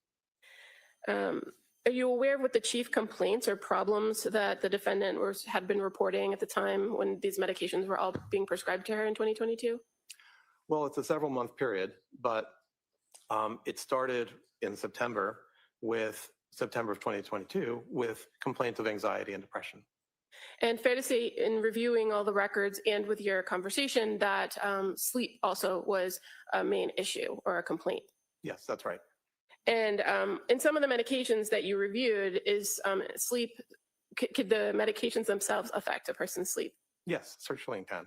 Are you aware of what the chief complaints or problems that the defendant had been reporting at the time when these medications were all being prescribed to her in 2022? Well, it's a several month period, but it started in September of 2022 with complaints of anxiety and depression. And fair to say, in reviewing all the records and with your conversation, that sleep also was a main issue or a complaint. Yes, that's right. And in some of the medications that you reviewed, is sleep, could the medications themselves affect a person's sleep? Yes, sertraline can.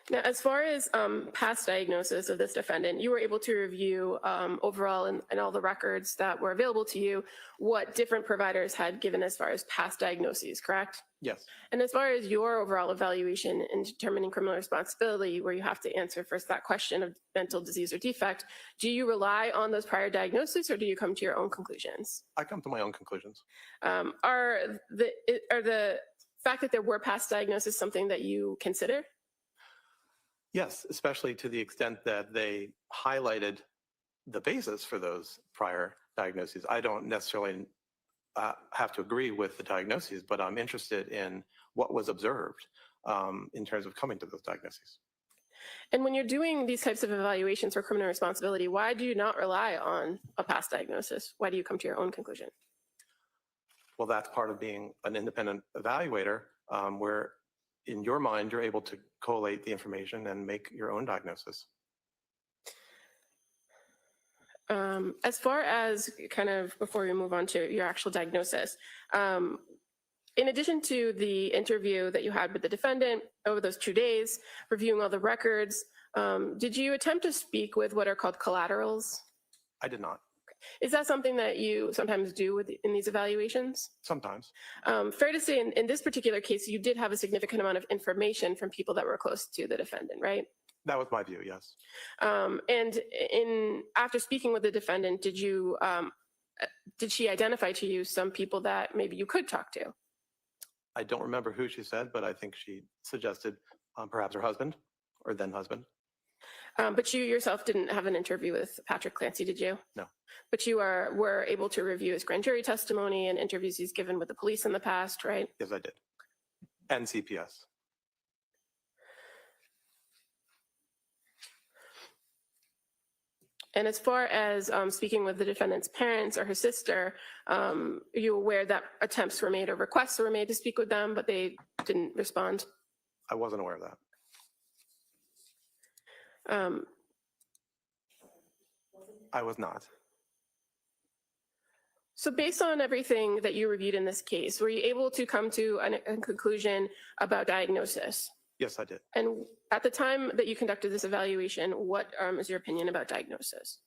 Now, as far as past diagnosis of this defendant, you were able to review overall and all the records that were available to you, what different providers had given as far as past diagnoses, correct? Yes. And as far as your overall evaluation in determining criminal responsibility, where you have to answer first that question of mental disease or defect, do you rely on those prior diagnoses or do you come to your own conclusions? I come to my own conclusions. Are the fact that there were past diagnoses something that you consider? Yes, especially to the extent that they highlighted the basis for those prior diagnoses. I don't necessarily have to agree with the diagnoses, but I'm interested in what was observed in terms of coming to those diagnoses. And when you're doing these types of evaluations for criminal responsibility, why do you not rely on a past diagnosis? Why do you come to your own conclusion? Well, that's part of being an independent evaluator, where in your mind, you're able to collate the information and make your own diagnosis. As far as kind of before we move on to your actual diagnosis, in addition to the interview that you had with the defendant over those 2 days, reviewing all the records, did you attempt to speak with what are called collaterals? I did not. Is that something that you sometimes do in these evaluations? Sometimes. Fair to say in this particular case, you did have a significant amount of information from people that were close to the defendant, right? That was my view, yes. And after speaking with the defendant, did she identify to you some people that maybe you could talk to? I don't remember who she said, but I think she suggested perhaps her husband or then husband. But you yourself didn't have an interview with Patrick Clancy, did you? No. But you were able to review his grand jury testimony and interviews he's given with the police in the past, right? Yes, I did. And CPS. And as far as speaking with the defendant's parents or her sister, are you aware that attempts were made or requests were made to speak with them, but they didn't respond? I wasn't aware of that. I was not. So based on everything that you reviewed in this case, were you able to come to a conclusion about diagnosis? Yes, I did. And at the time that you conducted this evaluation, what is your opinion about diagnosis?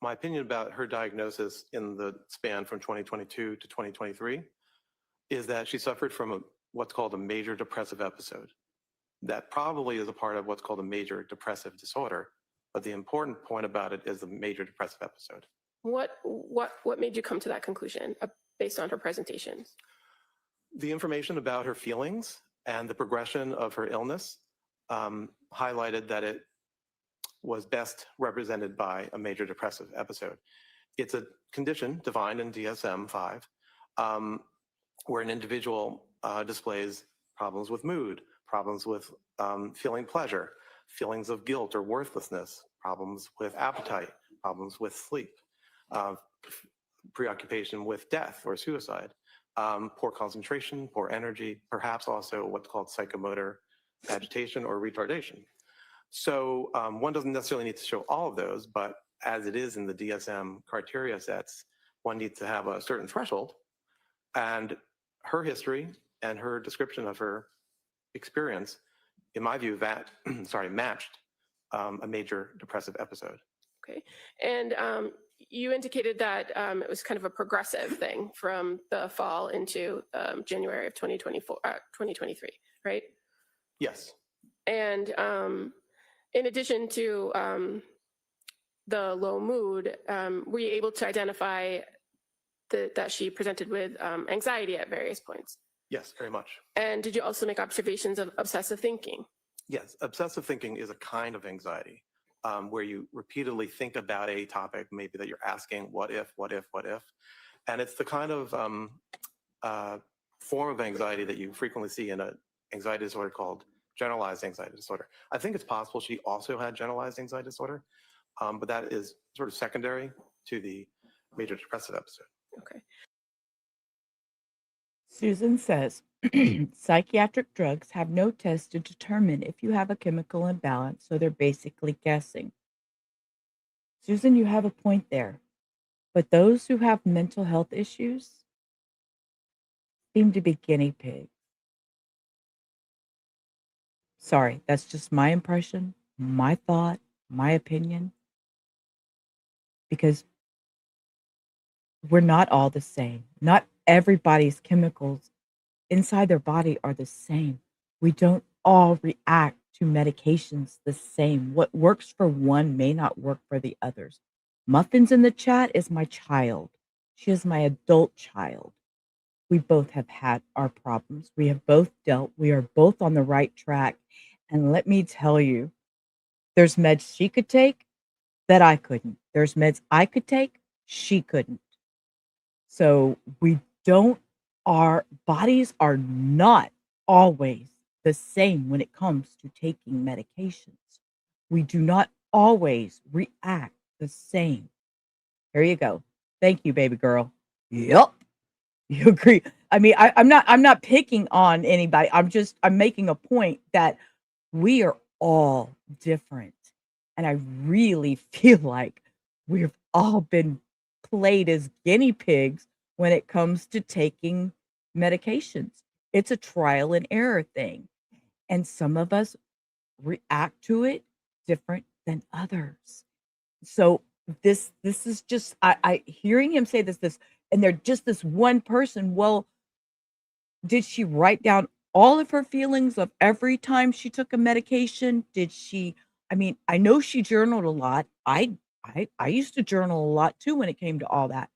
My opinion about her diagnosis in the span from 2022 to 2023 is that she suffered from what's called a major depressive episode. That probably is a part of what's called a major depressive disorder. But the important point about it is the major depressive episode. What made you come to that conclusion based on her presentations? The information about her feelings and the progression of her illness highlighted that it was best represented by a major depressive episode. It's a condition defined in DSM-5 where an individual displays problems with mood, problems with feeling pleasure, feelings of guilt or worthlessness, problems with appetite, problems with sleep, preoccupation with death or suicide, poor concentration, poor energy, perhaps also what's called psychomotor agitation or retardation. So one doesn't necessarily need to show all of those, but as it is in the DSM criteria sets, one needs to have a certain threshold. And her history and her description of her experience, in my view, that matched a major depressive episode. Okay, and you indicated that it was kind of a progressive thing from the fall into January of 2023, right? Yes. And in addition to the low mood, were you able to identify that she presented with anxiety at various points? Yes, very much. And did you also make observations of obsessive thinking? Yes, obsessive thinking is a kind of anxiety where you repeatedly think about a topic, maybe that you're asking, what if, what if, what if? And it's the kind of form of anxiety that you frequently see in an anxiety disorder called generalized anxiety disorder. I think it's possible she also had generalized anxiety disorder, but that is sort of secondary to the major depressive episode. Okay. Susan says, psychiatric drugs have no test to determine if you have a chemical imbalance, so they're basically guessing. Susan, you have a point there. But those who have mental health issues seem to be guinea pigs. Sorry, that's just my impression, my thought, my opinion. Because we're not all the same. Not everybody's chemicals inside their body are the same. We don't all react to medications the same. What works for one may not work for the others. Muffins in the chat is my child. She is my adult child. We both have had our problems. We have both dealt. We are both on the right track. And let me tell you, there's meds she could take that I couldn't. There's meds I could take, she couldn't. So our bodies are not always the same when it comes to taking medications. We do not always react the same. Here you go. Thank you, baby girl. Yep. You agree. I mean, I'm not picking on anybody. I'm making a point that we are all different. And I really feel like we've all been played as guinea pigs when it comes to taking medications. It's a trial and error thing. And some of us react to it different than others. So this is just I hearing him say this, and they're just this one person. Well, did she write down all of her feelings of every time she took a medication? Did she, I mean, I know she journaled a lot. I used to journal a lot too when it came to all that.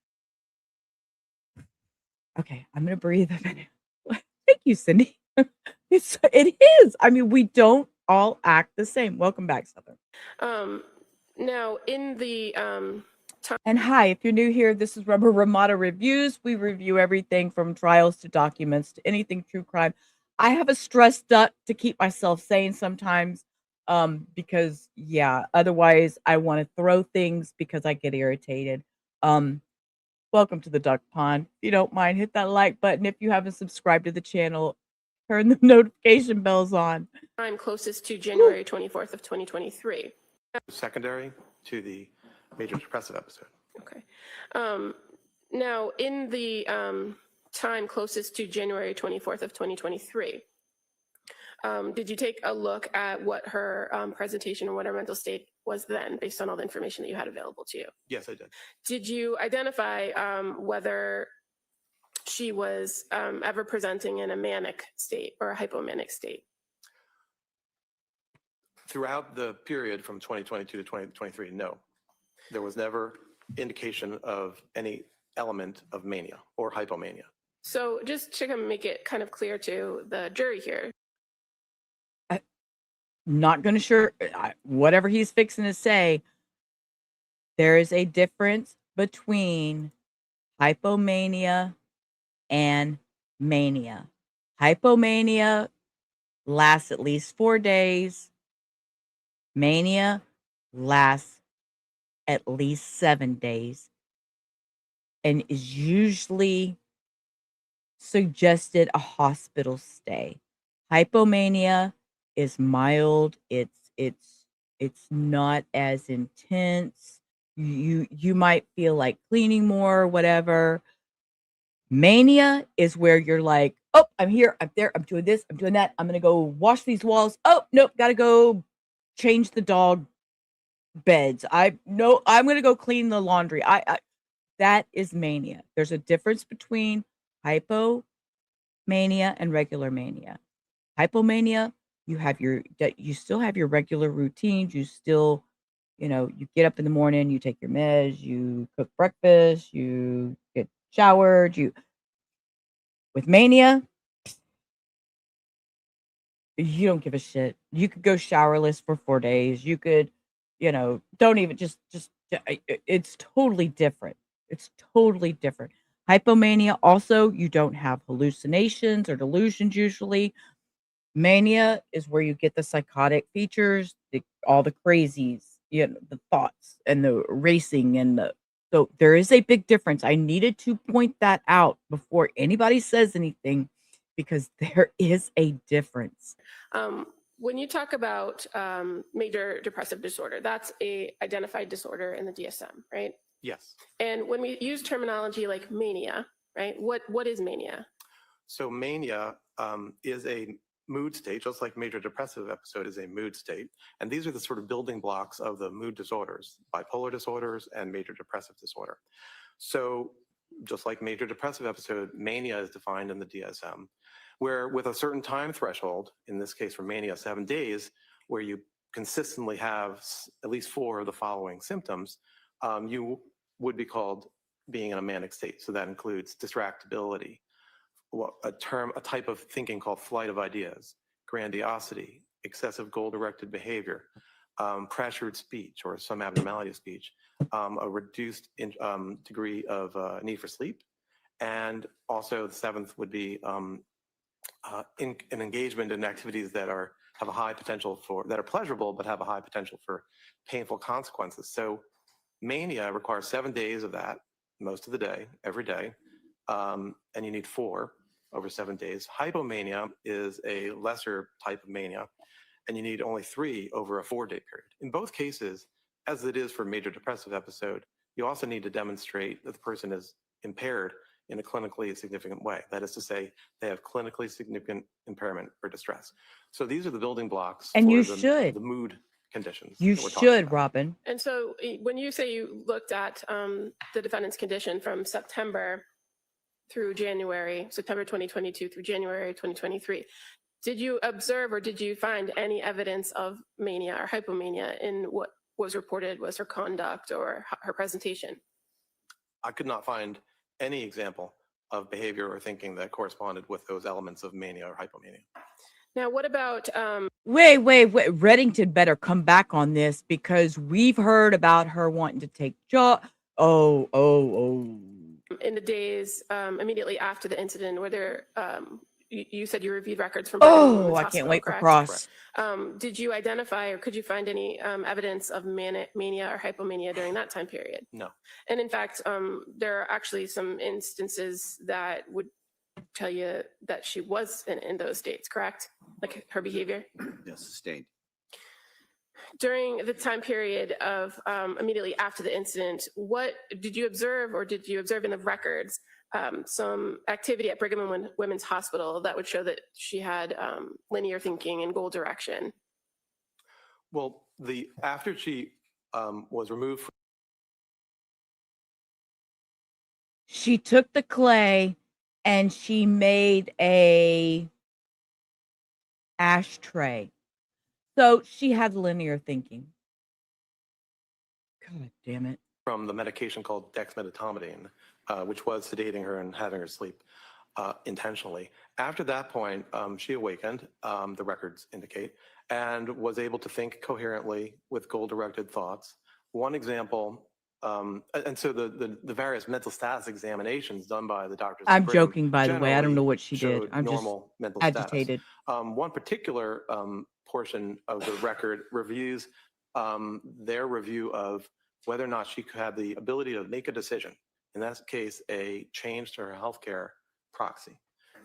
Okay, I'm gonna breathe a minute. Thank you, Cindy. It is. I mean, we don't all act the same. Welcome back, Southern. Now, in the And hi, if you're new here, this is Rubber Ramada Reviews. We review everything from trials to documents to anything true crime. I have a stress duct to keep myself sane sometimes because, yeah, otherwise I want to throw things because I get irritated. Welcome to the Duck Pond. If you don't mind, hit that like button. If you haven't subscribed to the channel, turn the notification bells on. time closest to January 24th of 2023. Secondary to the major depressive episode. Okay. Now, in the time closest to January 24th of 2023, did you take a look at what her presentation and what her mental state was then, based on all the information that you had available to you? Yes, I did. Did you identify whether she was ever presenting in a manic state or a hypomanic state? Throughout the period from 2022 to 2023, no. There was never indication of any element of mania or hypomania. So just to make it kind of clear to the jury here. Not going to whatever he's fixing to say, there is a difference between hypomania and mania. Hypomania lasts at least 4 days. Mania lasts at least 7 days and is usually suggested a hospital stay. Hypomania is mild. It's not as intense. You might feel like cleaning more or whatever. Mania is where you're like, oh, I'm here, I'm there, I'm doing this, I'm doing that. I'm gonna go wash these walls. Oh, nope, gotta go change the dog beds. I'm gonna go clean the laundry. That is mania. There's a difference between hypomania and regular mania. Hypomania You have you still have your regular routines. You still, you get up in the morning, you take your meds, you cook breakfast, you get showered. With mania, you don't give a shit. You could go showerless for 4 days. You could, don't even it's totally different. It's totally different. Hypomania, also, you don't have hallucinations or delusions usually. Mania is where you get the psychotic features, all the crazies, the thoughts and the racing so there is a big difference. I needed to point that out before anybody says anything because there is a difference. When you talk about major depressive disorder, that's a identified disorder in the DSM, right? Yes. And when we use terminology like mania, right? What is mania? So mania is a mood state, just like major depressive episode is a mood state. And these are the sort of building blocks of the mood disorders, bipolar disorders and major depressive disorder. So just like major depressive episode, mania is defined in the DSM, where with a certain time threshold, in this case for mania, 7 days, where you consistently have at least 4 of the following symptoms, you would be called being in a manic state. So that includes distractibility, a type of thinking called flight of ideas, grandiosity, excessive goal-directed behavior, pressured speech or some abnormality of speech, a reduced degree of need for sleep, and also the 7th would be an engagement in activities that have a high potential that are pleasurable but have a high potential for painful consequences. So mania requires 7 days of that, most of the day, every day, and you need 4 over 7 days. Hypomania is a lesser type of mania, and you need only 3 over a 4-day period. In both cases, as it is for major depressive episode, you also need to demonstrate that the person is impaired in a clinically significant way. That is to say, they have clinically significant impairment or distress. So these are the building blocks And for you the should. mood conditions. You that we're talking should, about. Robin. And so when you say you looked at the defendant's condition from September through January, September 2022 through January 2023, did you observe or did you find any evidence of mania or hypomania in what was reported was her conduct or her presentation? I could not find any example of behavior or thinking that corresponded with those elements of mania or hypomania. Now, what about Wait. Reddington better come back on this because we've heard about her wanting to take Oh. in the days immediately after the incident, were there, you said you reviewed records from Brigham and Women's I Hospital, can't wait correct? for Cross. Did you identify or could you find any evidence of mania or hypomania during that time period? No. And in fact, there are actually some instances that would tell you that she was in those states, correct? Like her behavior? Yes, sustained. During the time period of immediately after the incident, what did you observe or did you observe in the records some activity at Brigham and Women's Hospital that would show that she had linear thinking and goal direction? Well, after she was removed, She took the clay and she made a ashtray. So she had linear thinking. God damn it. from the medication called dexmedetomidine, which was sedating her and having her sleep intentionally. After that point, she awakened, the records indicate, and was able to think coherently with goal-directed thoughts. One example, and so the various mental status examinations done by the doctors. I'm joking, by the way. I don't know what she did. showed I'm just normal mental agitated. status. One particular portion of the record reviews their review of whether or not she could have the ability to make a decision. In that case, a change to her healthcare proxy.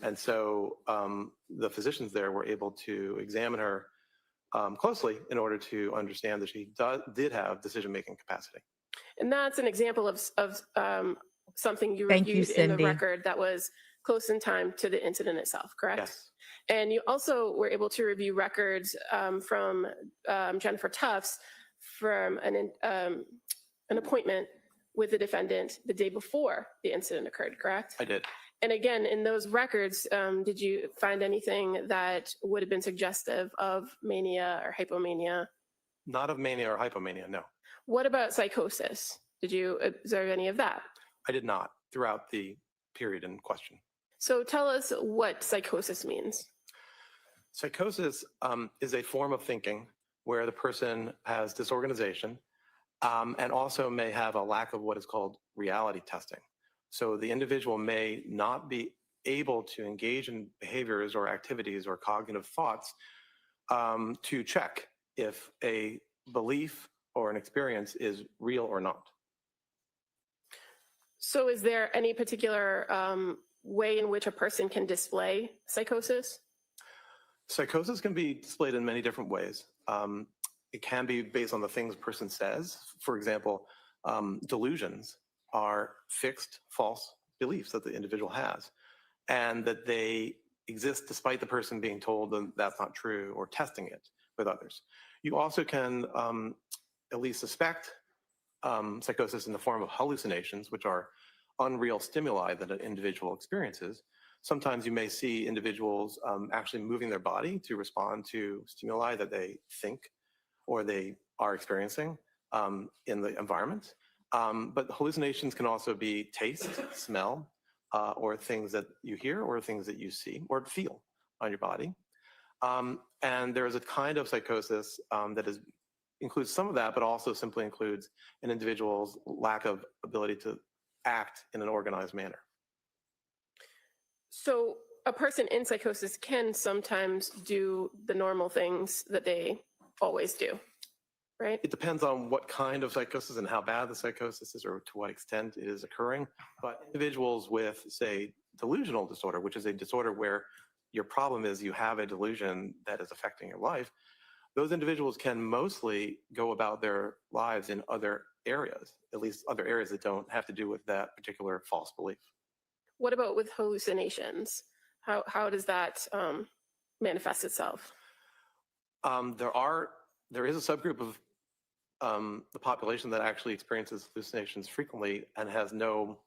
And so the physicians there were able to examine her closely in order to understand that she did have decision-making capacity. And that's an example of something you Thank you, reviewed in the Cindy. record that was close in time to the incident itself, correct? Yes. And you also were able to review records from Jennifer Tufts from an appointment with the defendant the day before the incident occurred, correct? I did. And again, in those records, did you find anything that would have been suggestive of mania or hypomania? Not of mania or hypomania, no. What about psychosis? Did you observe any of that? I did not throughout the period in question. So tell us what psychosis means. Psychosis is a form of thinking where the person has disorganization and also may have a lack of what is called reality testing. So the individual may not be able to engage in behaviors or activities or cognitive thoughts to check if a belief or an experience is real or not. So is there any particular way in which a person can display psychosis? Psychosis can be displayed in many different ways. It can be based on the things a person says. For example, delusions are fixed false beliefs that the individual has, and that they exist despite the person being told that that's not true or testing it with others. You also can at least suspect psychosis in the form of hallucinations, which are unreal stimuli that an individual experiences. Sometimes you may see individuals actually moving their body to respond to stimuli that they think or they are experiencing in the environment. But hallucinations can also be taste, smell, or things that you hear or things that you see or feel on your body. And there is a kind of psychosis that includes some of that, but also simply includes an individual's lack of ability to act in an organized manner. So a person in psychosis can sometimes do the normal things that they always do, right? It depends on what kind of psychosis and how bad the psychosis is or to what extent it is occurring. But individuals with, say, delusional disorder, which is a disorder where your problem is you have a delusion that is affecting your life, those individuals can mostly go about their lives in other areas, at least other areas that don't have to do with that particular false belief. What about with hallucinations? How does that manifest itself? There is a subgroup of the population that actually experiences hallucinations frequently and has no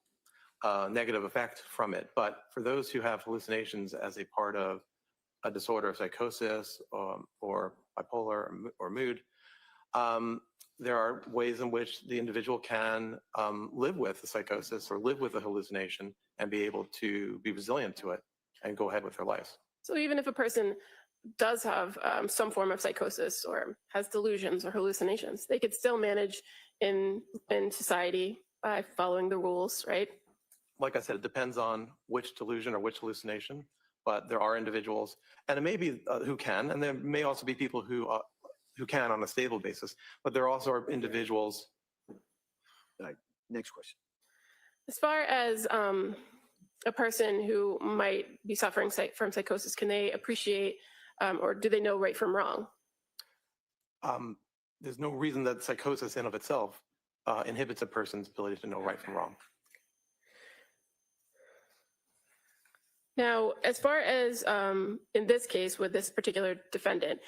negative effect from it. But for those who have hallucinations as a part of a disorder of psychosis or bipolar or mood, there are ways in which the individual can live with the psychosis or live with the hallucination and be able to be resilient to it and go ahead with their lives. So even if a person does have some form of psychosis or has delusions or hallucinations, they could still manage in society by following the rules, right? Like I said, it depends on which delusion or which hallucination, but there are individuals, and it may be who can, and there may also be people who can on a stable basis, but there also are individuals. Next question. As far as a person who might be suffering from psychosis, can they appreciate or do they know right from wrong? There's no reason that psychosis in of itself inhibits a person's ability to know right from wrong. Now, as far as in this case with this particular defendant,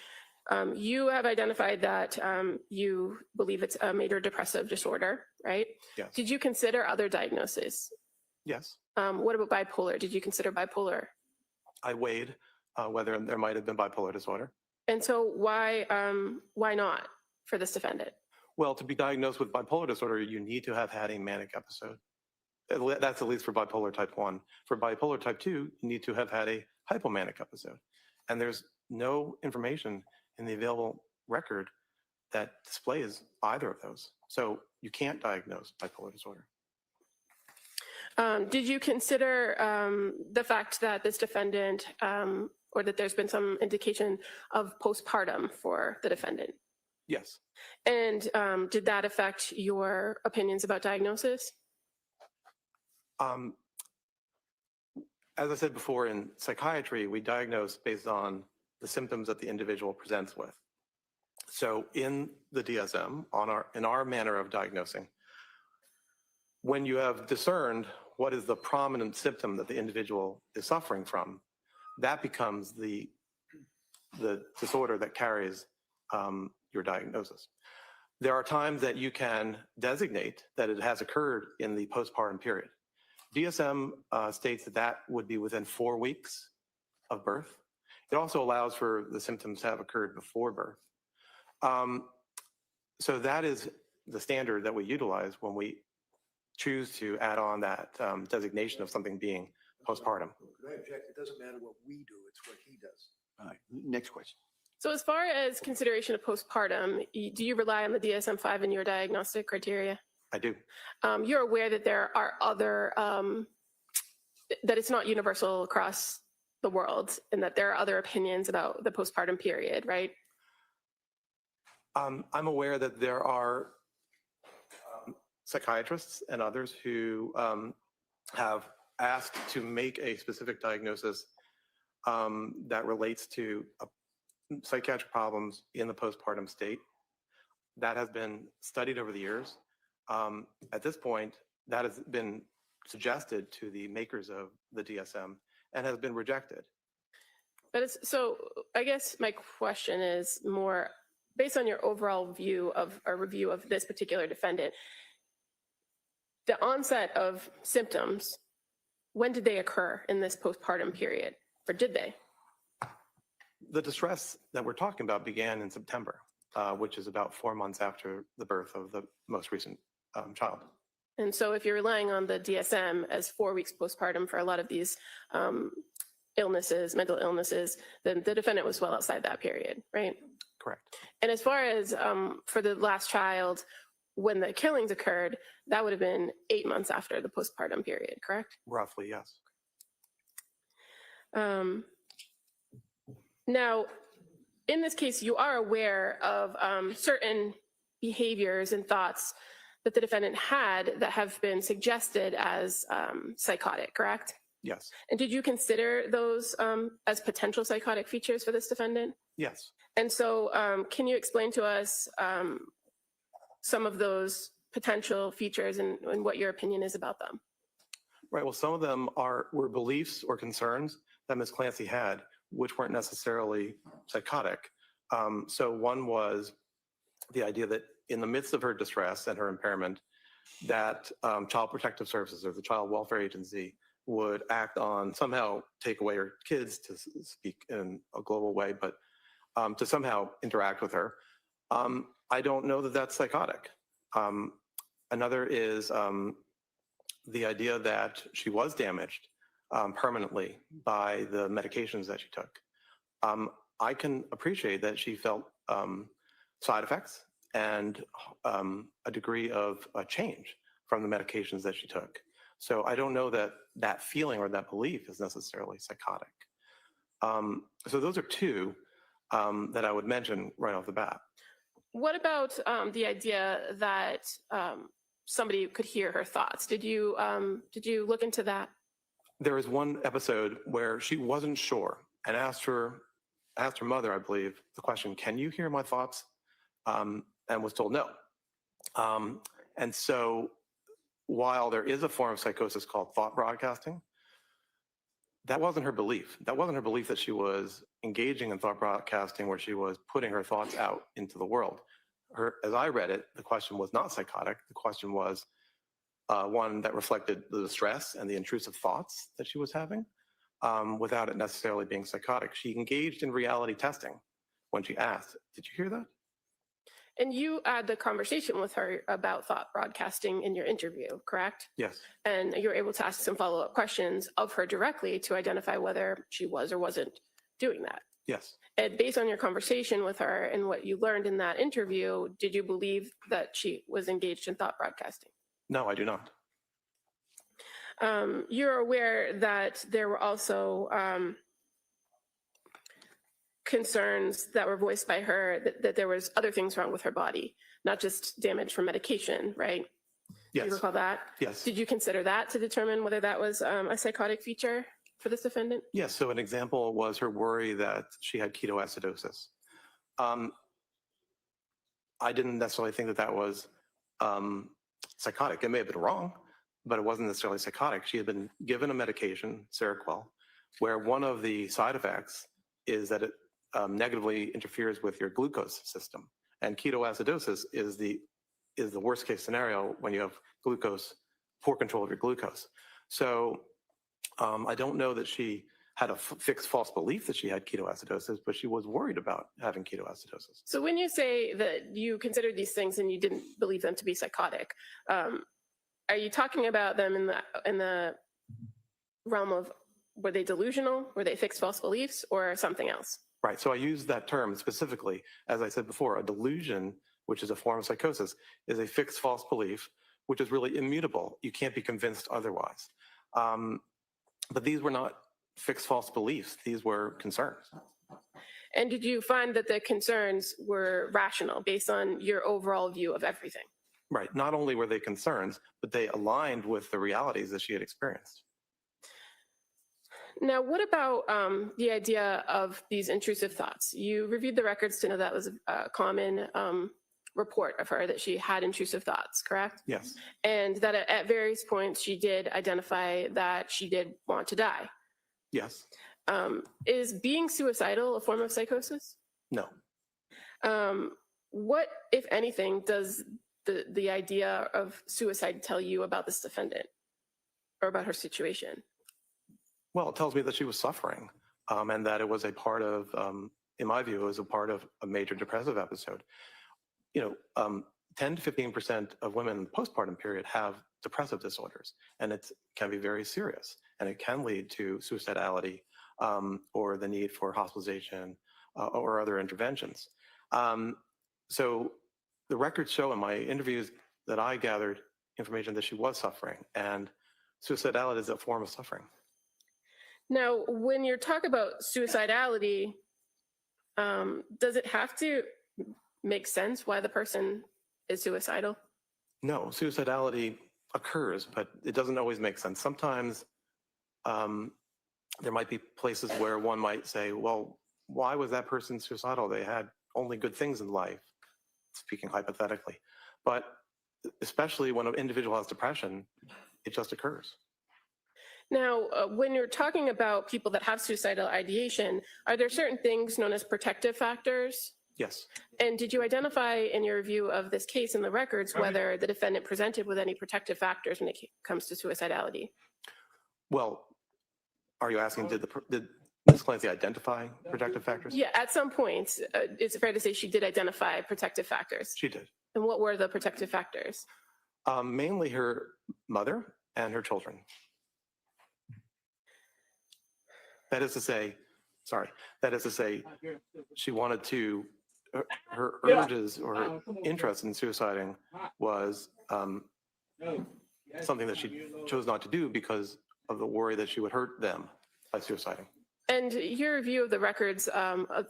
you have identified that you believe it's a major depressive disorder, right? Yes. Did you consider other diagnoses? Yes. What about bipolar? Did you consider bipolar? I weighed whether there might have been bipolar disorder. And so why not for this defendant? Well, to be diagnosed with bipolar disorder, you need to have had a manic episode. That's at least for bipolar type 1. For bipolar type 2, you need to have had a hypomanic episode. And there's no information in the available record that displays either of those. So you can't diagnose bipolar disorder. Did you consider the fact that this defendant, or that there's been some indication of postpartum for the defendant? Yes. And did that affect your opinions about diagnosis? As I said before, in psychiatry, we diagnose based on the symptoms that the individual presents with. So in the DSM, in our manner of diagnosing, when you have discerned what is the prominent symptom that the individual is suffering from, that becomes the disorder that carries your diagnosis. There are times that you can designate that it has occurred in the postpartum period. DSM states that that would be within 4 weeks of birth. It also allows for the symptoms to have occurred before birth. So that is the standard that we utilize when we choose to add on that designation of something being postpartum. Could I object? It doesn't matter what we do, it's what he does. All right, next question. So as far as consideration of postpartum, do you rely on the DSM-5 in your diagnostic criteria? I do. You're aware that there are other, that it's not universal across the world and that there are other opinions about the postpartum period, right? I'm aware that there are psychiatrists and others who have asked to make a specific diagnosis that relates to psychiatric problems in the postpartum state. That has been studied over the years. At this point, that has been suggested to the makers of the DSM and has been rejected. But so I guess my question is more based on your overall view of a review of this particular defendant. The onset of symptoms, when did they occur in this postpartum period, or did they? The distress that we're talking about began in September, which is about 4 months after the birth of the most recent child. And so if you're relying on the DSM as 4 weeks postpartum for a lot of these illnesses, mental illnesses, then the defendant was well outside that period, right? Correct. And as far as for the last child, when the killings occurred, that would have been 8 months after the postpartum period, correct? Roughly, yes. Now, in this case, you are aware of certain behaviors and thoughts that the defendant had that have been suggested as psychotic, correct? Yes. And did you consider those as potential psychotic features for this defendant? Yes. And so can you explain to us some of those potential features and what your opinion is about them? Right. Well, some of them were beliefs or concerns that Ms. Clancy had, which weren't necessarily psychotic. So one was the idea that in the midst of her distress and her impairment, that Child Protective Services or the Child Welfare Agency would act on, somehow take away her kids, to speak in a global way, but to somehow interact with her. I don't know that that's psychotic. Another is the idea that she was damaged permanently by the medications that she took. I can appreciate that she felt side effects and a degree of change from the medications that she took. So I don't know that that feeling or that belief is necessarily psychotic. So those are two that I would mention right off the bat. What about the idea that somebody could hear her thoughts? Did you look into that? There was one episode where she wasn't sure and asked her mother, I believe, the question, "Can you hear my thoughts?" And was told no. And so while there is a form of psychosis called thought broadcasting, that wasn't her belief. That wasn't her belief that she was engaging in thought broadcasting where she was putting her thoughts out into the world. As I read it, the question was not psychotic. The question was one that reflected the distress and the intrusive thoughts that she was having without it necessarily being psychotic. She engaged in reality testing when she asked, "Did you hear that?" And you had the conversation with her about thought broadcasting in your interview, correct? Yes. And you were able to ask some follow-up questions of her directly to identify whether she was or wasn't doing that. Yes. And based on your conversation with her and what you learned in that interview, did you believe that she was engaged in thought broadcasting? No, I do not. You're aware that there were also concerns that were voiced by her that there was other things wrong with her body, not just damage from medication, right? Yes. Do you recall that? Yes. Did you consider that to determine whether that was a psychotic feature for this defendant? Yes. So an example was her worry that she had ketoacidosis. I didn't necessarily think that that was psychotic. It may have been wrong, but it wasn't necessarily psychotic. She had been given a medication, Seroquel, where one of the side effects is that it negatively interferes with your glucose system. And ketoacidosis is the worst case scenario when you have glucose, poor control of your glucose. So I don't know that she had a fixed false belief that she had ketoacidosis, but she was worried about having ketoacidosis. So when you say that you considered these things and you didn't believe them to be psychotic, are you talking about them in the realm of, were they delusional, were they fixed false beliefs, or something else? Right. So I use that term specifically, as I said before, a delusion, which is a form of psychosis, is a fixed false belief, which is really immutable. You can't be convinced otherwise. But these were not fixed false beliefs. These were concerns. And did you find that the concerns were rational based on your overall view of everything? Right. Not only were they concerns, but they aligned with the realities that she had experienced. Now, what about the idea of these intrusive thoughts? You reviewed the records to know that was a common report of her, that she had intrusive thoughts, correct? Yes. And that at various points she did identify that she did want to die. Yes. Is being suicidal a form of psychosis? No. What, if anything, does the idea of suicide tell you about this defendant or about her situation? Well, it tells me that she was suffering and that it was a part of, in my view, it was a part of a major depressive episode. 10 to 15% of women in the postpartum period have depressive disorders, and it can be very serious, and it can lead to suicidality or the need for hospitalization or other interventions. So the records show in my interviews that I gathered information that she was suffering, and suicidality is a form of suffering. Now, when you're talking about suicidality, does it have to make sense why the person is suicidal? No, suicidality occurs, but it doesn't always make sense. Sometimes there might be places where one might say, well, why was that person suicidal? They had only good things in life, speaking hypothetically. But especially when an individual has depression, it just occurs. Now, when you're talking about people that have suicidal ideation, are there certain things known as protective factors? Yes. And did you identify in your review of this case in the records whether the defendant presented with any protective factors when it comes to suicidality? Well, are you asking, did Ms. Clancy identify protective factors? Yeah, at some point, it's fair to say she did identify protective factors. She did. And what were the protective factors? Mainly her mother and her children. That is to say, she wanted to, her urges or her interest in suiciding was something that she chose not to do because of the worry that she would hurt them by suiciding. And your review of the records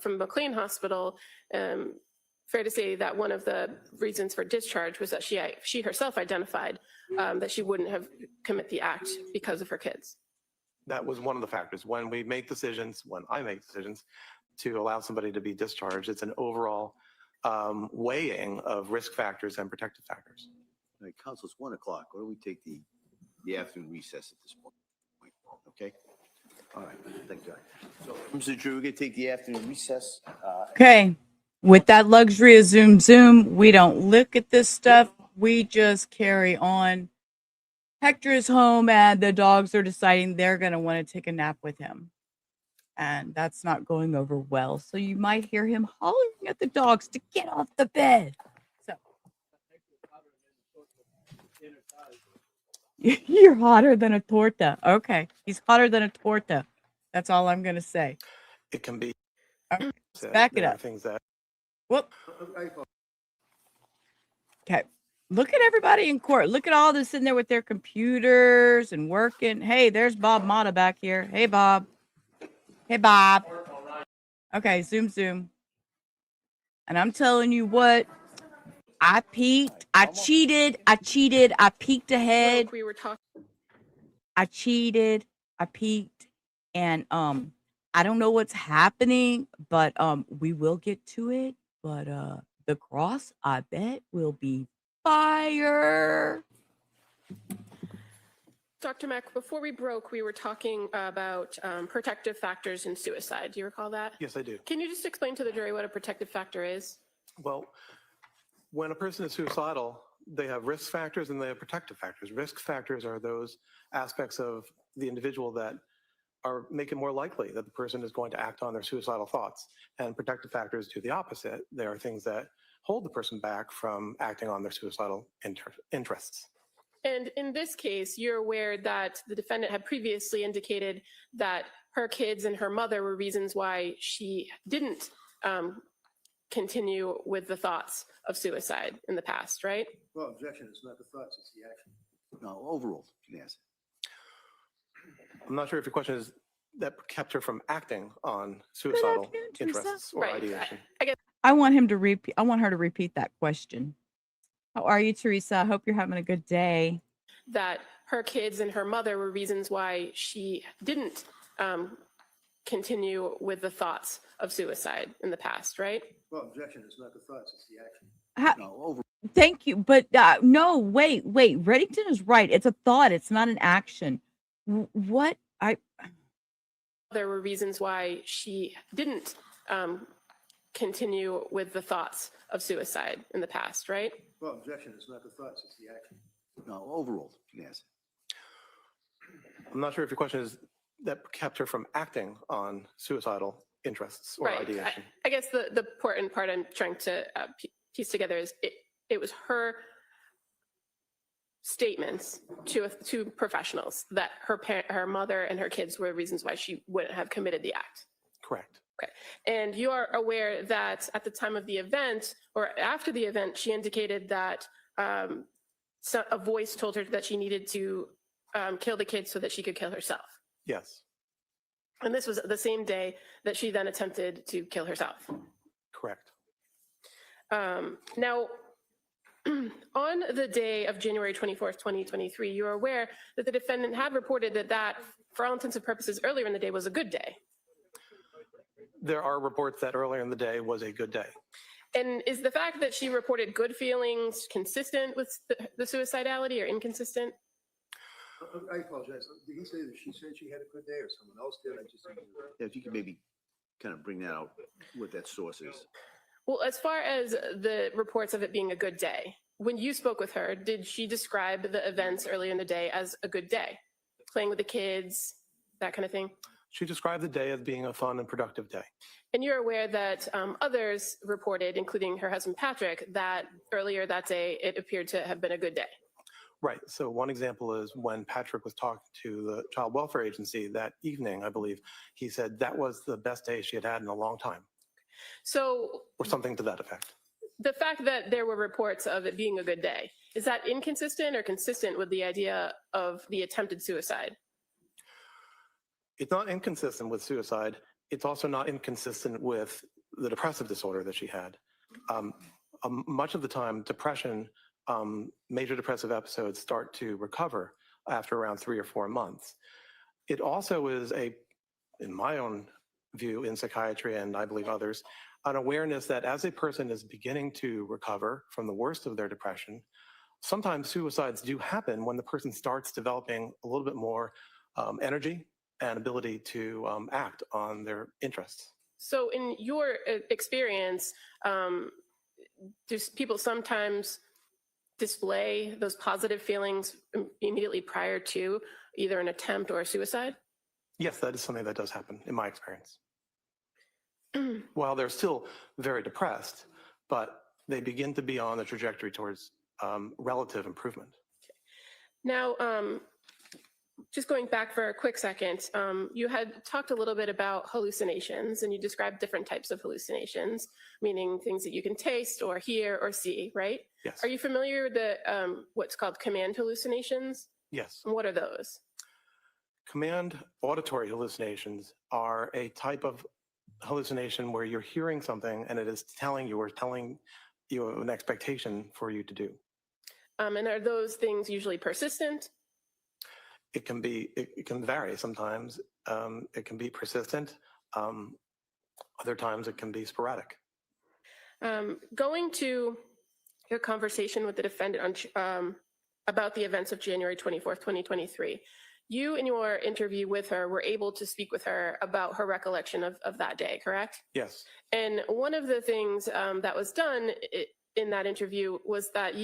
from McLean Hospital, fair to say that one of the reasons for discharge was that she herself identified that she wouldn't have commit the act because of her kids. That was one of the factors. When I make decisions to allow somebody to be discharged, it's an overall weighing of risk factors and protective factors. All right, Council, it's 1 o'clock. Why don't we take the afternoon recess at this point? Okay? All right, thank you. So, Mr. Drew, we're going to take the afternoon recess. Okay. With that luxury of Zoom, we don't look at this stuff. We just carry on. Hector is home and the dogs are deciding they're going to want to take a nap with him. And that's not going over well. So you might hear him hollering at the dogs to get off the bed. So you're hotter than a torta. Okay. He's hotter than a torta. That's all I'm going to say. It can be. Okay, let's back it up. Things that. Whoop. Okay. Look at everybody in court. Look at all this in there with their computers and working. Hey, there's Bob Mata back here. Hey, Bob. Hey, Bob. Okay, zoom. And I'm telling you what, I peeked. I cheated. I peeked ahead. We were talking. I cheated. I peeked. And I don't know what's happening, but we will get to it. But the cross, I bet, will be fire. Dr. Mack, before we broke, we were talking about protective factors in suicide. Do you recall that? Yes, I do. Can you just explain to the jury what a protective factor is? Well, when a person is suicidal, They have risk factors and they have protective factors. Risk factors are those aspects of the individual that make it more likely that the person is going to act on their suicidal thoughts. And protective factors do the opposite. They are things that hold the person back from acting on their suicidal interests. And in this case, you're aware that the defendant had previously indicated that her kids and her mother were reasons why she didn't continue with the thoughts of suicide in the past, right? Well, objection, it's not the thoughts, it's the action. No, overruled. You can answer. I'm not sure if your question is that kept her from acting on suicidal afternoon, Teresa. interests or Right. ideation. I guess I want him to repeat. I want her to repeat that question. How are you, Teresa? I hope you're having a good day. that her kids and her mother were reasons why she didn't continue with the thoughts of suicide in the past, right? Well, objection, it's not the thoughts, it's the action. No, over. Thank you, but no, wait. Reddington is right. It's a thought. It's not an action. What There were reasons why she didn't continue with the thoughts of suicide in the past, right? Well, objection, it's not the thoughts, it's the action. No, overruled. You can answer. I'm not sure if your question is that kept her from acting on suicidal interests or Right. ideation. I guess the important part I'm trying to piece together is it was her statements to professionals that her mother and her kids were reasons why she wouldn't have committed the act. Correct. Okay. And you are aware that at the time of the event or after the event, she indicated that a voice told her that she needed to kill the kids so that she could kill herself. Yes. And this was the same day that she then attempted to kill herself. Correct. Now, on the day of January 24th, 2023, you are aware that the defendant had reported that, for all intents and purposes, earlier in the day was a good day. There are reports that earlier in the day was a good day. And is the fact that she reported good feelings consistent with the suicidality or inconsistent? I apologize. Did he say that she said she had a good day or someone else did? I just didn't hear. Yeah, if you could maybe kind of bring that out, what that source is. Well, as far as the reports of it being a good day, when you spoke with her, did she describe the events earlier in the day as a good day? Playing with the kids, that kind of thing? She described the day as being a fun and productive day. And you're aware that others reported, including her husband Patrick, that earlier that day it appeared to have been a good day. Right. So one example is when Patrick was talking to the Child Welfare Agency that evening, I believe, he said that was the best day she had had in a long time, So or something to that effect. the fact that there were reports of it being a good day, is that inconsistent or consistent with the idea of the attempted suicide? It's not inconsistent with suicide. It's also not inconsistent with the depressive disorder that she had. Much of the time, depression, major depressive episodes start to recover after around 3 or 4 months. It also is in my own view in psychiatry, and I believe others, an awareness that as a person is beginning to recover from the worst of their depression, sometimes suicides do happen when the person starts developing a little bit more energy and ability to act on their interests. So in your experience, do people sometimes display those positive feelings immediately prior to either an attempt or a suicide? Yes, that is something that does happen in my experience. While they're still very depressed, but they begin to be on the trajectory towards relative improvement. Now, just going back for a quick second, you had talked a little bit about hallucinations, and you described different types of hallucinations, meaning things that you can taste or hear or see, right? Yes. Are you familiar with the what's called command hallucinations? Yes. And what are those? Command auditory hallucinations are a type of hallucination where you're hearing something and it is telling you an expectation for you to do. And are those things usually persistent? It can vary sometimes. It can be persistent. Other times it can be sporadic. Going to your conversation with the defendant about the events of January 24th, 2023, you in your interview with her were able to speak with her about her recollection of that day, correct? Yes. And one of the things that was done in that interview was that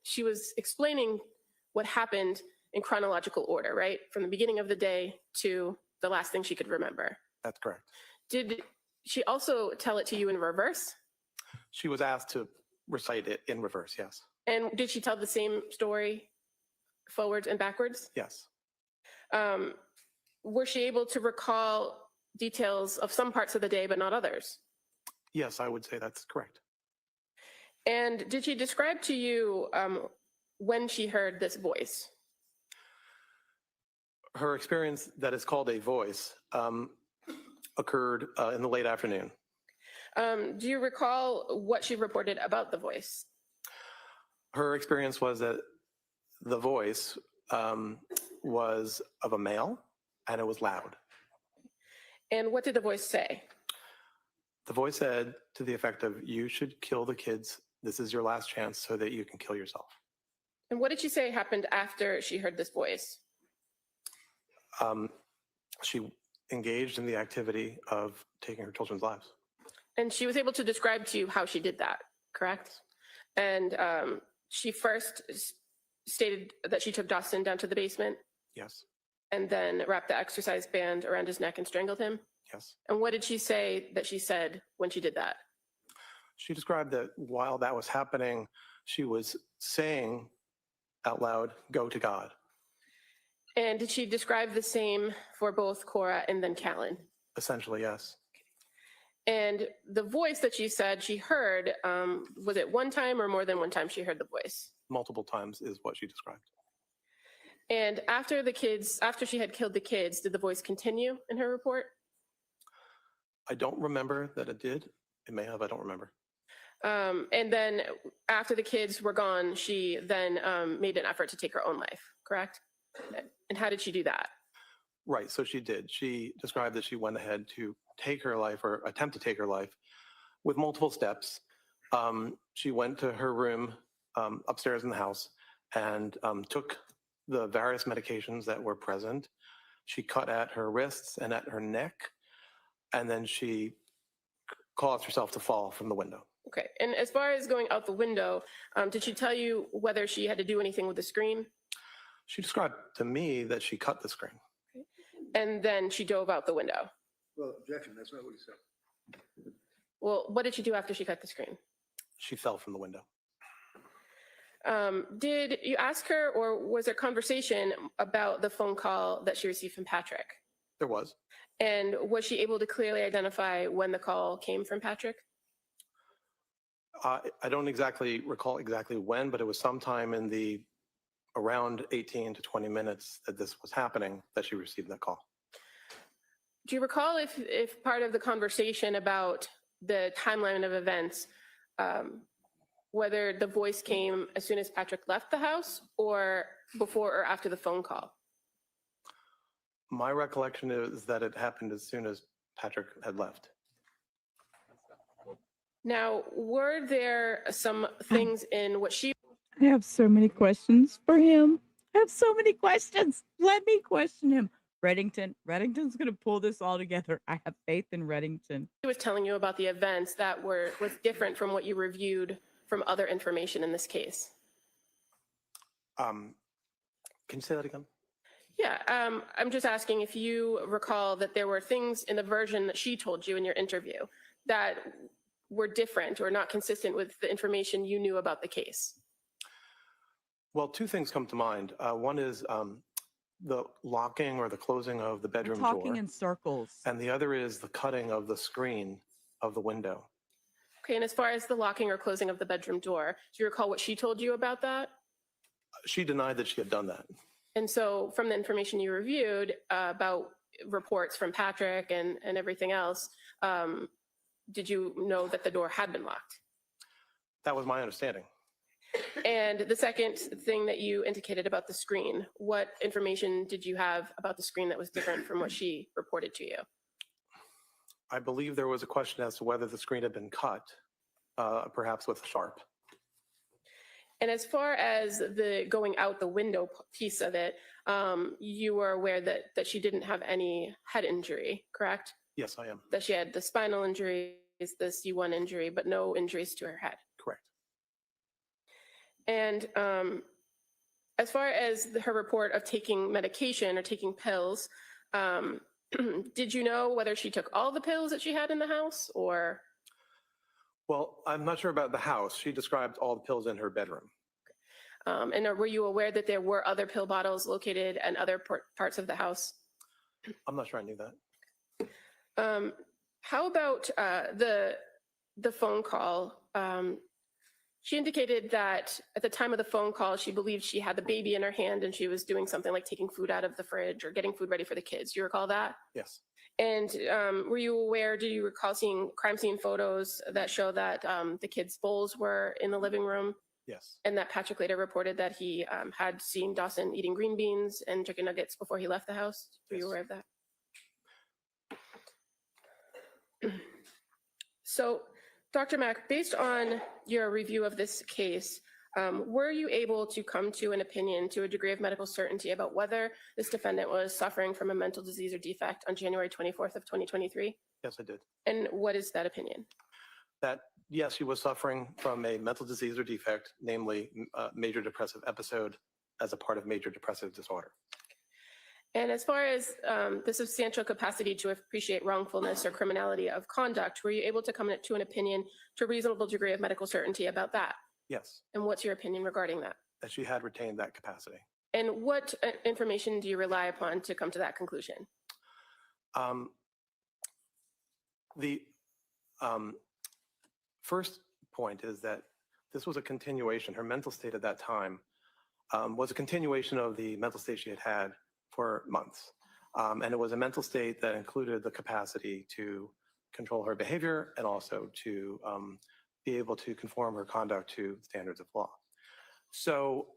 she was explaining what happened in chronological order, right? From the beginning of the day to the last thing she could remember. That's correct. Did she also tell it to you in reverse? She was asked to recite it in reverse, yes. And did she tell the same story forwards and backwards? Yes. Was she able to recall details of some parts of the day but not others? Yes, I would say that's correct. And did she describe to you when she heard this voice? Her experience that is called a voice occurred in the late afternoon. Do you recall what she reported about the voice? Her experience was that the voice was of a male and it was loud. And what did the voice say? The voice said to the effect of, you should kill the kids. This is your last chance so that you can kill yourself. And what did she say happened after she heard this voice? She engaged in the activity of taking her children's lives. And she was able to describe to you how she did that, correct? And she first stated that she took Dawson down to the basement Yes, and then wrapped the exercise band around his neck and strangled him. yes. And what did she say that she said when she did that? She described that while that was happening, she was saying out loud, go to God. And did she describe the same for both Cora and then Callan? Essentially, yes. And the voice that she said she heard, was it one time or more than one time she heard the voice? Multiple times is what she described. And after she had killed the kids, did the voice continue in her report? I don't remember that it did. It may have, I don't remember. And then after the kids were gone, she then made an effort to take her own life, correct? And how did she do that? Right, so she did. She described that she went ahead to take her life or attempt to take her life with multiple steps. She went to her room upstairs in the house and took the various medications that were present. She cut at her wrists and at her neck, and then she caused herself to fall from the window. Okay, and as far as going out the window, did she tell you whether she had to do anything with the screen? She described to me that she cut the screen. And then she dove out the window. Well, objection, that's not what he said. Well, what did she do after she cut the screen? She fell from the window. Did you ask her, or was there conversation about the phone call that she received from Patrick? There was. And was she able to clearly identify when the call came from Patrick? I don't exactly recall exactly when, but it was sometime in the around 18 to 20 minutes that this was happening that she received that call. Do you recall if part of the conversation about the timeline of events, whether the voice came as soon as Patrick left the house or before or after the phone call? My recollection is that it happened as soon as Patrick had left. Now, were there some things in what she... I have so many questions for him. I have so many questions. Let me question him. Reddington's going to pull this all together. I have faith in Reddington. was telling you about the events that was different from what you reviewed from other information in this case. Can you say that again? Yeah, I'm just asking if you recall that there were things in the version that she told you in your interview that were different or not consistent with the information you knew about the case. Well, two things come to mind. One is the locking or the closing of the bedroom door. Talking in circles. And the other is the cutting of the screen of the window. Okay, and as far as the locking or closing of the bedroom door, do you recall what she told you about that? She denied that she had done that. And so from the information you reviewed about reports from Patrick and everything else, did you know that the door had been locked? That was my understanding. And the second thing that you indicated about the screen, what information did you have about the screen that was different from what she reported to you? I believe there was a question as to whether the screen had been cut, perhaps with a sharp. And as far as the going out the window piece of it, you were aware that she didn't have any head injury, correct? Yes, I am. That she had the spinal injury the C1 injury, but no injuries to her head. Correct. And as far as her report of taking medication or taking pills, did you know whether she took all the pills that she had in the house or? Well, I'm not sure about the house. She described all the pills in her bedroom. And were you aware that there were other pill bottles located in other parts of the house? I'm not sure I knew that. How about the phone call? She indicated that at the time of the phone call, she believed she had the baby in her hand and she was doing something like taking food out of the fridge or getting food ready for the kids. Do you recall that? Yes. And were you aware, do you recall seeing crime scene photos that show that the kids' bowls were in the living room? Yes. And that Patrick later reported that he had seen Dawson eating green beans and chicken nuggets before he left the house? Were you aware of that? So, Dr. Mack, based on your review of this case, were you able to come to an opinion to a degree of medical certainty about whether this defendant was suffering from a mental disease or defect on January 24th of 2023? Yes, I did. And what is that opinion? That, yes, she was suffering from a mental disease or defect, namely major depressive episode as a part of major depressive disorder. And as far as the substantial capacity to appreciate wrongfulness or criminality of conduct, were you able to come to an opinion to a reasonable degree of medical certainty about that? Yes. And what's your opinion regarding that? That she had retained that capacity. And what information do you rely upon to come to that conclusion? The first point is that this was a continuation. Her mental state at that time was a continuation of the mental state she had had for months. And it was a mental state that included the capacity to control her behavior and also to be able to conform her conduct to standards of law. So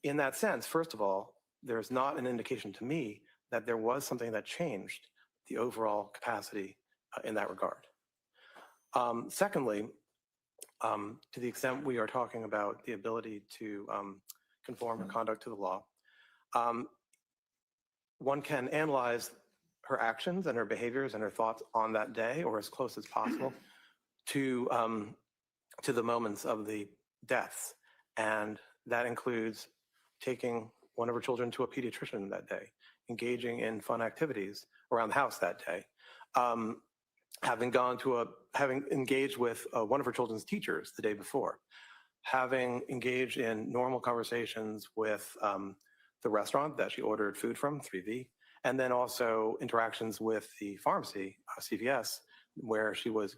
in that sense, first of all, there's not an indication to me that there was something that changed the overall capacity in that regard. Secondly, to the extent we are talking about the ability to conform her conduct to the law, one can analyze her actions and her behaviors and her thoughts on that day, or as close as possible, to the moments of the deaths. And that includes taking one of her children to a pediatrician that day, engaging in fun activities around the house that day, having engaged with one of her children's teachers the day before, having engaged in normal conversations with the restaurant that she ordered food from, 3V, and then also interactions with the pharmacy, CVS, where she was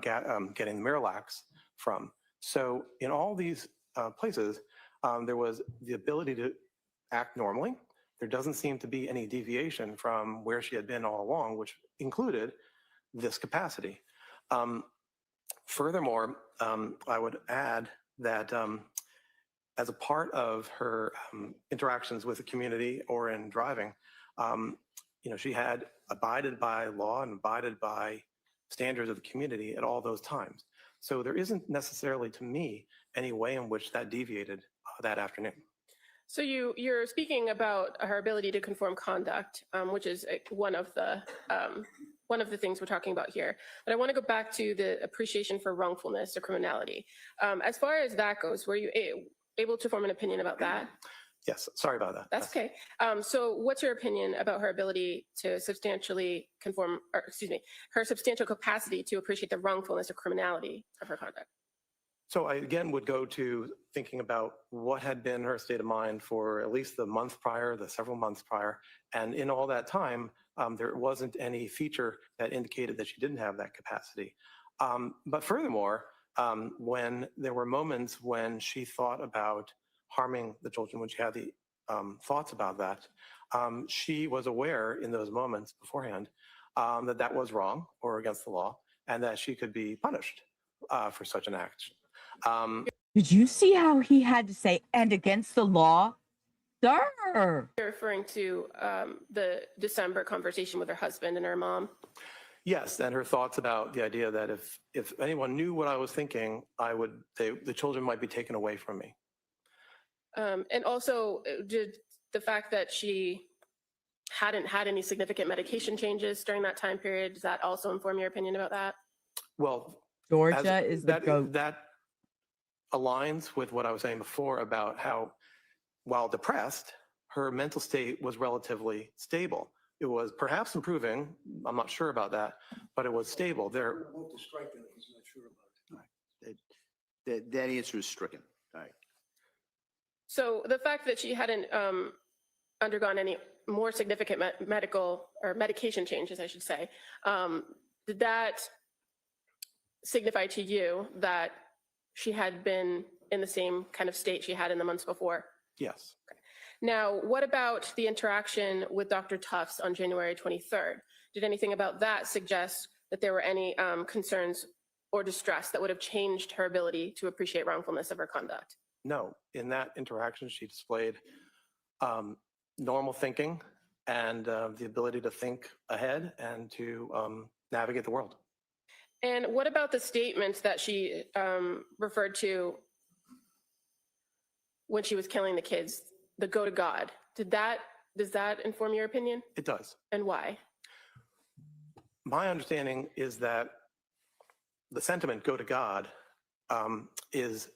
getting Miralax from. So in all these places, there was the ability to act normally. There doesn't seem to be any deviation from where she had been all along, which included this capacity. Furthermore, I would add that as a part of her interactions with the community or in driving, she had abided by law and abided by standards of the community at all those times. So there isn't necessarily, to me, any way in which that deviated that afternoon. So you're speaking about her ability to conform conduct, which is one of the things we're talking about here. But I want to go back to the appreciation for wrongfulness or criminality. As far as that goes, were you able to form an opinion about that? Yes, sorry about that. That's okay. So what's your opinion about her ability to substantially conform, or excuse me, her substantial capacity to appreciate the wrongfulness or criminality of her conduct? So I again would go to thinking about what had been her state of mind for at least the month prior, the several months prior. And in all that time, there wasn't any feature that indicated that she didn't have that capacity. But furthermore, when there were moments when she thought about harming the children, when she had the thoughts about that, she was aware in those moments beforehand that that was wrong or against the law and that she could be punished for such an act. Did you see how he had to say, and against the law? Sir. You're referring to the December conversation with her husband and her mom? Yes, and her thoughts about the idea that if anyone knew what I was thinking, the children might be taken away from me. And also, did the fact that she hadn't had any significant medication changes during that time period, does that also inform your opinion about that? Well, Georgia is the goat. that aligns with what I was saying before about how, while depressed, her mental state was relatively stable. It was perhaps improving. I'm not sure about that, but it was stable. There. He's not sure about it. That answer is stricken. All right. So the fact that she hadn't undergone any more significant medical or medication changes, I should say, did that signify to you that she had been in the same kind of state she had in the months before? Yes. Now, what about the interaction with Dr. Tufts on January 23rd? Did anything about that suggest that there were any concerns or distress that would have changed her ability to appreciate wrongfulness of her conduct? No. In that interaction, she displayed normal thinking and the ability to think ahead and to navigate the world. And what about the statement that she referred to when she was killing the kids, the go to God? Does that inform your opinion? It does. And why? My understanding is that the sentiment go to God is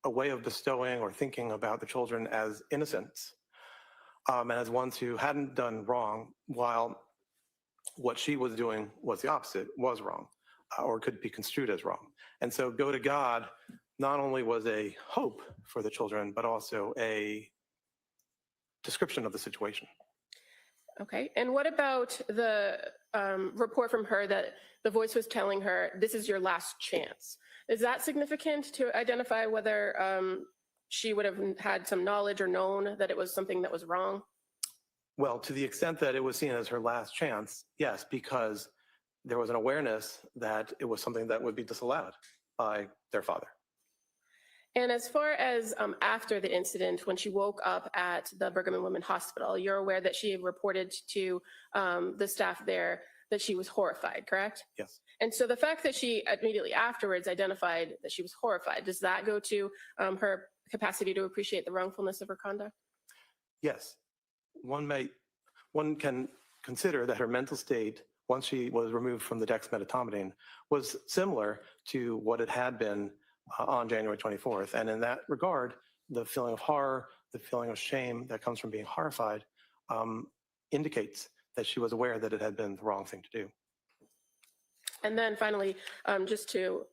a way of bestowing or thinking about the children as innocents and as ones who hadn't done wrong, while what she was doing was the opposite, was wrong, or could be construed as wrong. And so go to God not only was a hope for the children, but also a description of the situation. Okay. And what about the report from her that the voice was telling her, this is your last chance? Is that significant to identify whether she would have had some knowledge or known that it was something that was wrong? Well, to the extent that it was seen as her last chance, yes, because there was an awareness that it was something that would be disallowed by their father. And as far as after the incident, when she woke up at the Brigham and Women Hospital, you're aware that she reported to the staff there that she was horrified, correct? Yes. And so the fact that she immediately afterwards identified that she was horrified, does that go to her capacity to appreciate the wrongfulness of her conduct? Yes. One can consider that her mental state, once she was removed from the dexmedetomidine, was similar to what it had been on January 24th. And in that regard, the feeling of horror, the feeling of shame that comes from being horrified indicates that she was aware that it had been the wrong thing to do. And then finally, just to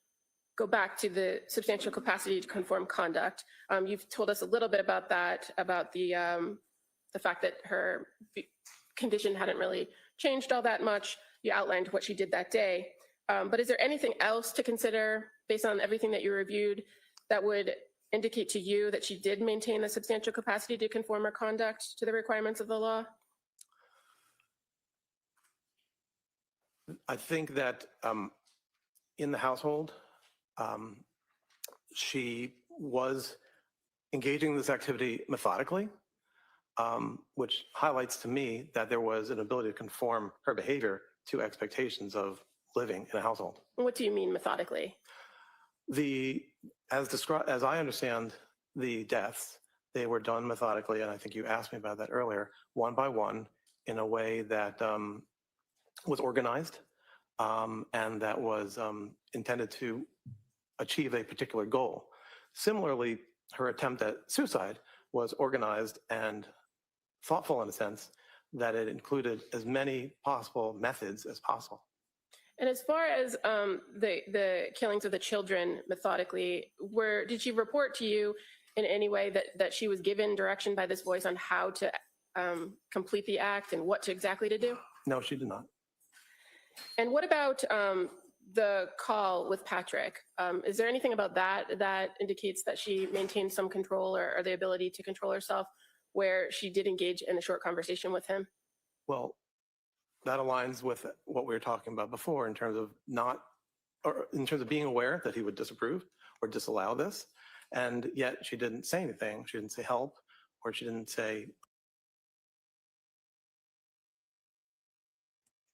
go back to the substantial capacity to conform conduct, you've told us a little bit about that, about the fact that her condition hadn't really changed all that much. You outlined what she did that day. But is there anything else to consider based on everything that you reviewed that would indicate to you that she did maintain the substantial capacity to conform her conduct to the requirements of the law? I think that in the household, she was engaging in this activity methodically, which highlights to me that there was an ability to conform her behavior to expectations of living in a household. What do you mean methodically? As I understand the deaths, they were done methodically, and I think you asked me about that earlier, one by one, in a way that was organized and that was intended to achieve a particular goal. Similarly, her attempt at suicide was organized and thoughtful in a sense that it included as many possible methods as possible. And as far as the killings of the children methodically, did she report to you in any way that she was given direction by this voice on how to complete the act and what exactly to do? No, she did not. And what about the call with Patrick? Is there anything about that indicates that she maintained some control or the ability to control herself, where she did engage in a short conversation with him? Well, that aligns with what we were talking about before in terms of being aware that he would disapprove or disallow this, and yet she didn't say anything. She didn't say help, or she didn't say.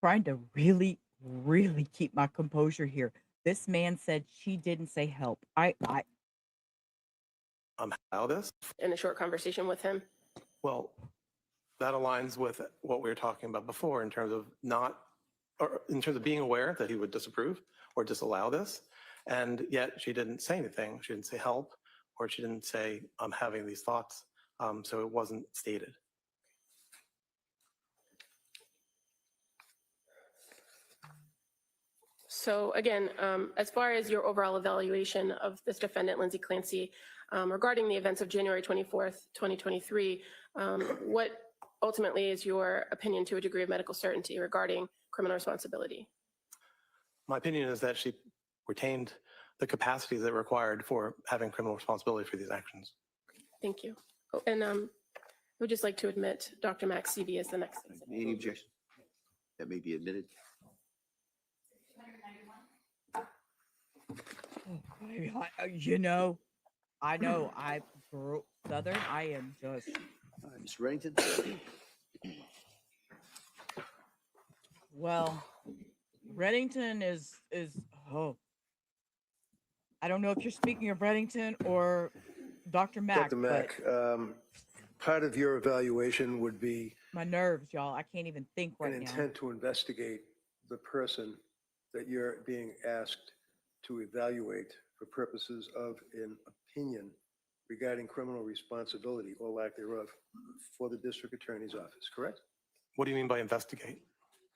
Trying to really, really keep my composure here. This man said she didn't say help. Allow this in a short conversation with him? Well, that aligns with what we were talking about before in terms of being aware that he would disapprove or disallow this. And yet she didn't say anything. She didn't say help, or she didn't say, I'm having these thoughts. So it wasn't stated. So again, as far as your overall evaluation of this defendant, Lindsay Clancy, regarding the events of January 24th, 2023, what ultimately is your opinion to a degree of medical certainty regarding criminal responsibility? My opinion is that she retained the capacity that required for having criminal responsibility for these actions. Thank you. Oh, and I would just like to admit Dr. Max CV as the next. Any objection? That may be admitted. You know, I know, Southern, I am just, All right, Mr. Reddington? well, Reddington is, oh. I don't know if you're speaking of Reddington or Dr. Mack, Dr. Mack, part of your evaluation would be but my nerves, y'all, I can't even think an right now. intent to investigate the person that you're being asked to evaluate for purposes of an opinion regarding criminal responsibility or lack thereof for the district attorney's office, correct? What do you mean by investigate?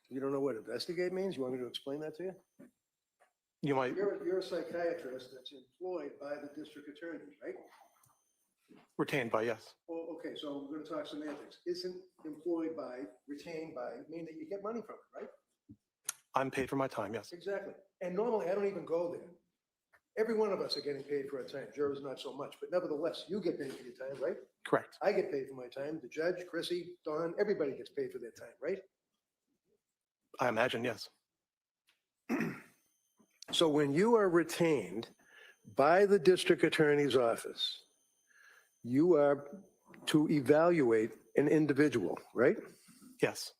You don't know what investigate means? You want me to explain that to you? You might, You're a psychiatrist that's employed by the district attorney, right? retained by, yes. Well, okay, so we're gonna talk semantics. Isn't employed by, retained by, mean that you get money from it, right? I'm paid for my time, yes. Exactly. And normally I don't even go there. Every one of us are getting paid for our time. Jurors not so much, but nevertheless, you get paid for your time, right? Correct. I get paid for my time. The judge, Chrissy, Don, everybody gets paid for their time, right? I imagine, yes. So when you are retained by the district attorney's office, you are to evaluate an individual, right? Yes.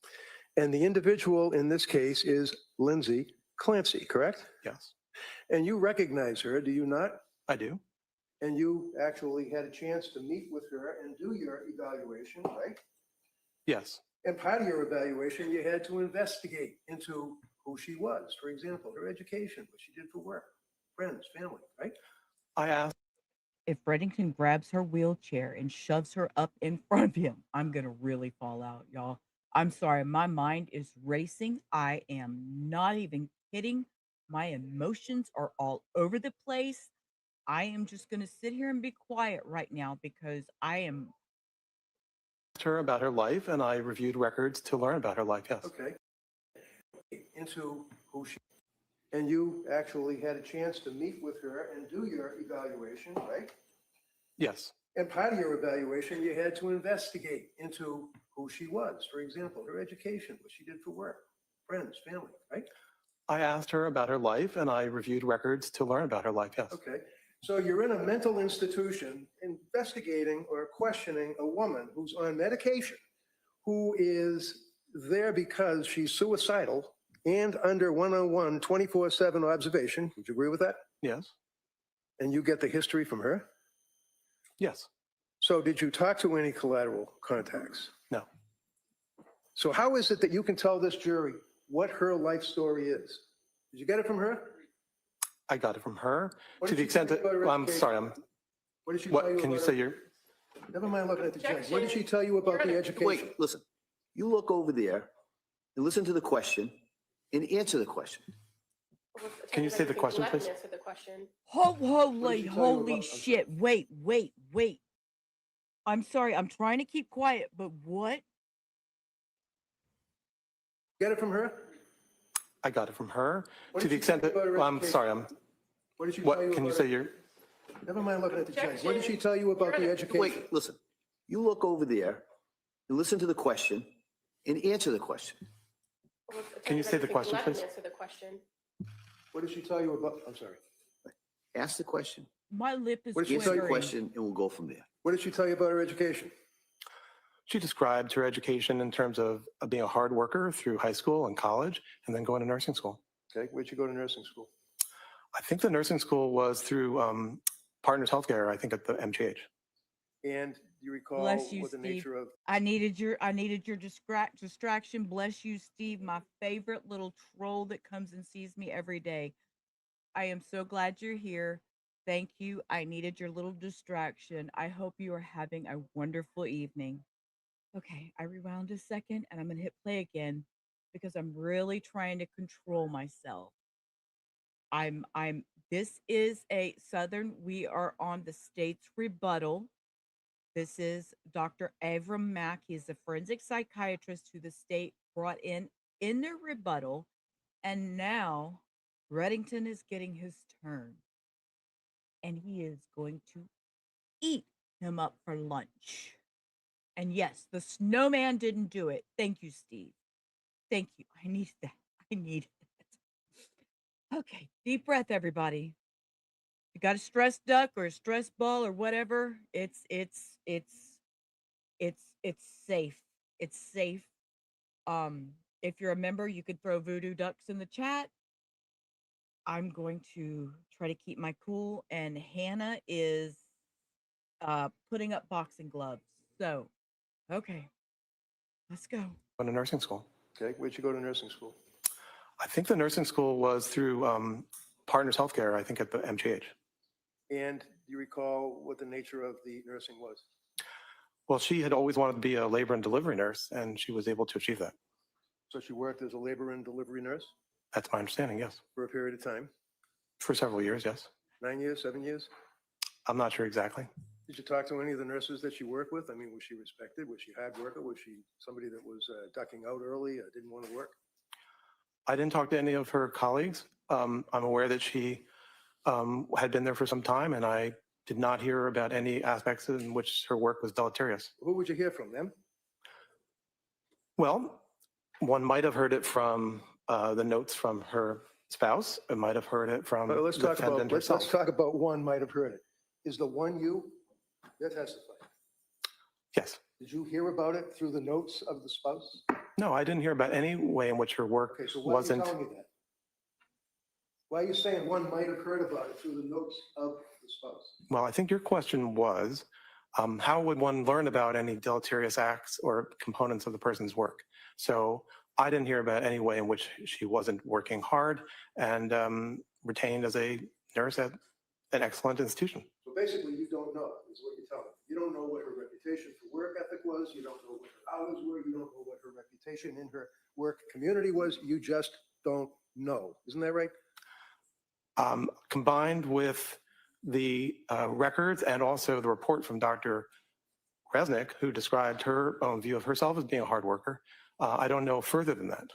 And the individual in this case is Lindsay Clancy, correct? Yes. And you recognize her, do you not? I do. And you actually had a chance to meet with her and do your evaluation, right? Yes. And part of your evaluation, you had to investigate into who she was. For example, her education, what she did for work, friends, family, right? I asked. If Reddington grabs her wheelchair and shoves her up in front of him, I'm going to really fall out, y'all. I'm sorry. My mind is racing. I am not even kidding. My emotions are all over the place. I am just going to sit here and be quiet right now because I am. Her about her life, and I reviewed records to learn about her life, yes. Okay. Into who she, and you actually had a chance to meet with her and do your evaluation, right? Yes. And part of your evaluation, you had to investigate into who she was. For example, her education, what she did for work, friends, family, right? I asked her about her life, and I reviewed records to learn about her life, yes. Okay. So you're in a mental institution investigating or questioning a woman who's on medication, who is there because she's suicidal and under 101 24/7 observation. Would you agree with that? Yes. And you get the history from her? Yes. So did you talk to any collateral contacts? No. So how is it that you can tell this jury what her life story is? Did you get it from her? I got it from her What to did the she extent tell you that, about her well, I'm education? sorry, What did she tell what, you can you about say her- your, Never mind looking at the judge. What did she tell you about the education? Wait, listen. You look over there and listen to the question and answer the question. Can you say the question, Let him please? answer the question. Holy, she tell you holy about- I'm shit. Wait. I'm sorry. I'm trying to keep quiet, but what? Get it from her? I got it from her What to did the she extent tell you that, about her well, I'm education? sorry, What did she tell what, you can you about say her- your, Never mind looking at the judge. What did she tell you about the education? Wait, listen. You look over there and listen to the question and answer the question. Can you say the question, Let him please? answer the question. What did she tell you about? I'm sorry. Ask the question, My lip is What did she tell you? answer the quivering. question, and we'll go from there. What did she tell you about her education? She described her education in terms of being a hard worker through high school and college, and then going to nursing school. Okay, where'd you go to nursing school? I think the nursing school was through Partners Healthcare, I think at the MGH. And do you recall Bless you, what the Steve. nature of, I needed your distraction. Bless you, Steve, my favorite little troll that comes and sees me every day. I am so glad you're here. Thank you. I needed your little distraction. I hope you are having a wonderful evening. Okay, I rewound a second and I'm going to hit play again because I'm really trying to control myself. This is a Southern, we are on the state's rebuttal. This is Dr. Avram Mack. He's a forensic psychiatrist who the state brought in their rebuttal. And now Reddington is getting his turn. And he is going to eat him up for lunch. And yes, the snowman didn't do it. Thank you, Steve. Thank you. I needed that. I needed it. Okay, deep breath, everybody. You got a stress duck or a stress ball or whatever. It's safe. It's safe. If you're a member, you could throw voodoo ducks in the chat. I'm going to try to keep my cool, and Hannah is putting up boxing gloves. So, okay, let's go. Went to nursing school. Okay, where'd you go to nursing school? I think the nursing school was through Partners Healthcare, I think at the MGH. And do you recall what the nature of the nursing was? Well, she had always wanted to be a labor and delivery nurse, and she was able to achieve that. So she worked as a labor and delivery nurse That's my understanding, yes. for a period of time, For several years, yes. 9 years, 7 years? I'm not sure exactly. Did you talk to any of the nurses that you work with? I mean, was she respected? Was she a hard worker? Was she somebody that was ducking out early, didn't want to work? I didn't talk to any of her colleagues. I'm aware that she had been there for some time, and I did not hear about any aspects in which her work was deleterious. Who would you hear from, them? Well, one might have heard it from the notes from her spouse. It might have heard it from Let's the talk defendant about let's herself. talk about one might have heard it. Is the one you? That testified. Yes. Did you hear about it through the notes of the spouse? No, I didn't hear about any way in which her work Okay, so why wasn't. are you telling me that? Why are you saying one might have heard about it through the notes of the spouse? Well, I think your question was, how would one learn about any deleterious acts or components of the person's work? So I didn't hear about any way in which she wasn't working hard and retained as a nurse at an excellent institution. So basically, you don't know, is what you're telling me. You don't know what her reputation for work ethic was. You don't know what her hours were. You don't know what her reputation in her work community was. You just don't know. Isn't that right? Combined with the records and also the report from Dr. Resnick, who described her own view of herself as being a hard worker, I don't know further than that.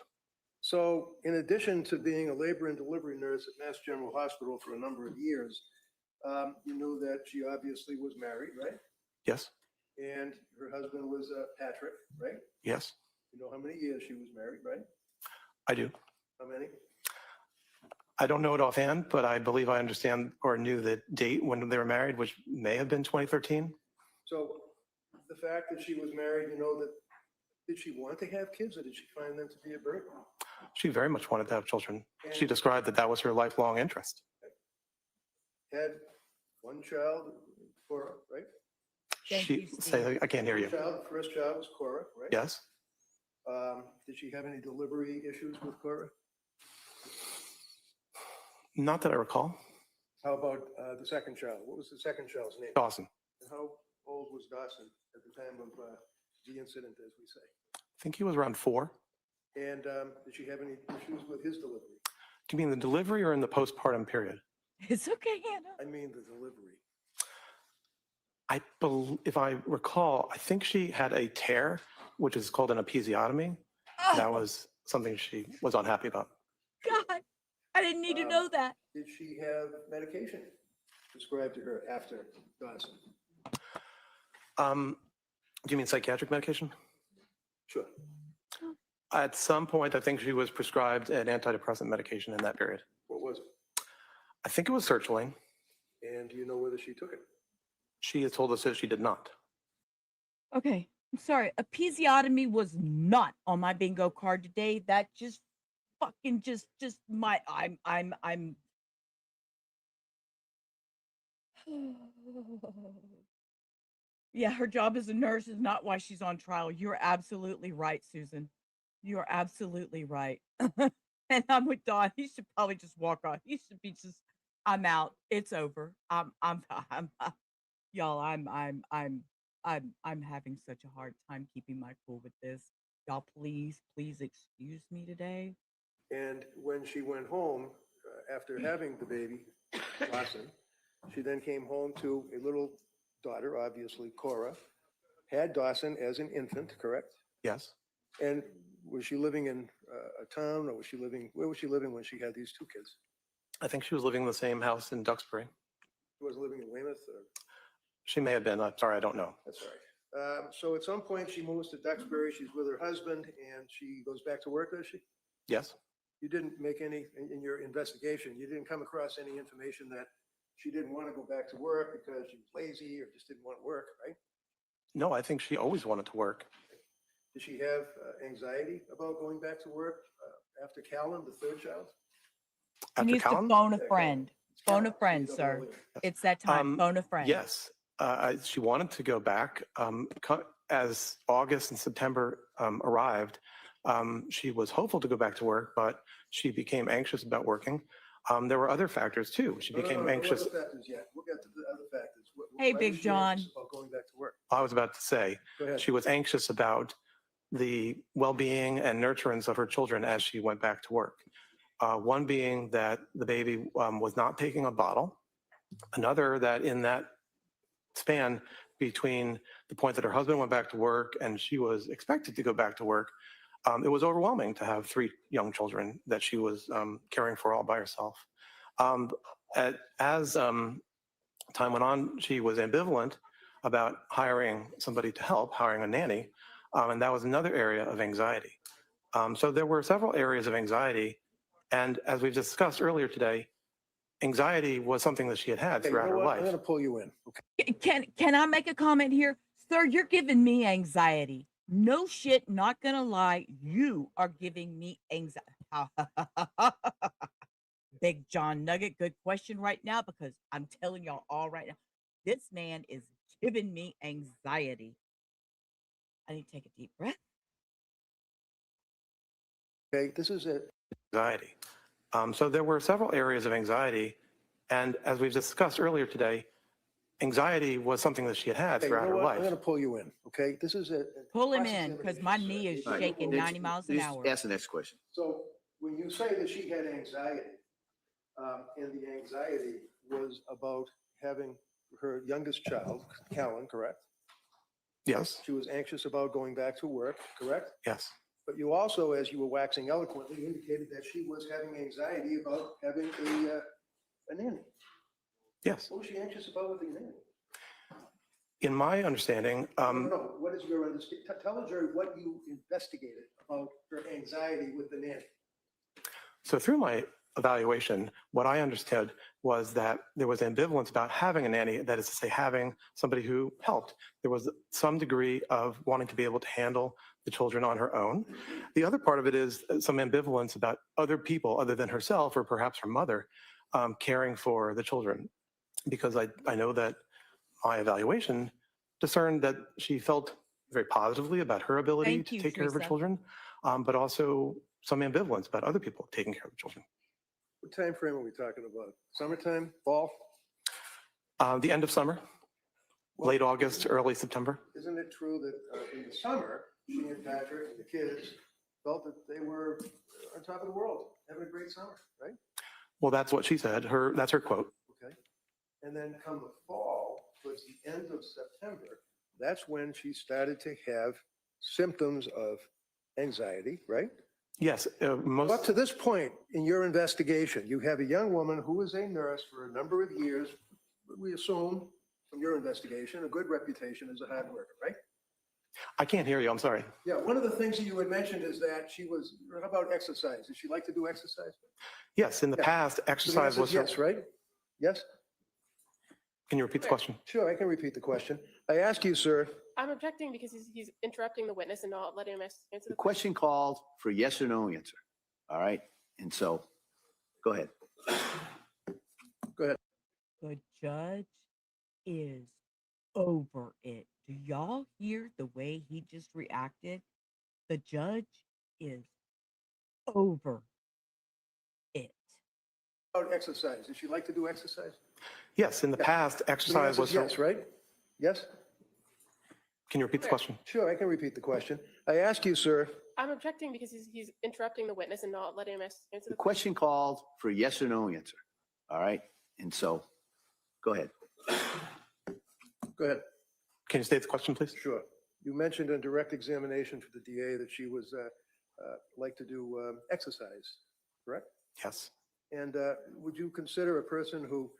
So in addition to being a labor and delivery nurse at Mass General Hospital for a number of years, you knew that she obviously was married, right? Yes, And her husband was Patrick, right? yes, You know how many years she was married, right? I do. How many? I don't know it offhand, but I believe I understand or knew the date when they were married, which may have been 2013. So the fact that she was married, you know, that did she want to have kids or did she find them to be a burden? She very much wanted to have children. She described that that was her lifelong interest. Had one child, Cora, right? Thank you, Steve. Say, I can't hear you. First child was Cora, right? Yes. Did she have any delivery issues with Cora? Not that I recall. How about the second child? What was the second child's name? Dawson. And how old was Dawson at the time of the incident, as we say? I think he was around 4. And did she have any issues with his delivery? Do you mean the delivery or in the postpartum period? It's okay, Hannah. I mean the delivery. If I recall, I think she had a tear, which is called an episiotomy. That was something she was unhappy about. God, I didn't need to know that. Did she have medication prescribed to her after Dawson? Do you mean psychiatric medication? Sure. At some point, I think she was prescribed an antidepressant medication in that period. What was it? I think it was sertraline. And do you know whether she took it? She has told us that she did not. Okay, I'm sorry. Episiotomy was not on my bingo card today. That just fucking just my I'm yeah, her job as a nurse is not why she's on trial. You're absolutely right, Susan. You're absolutely right. And I'm with Don. He should probably just walk off. He should be just I'm out. It's over. Y'all, I'm having such a hard time keeping my cool with this. Y'all, please excuse me today. And when she went home, after having the baby, Dawson, she then came home to a little daughter, obviously Cora, had Dawson as an infant, correct? Yes. And was she living in a town, or where was she living when she had these two kids? I think she was living in the same house in Duxbury. She wasn't living in Weymouth? She may have been. I'm sorry, I don't know. That's all right. So at some point she moves to Duxbury, she's with her husband, and she goes back to work, does she? Yes. You didn't make any, in your investigation, you didn't come across any information that she didn't want to go back to work because she was lazy or just didn't want to work, right? No, I think she always wanted to work. Did she have anxiety about going back to work after Callan, the third child? She After needs to Callan? phone a Yeah, friend. Callan. Phone a friend, sir. It's that time. Phone a friend. Yes. She wanted to go back. As August and September arrived, she was hopeful to go back to work, but she became anxious about working. There were other factors too. She became anxious. No other factors yet. We'll get to the other factors. Hey, Why Big was she John. anxious about going back to work? I was about to say, Go ahead. she was anxious about the well-being and nurturance of her children as she went back to work. One being that the baby was not taking a bottle. Another, that in that span between the point that her husband went back to work and she was expected to go back to work, it was overwhelming to have 3 young children that she was caring for all by herself. As time went on, she was ambivalent about hiring somebody to help, hiring a nanny, and that was another area of anxiety. So there were several areas of anxiety, and as we've discussed earlier today, anxiety was something that she had Hey, you throughout know her what? life. I'm going to pull you in. Okay. Can I make a comment here? Sir, you're giving me anxiety. No shit, not gonna lie. You are giving me anxiety. Big John Nugget, good question right now, because I'm telling y'all all right now, this man is giving me anxiety. I need to take a deep breath. Okay, this is it. Anxiety. So there were several areas of anxiety, and as we've discussed earlier today, anxiety was something that she had Hey, you throughout know her what? life. I'm going to pull you in. Okay, this is it. Pull him in, because my knee is All right, shaking next- 90 miles an please hour. Ask the next question. So when you say that she had anxiety, and the anxiety was about having her youngest child, Callan, correct? Yes, She was anxious about going back to work, correct? yes. But you also, as you were waxing eloquently, indicated that she was having anxiety about having a nanny. Yes. What was she anxious about with the nanny? In my understanding, No, what is your understanding? Tell the jury what you investigated about her anxiety with the nanny. so through my evaluation, what I understood was that there was ambivalence about having a nanny, that is to say, having somebody who helped. There was some degree of wanting to be able to handle the children on her own. The other part of it is some ambivalence about other people other than herself, or perhaps her mother, caring for the children. Because I know that my evaluation discerned that she felt very positively about her ability Thank to you, take care of her Teresa. children, but also some ambivalence about other people taking care of the children. What time frame are we talking about? Summertime, fall? The end of summer, late August, early September. Isn't it true that in the summer, she and Patrick and the kids felt that they were on top of the world, having a great summer, right? Well, that's what she said. That's her quote. Okay. And then come the fall, towards the end of September, that's when she started to have symptoms of anxiety, right? Yes, Up to this point in your investigation, you have a young woman who was a nurse for a number of years. We assume from your investigation, a good reputation as a hard worker, right? I can't hear you. I'm sorry. Yeah, one of the things that you had mentioned is that she was, how about exercise? Did she like to do exercise? Yes, in the Yeah. past, So the exercise answer was is her. yes, right? Yes? Can you repeat the question? Sure, I can repeat the question. I ask you, sir, I'm objecting because he's interrupting the witness and not letting him answer The the question called for yes or no answer. All right. And so, go ahead. go ahead. The judge is over it. Do y'all hear the way he just reacted? The judge is over it. About exercise. Did she like to do exercise? Yes, in the past, The exercise answer was. is yes, right? Yes? Can you repeat the question? Sure, I can repeat the question. I ask you, sir, I'm objecting because he's interrupting the witness and not letting him answer The the question called for a yes or no answer. All right? And so, go ahead. go ahead. Can you state the question, please? Sure. You mentioned in direct examination for the DA that she was like to do exercise, correct? Yes. And would you consider a person who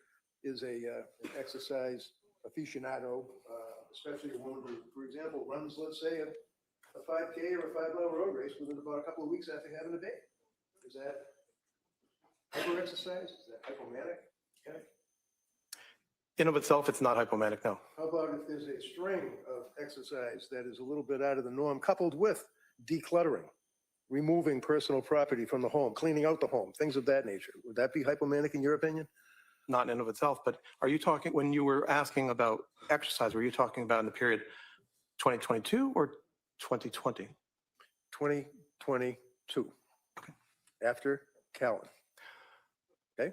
is an exercise aficionado, especially one who, for example, runs, let's say, a 5K or a 5-mile road race within about a couple of weeks after having a baby? Is that hyper-exercise? Is that hypomanic? Okay. In of itself, it's not hypomanic, no. How about if there's a string of exercise that is a little bit out of the norm, coupled with decluttering, removing personal property from the home, cleaning out the home, things of that nature? Would that be hypomanic in your opinion? Not in of itself, but are you talking, when you were asking about exercise, were you talking about in the period 2022 or 2020? 2022, after Callan. Okay?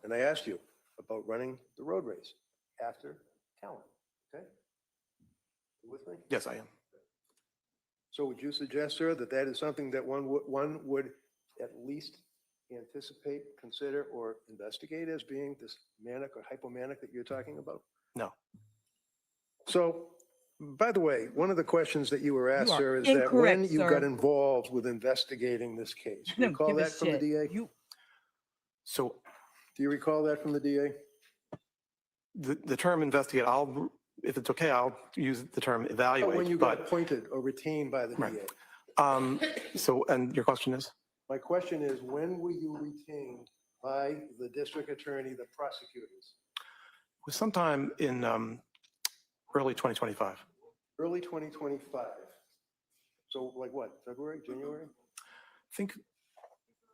And I asked you about running the road race after Callan. Okay? You with me? Yes, I am. So would you suggest, sir, that that is something that one would at least anticipate, consider, or investigate as being this manic or hypomanic that you're talking about? No. So, by the way, one of the questions that you were asked, You are sir, is that when incorrect, you sir. got involved with investigating this case. Do you No, recall give a that from the shit. DA? So Do you recall that from the DA? the term investigate, if it's okay, I'll use the term When evaluate, you got but, appointed or retained by the Right. DA? so, and your question is? My question is, when were you retained by the district attorney, the prosecutors? It was sometime in early 2025. Early 2025. So like what, February, January?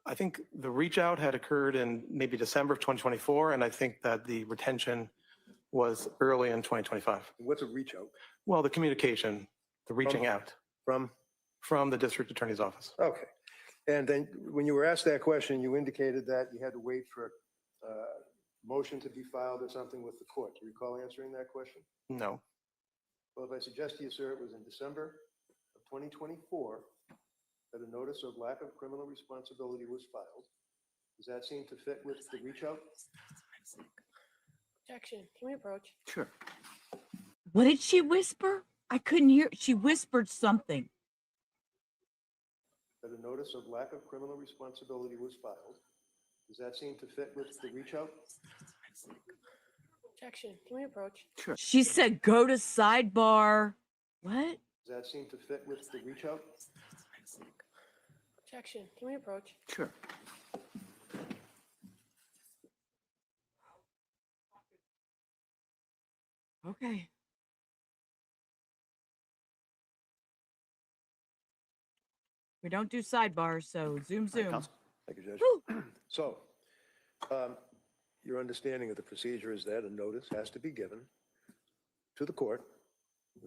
I think the reach out had occurred in maybe December of 2024, and I think that the retention was early in 2025. What's a reach out? Well, the communication, the reaching out From, the district attorney's office. okay. And then when you were asked that question, you indicated that you had to wait for a motion to be filed or something with the court. Do you recall answering that question? No. Well, if I suggest to you, sir, it was in December of 2024 that a notice of lack of criminal responsibility was filed. Does that seem to fit with the reach out? objection. Can we approach? Sure. What did she whisper? I couldn't hear. She whispered something. That a notice of lack of criminal responsibility was filed. Does that seem to fit with the reach out? Objection. Can we approach? Sure. She said, go to sidebar. What? Does that seem to fit with the reach out? Objection. Can we approach? Sure. Okay. We don't do sidebars, so zoom, zoom. Counsel. Thank you, Judge. Woo. So, your understanding of the procedure is that a notice has to be given to the court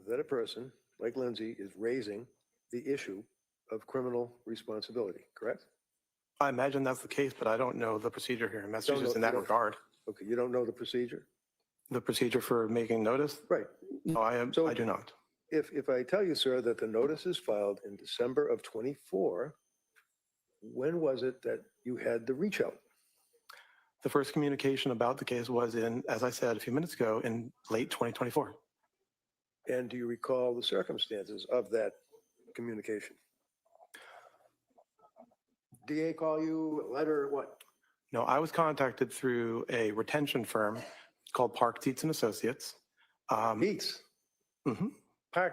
that a person, like Lindsay, is raising the issue of criminal responsibility, correct? I imagine that's the case, but I don't know the procedure here in Massachusetts in you that don't- regard. Okay, you don't know the procedure? The procedure for making notice? Right. No, So- I do not. If I tell you, sir, that the notice is filed in December of '24, when was it that you had the reach out? The first communication about the case was in, as I said a few minutes ago, in late 2024. And do you recall the circumstances of that communication? DA call you, a letter, what? No, I was contacted through a retention firm called Park Dietz and Associates. Dietz. Mhm.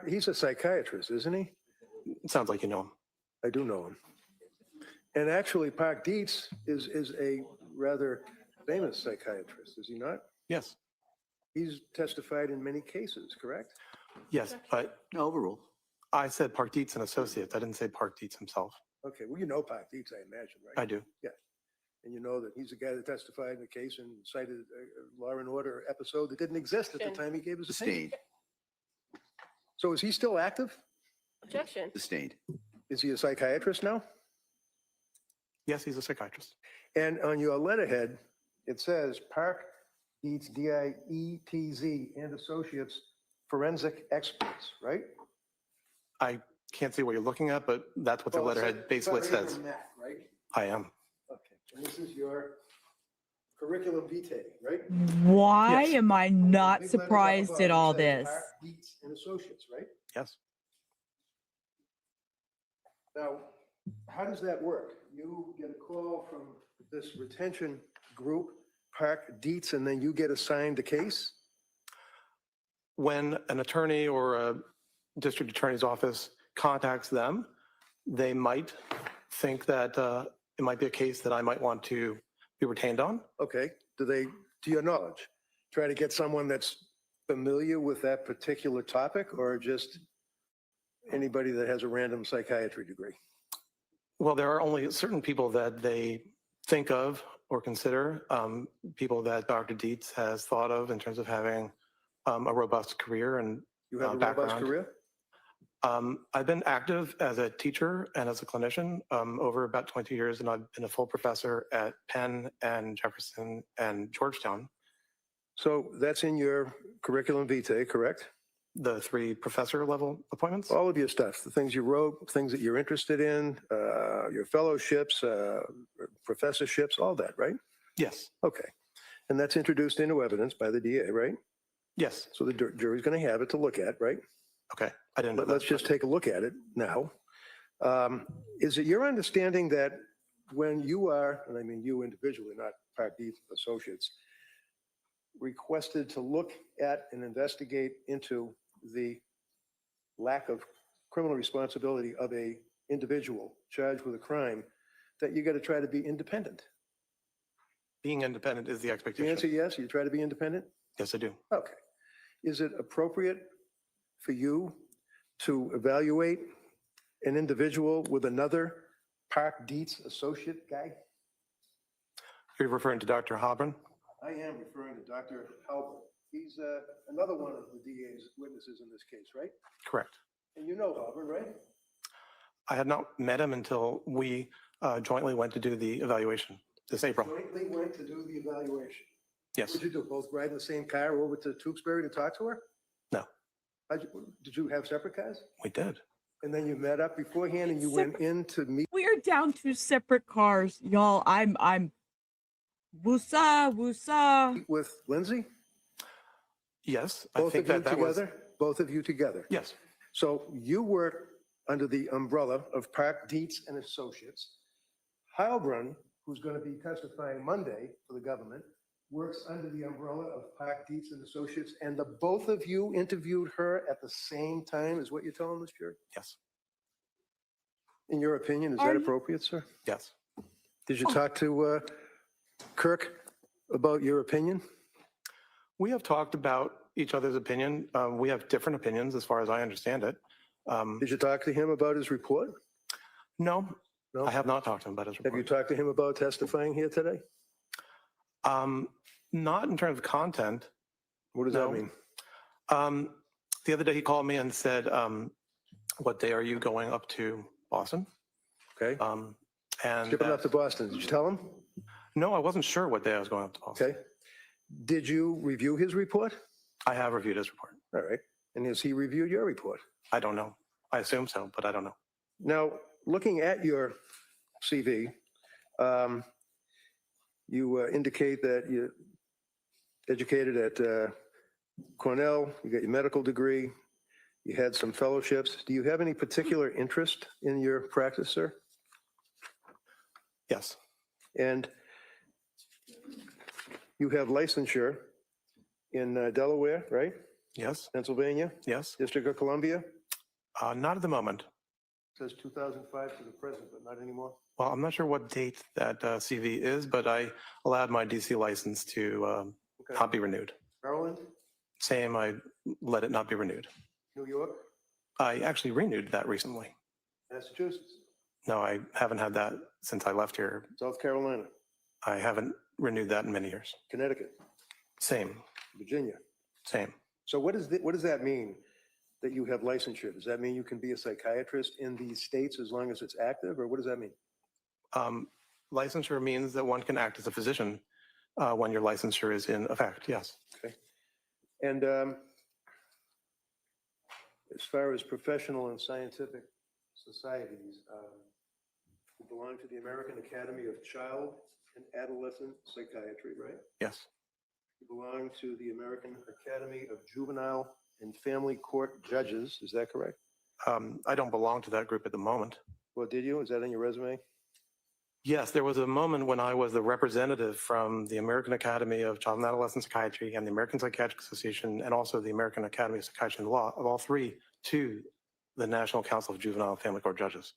He's a psychiatrist, isn't he? It sounds like you know him. I do know him. And actually, Park Dietz is a rather famous psychiatrist, is he not? Yes, He's testified in many cases, correct? yes, but No, overruled. I said Park Dietz and Associates. I didn't say Park Dietz himself. Okay, well, you know Park Dietz, I imagine, right? I do. And you know that he's the guy that testified in the case and cited a Law and Order episode that didn't exist at the time he gave his opinion. Sustained. So is he still active? Objection. Sustained. Is he a psychiatrist now? Yes, he's a psychiatrist. And on your letterhead, It says Park Dietz, D-I-E-T-Z, and Associates, forensic experts, right? I can't see what you're looking at, but that's what the Well, it letterhead says- basically it's not says. even math, right? I am. Okay, and this is your curriculum vitae, right? Why Yes. am I Big not letters up surprised above, at it all says this? Park Dietz and Associates, right? Yes. Now, how does that work? You get a call from this retention group, Park Dietz, and then you get assigned a case? When an attorney or a district attorney's office contacts them, they might think that it might be a case that I might want to be retained on. Okay, do they, to your knowledge, try to get someone that's familiar with that particular topic, or just anybody that has a random psychiatry degree? Well, there are only certain people that they think of or consider, people that Dr. Dietz has thought of in terms of having a robust career and You have a background. robust career? I've been active as a teacher and as a clinician over about 20 years, and I've been a full professor at Penn and Jefferson and Georgetown. So that's in your curriculum vitae, correct? The 3 professor level appointments? All of your stuff, the things you wrote, things that you're interested in, your fellowships, professorships, all that, right? Yes. Okay. And that's introduced into evidence by the DA, right? Yes. So the jury's going to have it to look at, right? Okay. I didn't know Let's that. just take a look at it now. Is it your understanding that when you are, and I mean you individually, not Park Dietz Associates, requested to look at and investigate into the lack of criminal responsibility of a individual charged with a crime, that you got to try to be independent? Being independent is the The expectation. answer yes, you try to be independent? Yes, I do. Okay. Is it appropriate for you to evaluate an individual with another Park Dietz associate guy? You're referring to Dr. Hobron? I am referring to Dr. Halbert. He's another one of the DA's witnesses in this case, right? Correct. And you know Halbert, right? I had not met him until we jointly went to do the evaluation this April. Jointly went to do the evaluation. Yes. What did you do? Both ride in the same car over to Tewksbury to talk to her? No. Did you have separate cars? We did. And then you met up beforehand and you went in to meet We are down to separate cars, y'all. I'm woosah, woosah. with Lindsay? Yes. I Both think of you that was. together? Both of you together? Yes. So you work under the umbrella of Park Dietz and Associates. Heilbrunn, who's going to be testifying Monday for the government, works under the umbrella of Park Dietz and Associates, and the both of you interviewed her at the same time, is what you're telling this jury? Yes. In your opinion, is Are that you- appropriate, sir? Yes. Did you talk to Kirk about your opinion? We have talked about each other's opinion. We have different opinions as far as I understand it. Did you talk to him about his report? No, No? I have not talked to him about his Have you report. talked to him about testifying here today? Not in terms of content. What does No. that mean? The other day he called me and said, what day are you going up to Boston? Okay. And Skipping up to Boston, did you tell him? no, I wasn't sure what day I was going up to Boston. Okay. Did you review his report? I have reviewed his report. All right. And has he reviewed your report? I don't know. I assume so, but I don't know. Now, looking at your CV, you indicate that you're educated at Cornell, you got your medical degree, you had some fellowships. Do you have any particular interest in your practice, sir? Yes. And you have licensure in Delaware, right? Yes. Pennsylvania, Yes. District of Columbia? Not at the moment. Says 2005 to the present, but not anymore. Well, I'm not sure what date that CV is, but I allowed my DC license to Okay. not be renewed. Maryland, Same, I let it not be renewed. New York, I actually renewed that recently. Massachusetts, No, I haven't had that since I left here. South Carolina, I haven't renewed that in many years. Connecticut, Same, Virginia. same. So what does that mean, that you have licensure? Does that mean you can be a psychiatrist in these states as long as it's active, or what does that mean? Licensure means that one can act as a physician when your licensure is in effect, yes. Okay. And as far as professional and scientific societies, you belong to the American Academy of Child and Adolescent Psychiatry, right? Yes. You belong to the American Academy of Juvenile and Family Court Judges, is that correct? I don't belong to that group at the moment. Well, did you? Is that on your resume? Yes, there was a moment when I was the representative from the American Academy of Child and Adolescent Psychiatry and the American Psychiatric Association and also the American Academy of Psychiatry and Law, of all three, to the National Council of Juvenile and Family Court Judges.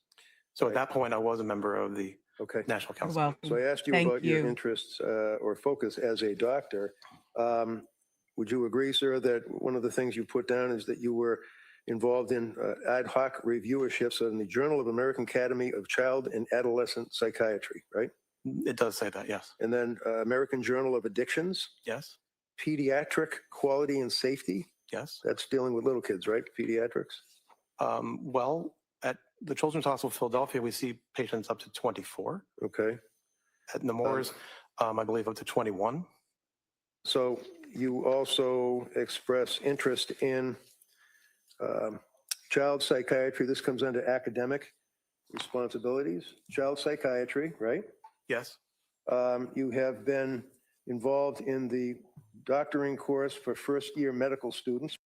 So at that point, I was a member of the Okay. National You're Council. welcome. So I asked you Thank about your you. interests or focus as a doctor. Would you agree, sir, that one of the things you put down is that you were involved in ad hoc reviewerships in the Journal of American Academy of Child and Adolescent Psychiatry, right? It does say that, yes. And then American Journal of Addictions, Yes, Pediatric Quality and Safety. yes. That's dealing with little kids, right? Pediatrics. Well, at the Children's Hospital of Philadelphia, we see patients up to 24. Okay. At Nemours, I believe up to 21. So you also express interest in child psychiatry. This comes under academic responsibilities. Child psychiatry, right? Yes, You have been involved in the doctoring course for first-year medical students.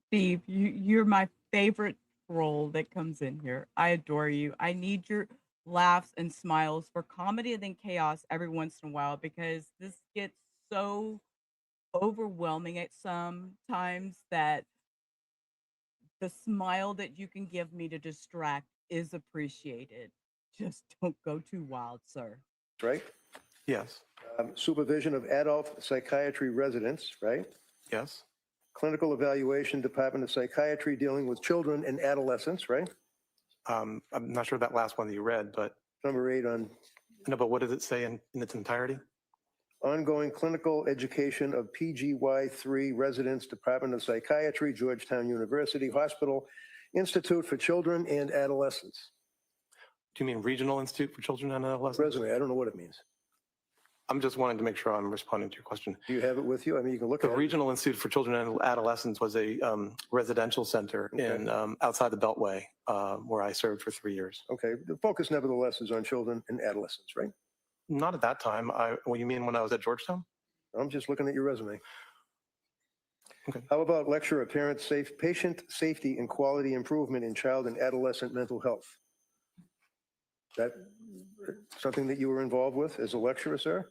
Steve, you're my favorite role that comes in here. I adore you. I need your laughs and smiles for comedy and then chaos every once in a while because this gets so overwhelming at some times that the smile that you can give me to distract is appreciated. Just don't go too wild, sir. Right? yes, Supervision of adult psychiatry residents, right? yes, Clinical evaluation, Department of Psychiatry, dealing with children and adolescents, right? I'm not sure that last one that you read, but Number 8 on no, but what does it say in its entirety? ongoing clinical education of PGY3 residents, Department of Psychiatry, Georgetown University Hospital, Institute for Children and Adolescents. Do you mean Regional Institute for Children and Adolescents? Resume, I don't know what it means. I'm just wanting to make sure I'm responding to your question. Do you have it with you? I mean, you can look The at it. Regional Institute for Children and Adolescents was a residential center in outside the Beltway where I served for 3 years. Okay, the focus nevertheless is on children and adolescents, right? Not at that time. What you mean when I was at Georgetown? I'm just looking at your resume. Okay. How about lecture of patient safety and quality improvement in child and adolescent mental health? That something that you were involved with as a lecturer, sir?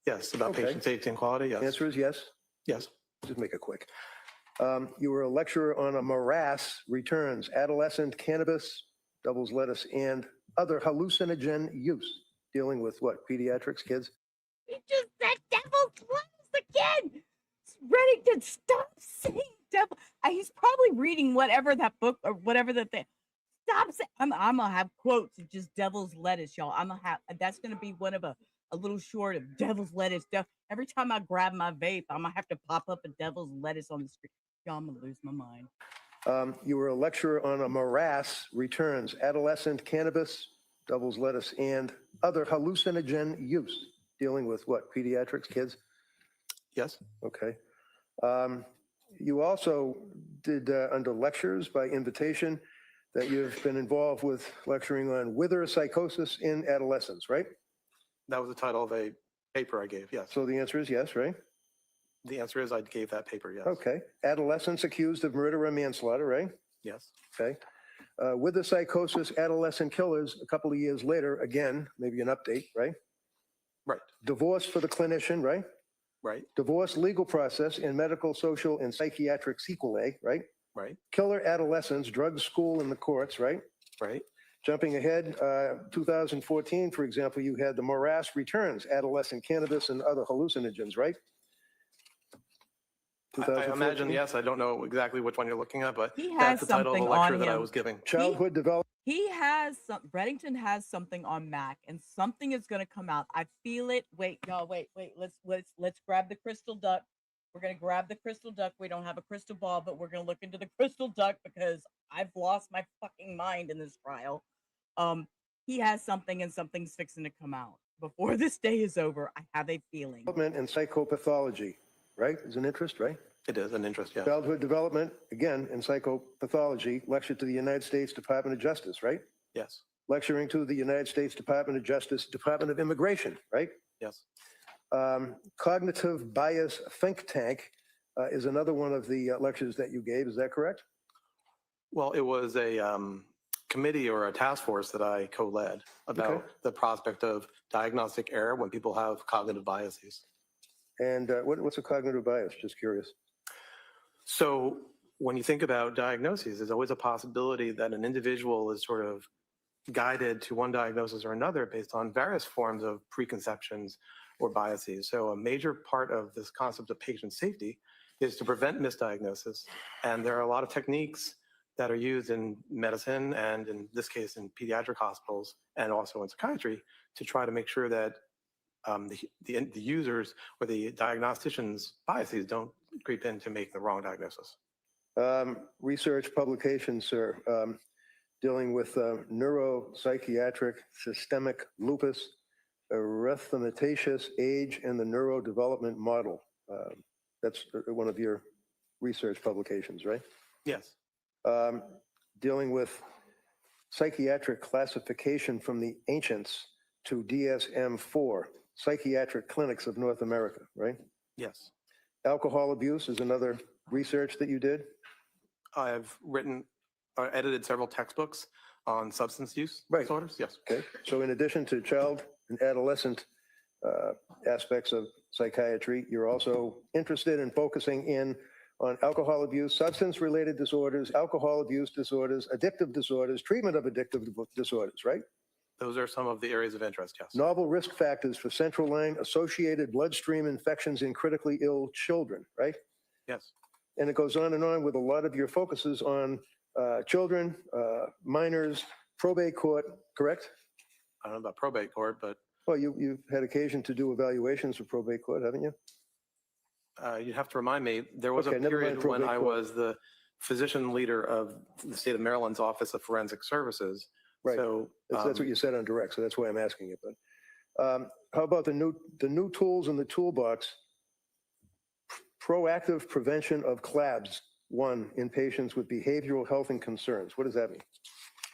Yes, about Okay. patient safety and quality. Yes. Answer is yes. Yes. Just make it quick. You were a lecturer on a morass returns, adolescent cannabis, devil's lettuce, and other hallucinogen use, dealing with what, pediatrics, kids? He just said devil's lettuce again. Reddington, stop saying devil. He's probably reading whatever that book or whatever the thing. Stop saying. I'm gonna have quotes of just devil's lettuce, y'all. I'm gonna have. That's gonna be one of a little short of devil's lettuce. Every time I grab my vape, I'm gonna have to pop up a devil's lettuce on the screen. Y'all, I'm gonna lose my mind. You were a lecturer on a morass returns, adolescent cannabis, devil's lettuce, and other hallucinogen use, dealing with what, pediatrics, kids? Yes. Okay. You also did under lectures by invitation that you've been involved with lecturing on wither psychosis in adolescents, right? That was the title of a paper I gave. Yes. So the answer is yes, right? The answer is I gave that paper. Yes. Okay. Adolescents accused of murder or manslaughter, right? Yes. Okay. Wither psychosis, adolescent killers, a couple of years later, again, maybe an update, right? Right. Divorce for the clinician, right? Right. Divorce legal process in medical, social, and psychiatric sequelae, right? Right. Killer adolescents, drug school in the courts, right? Right. Jumping ahead, 2014, for example, you had the morass returns, adolescent cannabis and other hallucinogens, right? I 2014. imagine, yes. I don't know exactly which one you're looking at, but He that's has the title of the something lecture on that I him. was giving. Childhood development. He has some. Reddington has something on Mac, and something is gonna come out. I feel it. Wait, y'all. Wait. Let's grab the crystal duck. We're gonna grab the crystal duck. We don't have a crystal ball, but we're gonna look into the crystal duck because I've lost my fucking mind in this trial. He has something, and something's fixing to come out. before this day is over, I have a feeling. Development and psychopathology, right? Is an interest, right? It is an interest, yes. Childhood development, again, in psychopathology, lecture to the United States Department of Justice, right? Yes, Lecturing to the United States Department of Justice, Department of Immigration, right? yes. Cognitive bias think tank is another one of the lectures that you gave. Is that correct? Well, it was a committee or a task force that I co-led about Okay. the prospect of diagnostic error when people have cognitive biases. And what's a cognitive bias? Just curious. So when you think about diagnoses, there's always a possibility that an individual is sort of guided to one diagnosis or another based on various forms of preconceptions or biases. So a major part of this concept of patient safety is to prevent misdiagnosis. And there are a lot of techniques that are used in medicine and in this case in pediatric hospitals and also in psychiatry to try to make sure that the users or the diagnosticians' biases don't creep in to make the wrong diagnosis. Research publications, sir, dealing with neuropsychiatric systemic lupus, erythematosus age, and the neurodevelopment model. That's one of your research publications, right? Yes. Dealing with psychiatric classification from the ancients to DSM-4, Psychiatric Clinics of North America, right? Yes. Alcohol abuse is another research that you did. I've written or edited several textbooks on substance use Right. disorders. Yes. Okay. So in addition to child and adolescent aspects of psychiatry, you're also interested in focusing in on alcohol abuse, substance-related disorders, alcohol abuse disorders, addictive disorders, treatment of addictive disorders, right? Those are some of the areas of interest, yes. Novel risk factors for central line associated bloodstream infections in critically ill children, right? Yes. And it goes on and on with a lot of your focuses on children, minors, probate court, correct? I don't know about probate court, but Well, you've had occasion to do evaluations for probate court, haven't you? you'd have to remind me, there was Okay, a never mind period when probate I court. was the physician leader of the state of Maryland's Office of Forensic Services. Right. So That's what you said on direct, so that's why I'm asking you. But how about the new tools in the toolbox? Proactive prevention of CLABS, 1, in patients with behavioral health and concerns. What does that mean?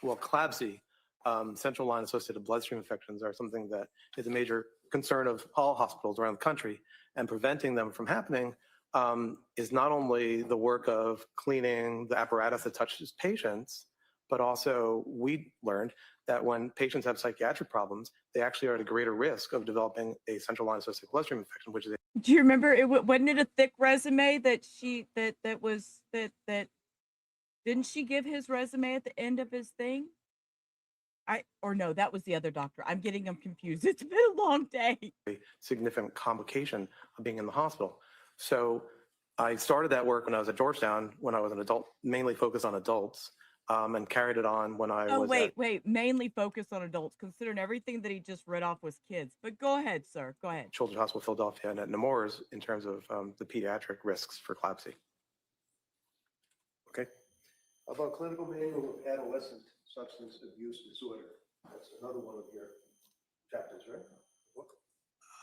well, CLABSI, central line associated bloodstream infections, are something that is a major concern of all hospitals around the country, and preventing them from happening is not only the work of cleaning the apparatus that touches patients, but also we learned that when patients have psychiatric problems, they actually are at a greater risk of developing a central line associated bloodstream infection, which is Do you remember wasn't it a thick resume that didn't she give his resume at the end of his thing? No, that was the other doctor. I'm getting them confused. It's been a long day. a significant complication of being in the hospital. So I started that work when I was at Georgetown, when I was an adult, mainly focused on adults, and carried it on when I Oh, was wait, mainly focused on adults, considering everything that he just read off was kids. But go ahead, sir. Go ahead. at Children's Hospital Philadelphia and at Nemours in terms of the pediatric risks for CLABSI. Okay. How about clinical manual of adolescent substance abuse disorder? That's another one of your chapters, right?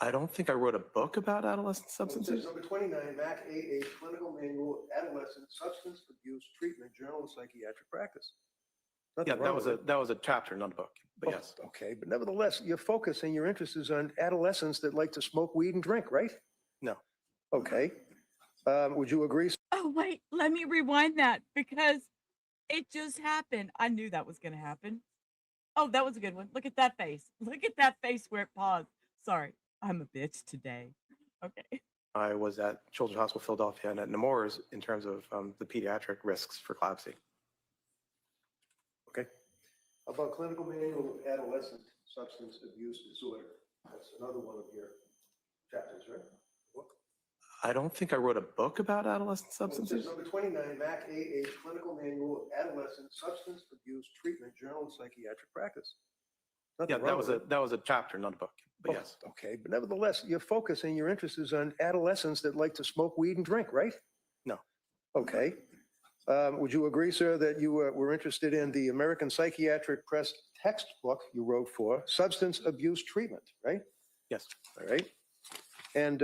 I don't think I wrote a book about adolescent substance use. Number 29, MAC AA, Clinical Manual of Adolescent Substance Abuse Treatment, Journal of Psychiatric Practice. Yeah, that was a chapter, not a book, but yes. Okay, but nevertheless, your focus and your interest is on adolescents that like to smoke weed and drink, right? No. Okay. Would you agree? Oh, wait, let me rewind that because it just happened. I knew that was going to happen. Oh, that was a good one. Look at that face. Look at that face where it paused. Sorry, I'm a bitch today. Okay. I was at Children's Hospital Philadelphia and at Nemours in terms of the pediatric risks for CLABSI. Okay. How about Clinical Manual of Adolescent Substance Abuse Disorder? That's another one of your chapters, right? I don't think I wrote a book about adolescent substance use. Number 29, MAC AA, Clinical Manual of Adolescent Substance Abuse Treatment, Journal of Psychiatric Practice. Yeah, that was a chapter, not a book, but yes. Okay, but nevertheless, your focus and your interest is on adolescents that like to smoke weed and drink, right? No. Okay. Would you agree, sir, that you were interested in the American Psychiatric Press textbook you wrote for substance abuse treatment, right? Yes. All right. And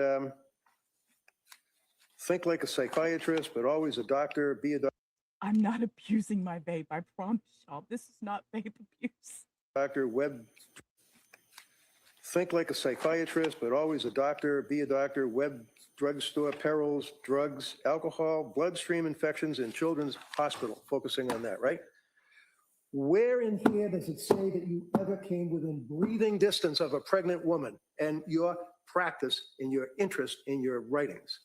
think like a psychiatrist, but always a doctor, be a I'm not abusing my babe. I promise y'all. This is not babe abuse. doctor, think like a psychiatrist, but always a doctor, be a doctor, drugstore, perils, drugs, alcohol, bloodstream infections, and children's hospital, focusing on that, right? Where in here does it say that you ever came within breathing distance of a pregnant woman and your practice and your interest in your writings?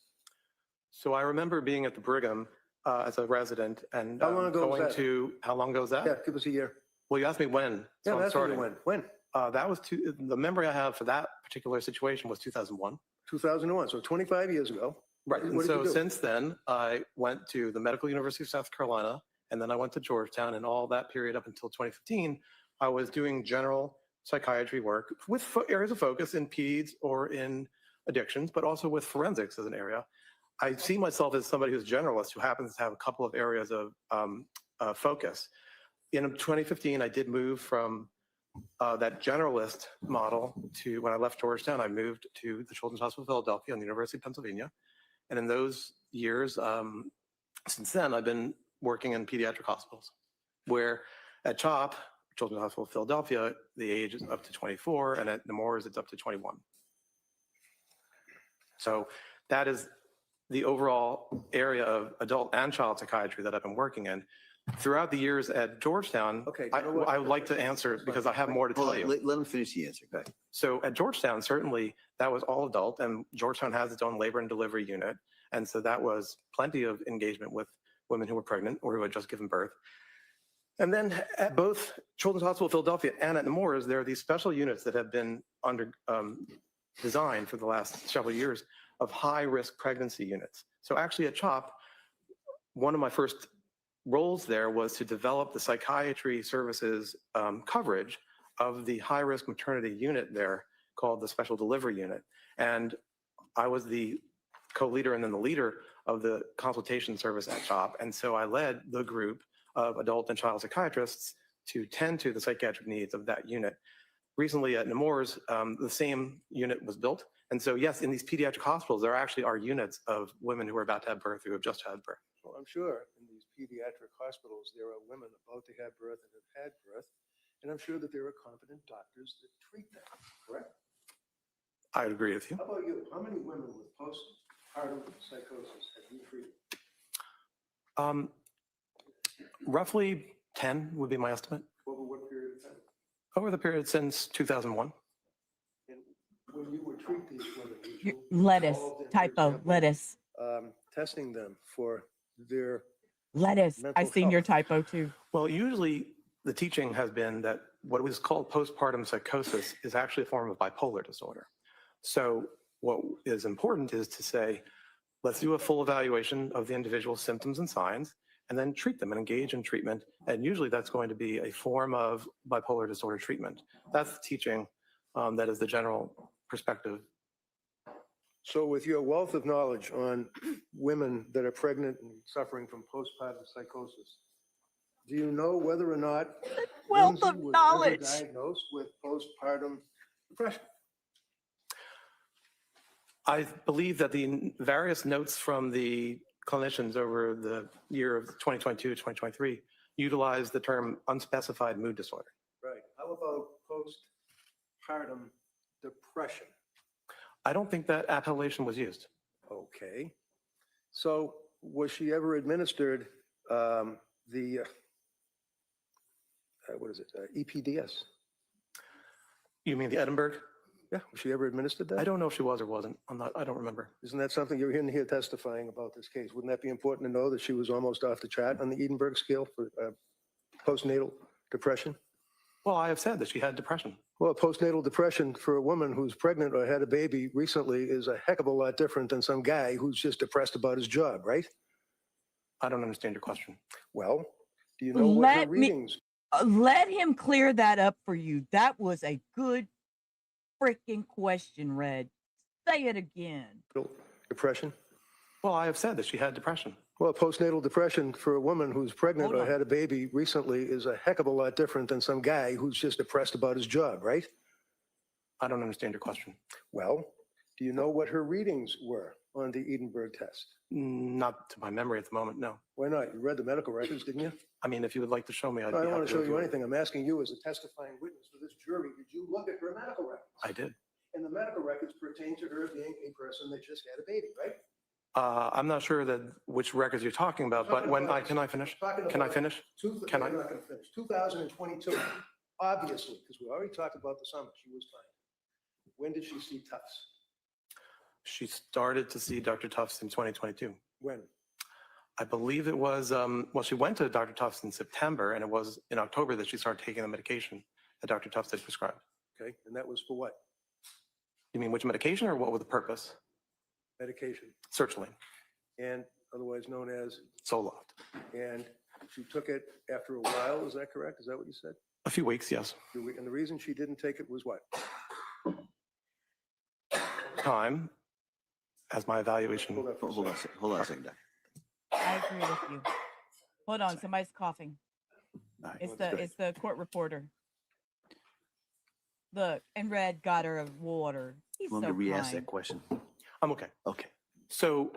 So I remember being at the Brigham as a resident and How long ago was going that? to, how long ago was that? Yeah, give us a year. Well, you asked me when. Yeah, so I'm that's starting. when? That was the memory I have for that particular situation was 2001. 2001, so 25 years ago. Right. What And did so you do? since then, I went to the Medical University of South Carolina, and then I went to Georgetown, and all that period up until 2015, I was doing general psychiatry work with areas of focus in peds or in addictions, but also with forensics as an area. I see myself as somebody who's generalist who happens to have a couple of areas of focus. In 2015, I did move from that generalist model to, when I left Georgetown, I moved to the Children's Hospital of Philadelphia and the University of Pennsylvania. And in those years, since then, I've been working in pediatric hospitals, where at CHOP, Children's Hospital of Philadelphia, the age is up to 24, and at Nemours, it's up to 21. So that is the overall area of adult and child psychiatry that I've been working in. Throughout the years at Georgetown, Okay, I would like to answer because I have more to tell you. Let him finish the answer. Go ahead. So at Georgetown, certainly that was all adult, and Georgetown has its own labor and delivery unit. And so that was plenty of engagement with women who were pregnant or who had just given birth. And then at both Children's Hospital of Philadelphia and at Nemours, there are these special units that have been designed for the last several years of high-risk pregnancy units. So actually at CHOP, one of my first roles there was to develop the psychiatry services coverage of the high-risk maternity unit there called the Special Delivery Unit. And I was the co-leader and then the leader of the consultation service at CHOP. And so I led the group of adult and child psychiatrists to tend to the psychiatric needs of that unit. Recently at Nemours, the same unit was built. And so yes, in these pediatric hospitals, there actually are units of women who are about to have birth, who have just had birth. Well, I'm sure in these pediatric hospitals, there are women about to have birth and have had birth, and I'm sure that there are competent doctors that treat them, correct? I would agree with you. How about you? How many women with postpartum psychosis have you treated? Roughly 10 would be my estimate. Over what period of time? Over the period since 2001. And when you would treat these women, would Your- you Lettuce, involved in, for typo, example, lettuce, testing them for their lettuce. I mental seen your health? typo too. Well, usually the teaching has been that what was called postpartum psychosis is actually a form of bipolar disorder. So what is important is to say, let's do a full evaluation of the individual's symptoms and signs, and then treat them and engage in treatment. And usually that's going to be a form of bipolar disorder treatment. That's the teaching that is the general perspective. So with your wealth of knowledge on women that are pregnant and suffering from postpartum psychosis, do you know whether or not Wealth Lindsay of was ever knowledge. diagnosed with postpartum depression? I believe that the various notes from the clinicians over the year of 2022 to 2023 utilize the term unspecified mood disorder. Right. How about postpartum depression? I don't think that appellation was used. Okay. So was she ever administered what is it, EPDS? You mean the Edinburgh? Yeah, was she ever administered that? I don't know if she was or wasn't. I don't remember. Isn't that something you're in here testifying about this case? Wouldn't that be important to know that she was almost off the chart on the Edinburgh scale for postnatal depression? Well, I have said that she had depression. Well, postnatal depression for a woman who's pregnant or had a baby recently is a heck of a lot different than some guy who's just depressed about his job, right? I don't understand your question. Well, do you know what her Let me- readings? Let him clear that up for you. That was a good freaking question, Red. Say it again. Depression? Well, I have said that she had depression. Well, postnatal depression for a woman who's pregnant Hold or on. had a baby recently is a heck of a lot different than some guy who's just depressed about his job, right? I don't understand your question. Well, do you know what her readings were on the Edinburgh test? Not to my memory at the moment, no. Why not? You read the medical records, didn't you? I mean, if you would like to show me, I'd No, I be don't want happy to show you review it. anything. I'm asking you as a testifying witness for this jury, did you look at her medical records? I did. And the medical records pertain to her being a person that just had a baby, right? I'm not sure that which records you're talking about, but Talking when about- can I finish? Talking Can I about finish? Can I? I'm not going to finish. 2022, obviously, because we already talked about the summer, she was fine. When did she see Tufts? She started to see Dr. Tufts in 2022. When? I believe it was, well, she went to Dr. Tufts in September, and it was in October that she started taking the medication that Dr. Tufts had prescribed. Okay, and that was for what? You mean which medication or what was the purpose? Medication, Sertraline, and otherwise known as, Zoloft. and she took it after a while, is that correct? Is that what you said? A few weeks, yes. And the reason she didn't take it was what? Time, as my evaluation. Hold on for a Hold on, second. hold on a second, Doc. I agree with you. Hold on, somebody's coughing. All right. It's the court reporter. Look, and Red got her a water. He's Want so me to re-ask kind. that question? I'm okay. Okay. So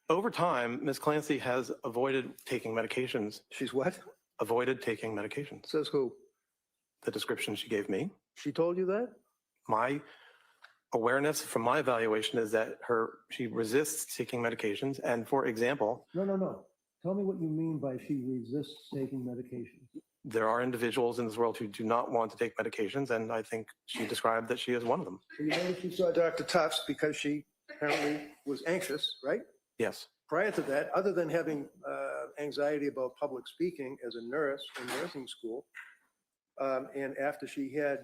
over time, Ms. Clancy has avoided taking medications, She's what? avoided taking medications. Says who? The description she gave me, She told you that? my awareness from my evaluation is that she resists taking medications. And for example, No. Tell me what you mean by she resists taking medication. there are individuals in this world who do not want to take medications, and I think she described that she is one of them. So you know she saw Dr. Tufts because she apparently was anxious, right? Yes. Prior to that, other than having anxiety about public speaking as a nurse in nursing school, and after she had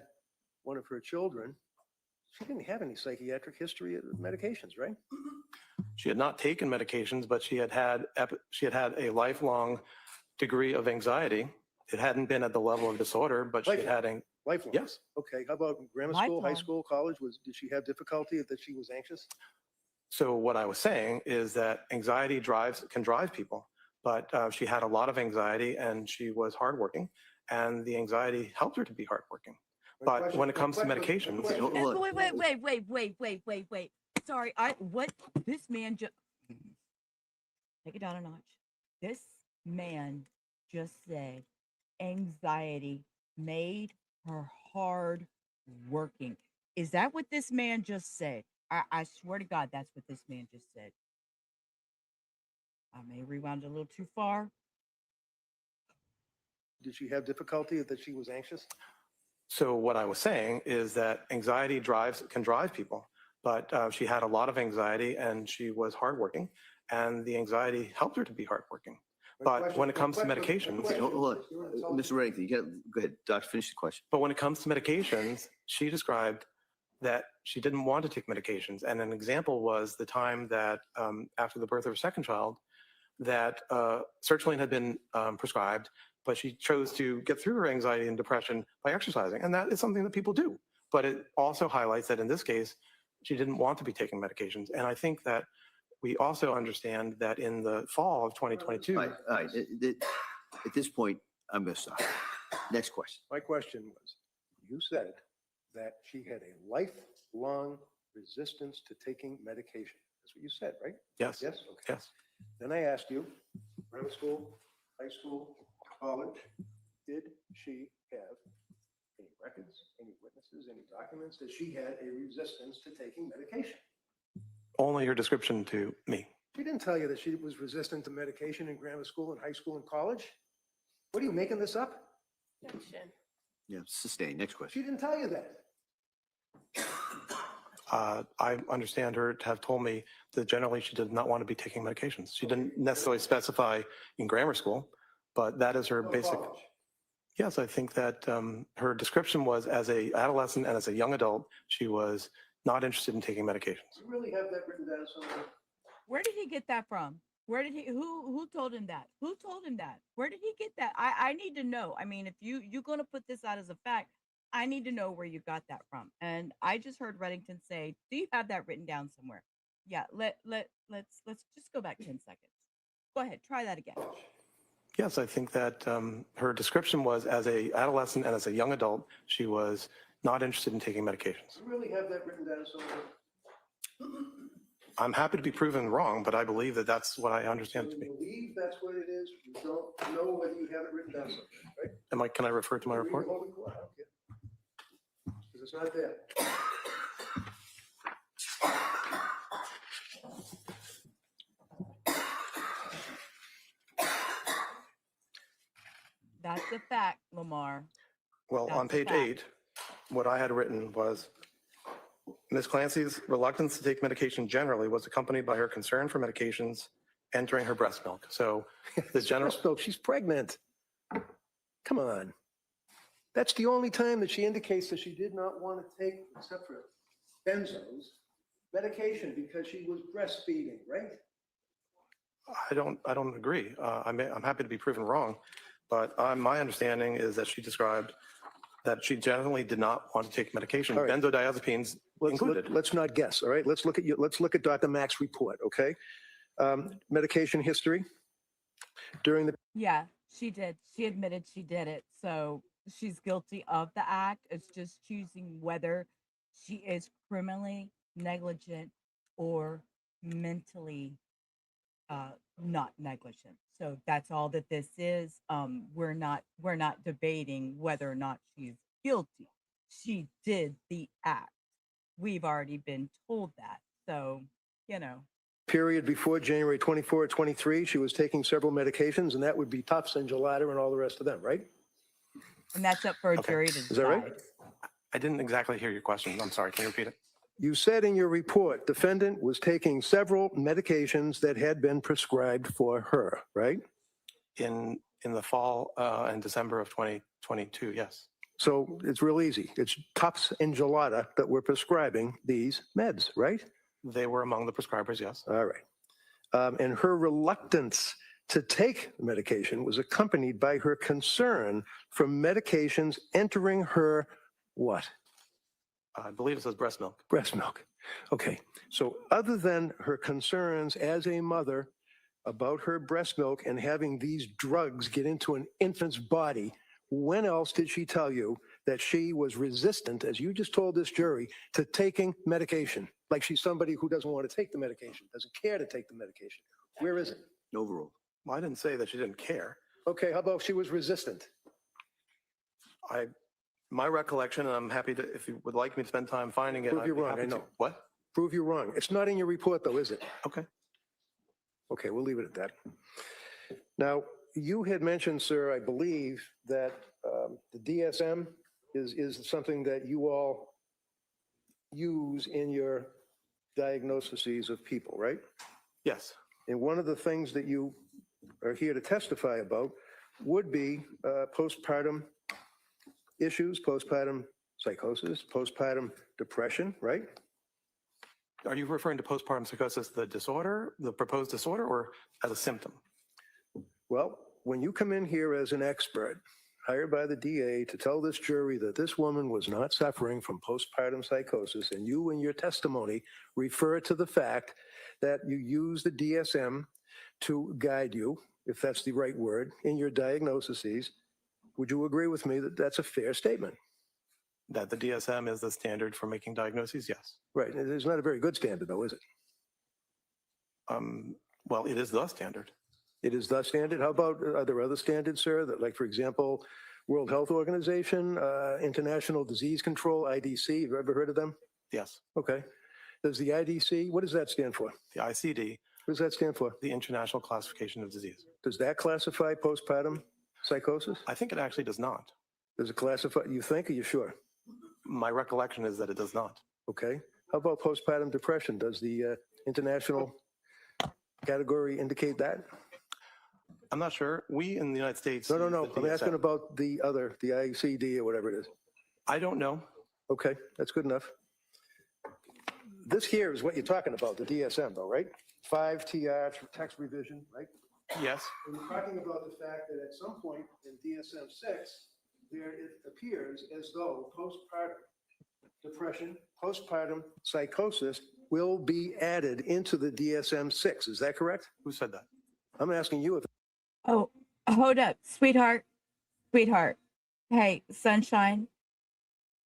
one of her children, she didn't have any psychiatric history of medications, right? She had not taken medications, but she had had a lifelong degree of anxiety. It hadn't been at the level of disorder, but she had Lifelong. yes. Okay, how about grammar school, high Lifelong. school, college? Did she have difficulty that she was anxious? So what I was saying is that anxiety can drive people, but she had a lot of anxiety and she was hardworking, and the anxiety helped her to be hardworking. But when it comes to medications, Okay, hold on. Wait. Sorry, this man just, take it down a notch. This man just said anxiety made her hard working. Is that what this man just said? I swear to God, that's what this man just said. I may rewound a little too far. Did she have difficulty that she was anxious? so what I was saying is that anxiety can drive people, but she had a lot of anxiety and she was hardworking, and the anxiety helped her to be hardworking. But when it comes to medications, Okay, hold on. Mr. Reddington, you got, go ahead, Doctor, finish the question. but when it comes to medications, she described that she didn't want to take medications. And an example was the time that after the birth of her second child, that sertraline had been prescribed, but she chose to get through her anxiety and depression by exercising. And that is something that people do. But it also highlights that in this case, she didn't want to be taking medications. And I think that we also understand that in the fall of 2022. All right. At this point, I'm going to stop. Next question. My question was, you said that she had a lifelong resistance to taking medication. That's what you said, right? Yes. Yes? Okay. Yes. Then I asked you, grammar school, high school, college, did she have any records, any witnesses, any documents that she had a resistance to taking medication? Only your description to me. She didn't tell you that she was resistant to medication in grammar school and high school and college? What are you making this up? Objection. Yeah, sustain. Next She question. didn't tell you that. I understand her to have told me that generally she did not want to be taking medications. She didn't necessarily specify in grammar school, but that is her No basic. college. Yes, I think that her description was as a adolescent and as a young adult, she was not interested in taking medications. You really have that written down somewhere? Where did he get that from? Where did he, who told him that? Who told him that? Where did he get that? I need to know. I mean, if you're going to put this out as a fact, I need to know where you got that from. And I just heard Reddington say, do you have that written down somewhere? Yeah, let's just go back 10 seconds. Go ahead, try that again. Yes, I think that her description was as a adolescent and as a young adult, she was Not interested in taking medications. You really have that written down somewhere? I'm happy to be proven wrong, but I believe that that's what I understand So to be. you believe that's what it is, you don't know whether you have it written down somewhere, right? Can I refer to my Read the report? whole report, I don't care. Because it's not there. That's a fact, Lamar. Well, That's on a page fact. 8, what I had written was, Ms. Clancy's reluctance to take medication generally was accompanied by her concern for medications entering her breast milk. So the general, Breast milk, she's pregnant. Come on. That's the only time that she indicates that she did not want to take, except for benzos, medication because she was breastfeeding, right? I don't agree. I'm happy to be proven wrong, but my understanding is that she described that she generally did not want to take medication, All right. benzodiazepines included. Let's not guess, all right? Let's look at Dr. Mack's report, okay? Medication history during the, Yeah, she did. She admitted she did it. So she's guilty of the act. It's just choosing whether she is criminally negligent or mentally not negligent. So that's all that this is. We're not debating whether or not she's guilty. She did the act. We've already been told that. So, you know. period before January 24, 23, she was taking several medications, and that would be Tufts and Gelada and all the rest of them, right? And that's up for a Okay. jury to decide. Is that right? I didn't exactly hear your question. I'm sorry. Can you repeat it? You said in your report, defendant was taking several medications that had been prescribed for her, right? In the fall and December of 2022, yes. So it's real easy. It's Tufts and Gelada that were prescribing these meds, right? They were among the prescribers, yes. All right. And her reluctance to take medication was accompanied by her concern for medications entering her what? I believe it says breast milk. Breast milk. Okay. So other than her concerns as a mother about her breast milk and having these drugs get into an infant's body, when else did she tell you that she was resistant, as you just told this jury, to taking medication? Like she's somebody who doesn't want to take the medication, doesn't care to take the medication. Where is it? Overruled. Well, I didn't say that she didn't care. Okay, how about she was resistant? My recollection, and I'm happy to, if you would like me to spend time finding it. Prove I'd you're be wrong, happy I to. know. What? Prove you wrong. It's not in your report though, is it? Okay. Okay, we'll leave it at that. Now, you had mentioned, sir, I believe that the DSM is something that you all use in your diagnoses of people, right? Yes. And one of the things that you are here to testify about would be postpartum issues, postpartum psychosis, postpartum depression, right? Are you referring to postpartum psychosis, the disorder, the proposed disorder, or as a symptom? Well, when you come in here as an expert, hired by the DA to tell this jury that this woman was not suffering from postpartum psychosis, and you in your testimony refer to the fact that you use the DSM to guide you, if that's the right word, in your diagnoses, would you agree with me that that's a fair statement? That the DSM is the standard for making diagnoses? Yes. Right. It's not a very good standard, though, is it? Well, it is the standard. It is the standard. How about, are there other standards, sir, that, like, for example, World Health Organization, International Disease Control, IDC, have you ever heard of them? Yes. Okay. Does the IDC, what does that stand for? The ICD, What does that stand for? the International Classification of Disease. Does that classify postpartum psychosis? I think it actually does not. Does it classify, you think, are you sure? My recollection is that it does not. Okay. How about postpartum depression? Does the international category indicate that? I'm not sure. We in the United States. No. use the I'm asking DSM. about the other, the ICD or whatever it is. I don't know. Okay, that's good enough. This here is what you're talking about, the DSM though, right? 5 TR, text revision, right? Yes. And you're talking about the fact that at some point in DSM 6, there it appears as though postpartum depression, postpartum psychosis will be added into the DSM 6. Is that correct? Who said that? I'm asking you if, Oh, hold up, sweetheart. Hey, sunshine.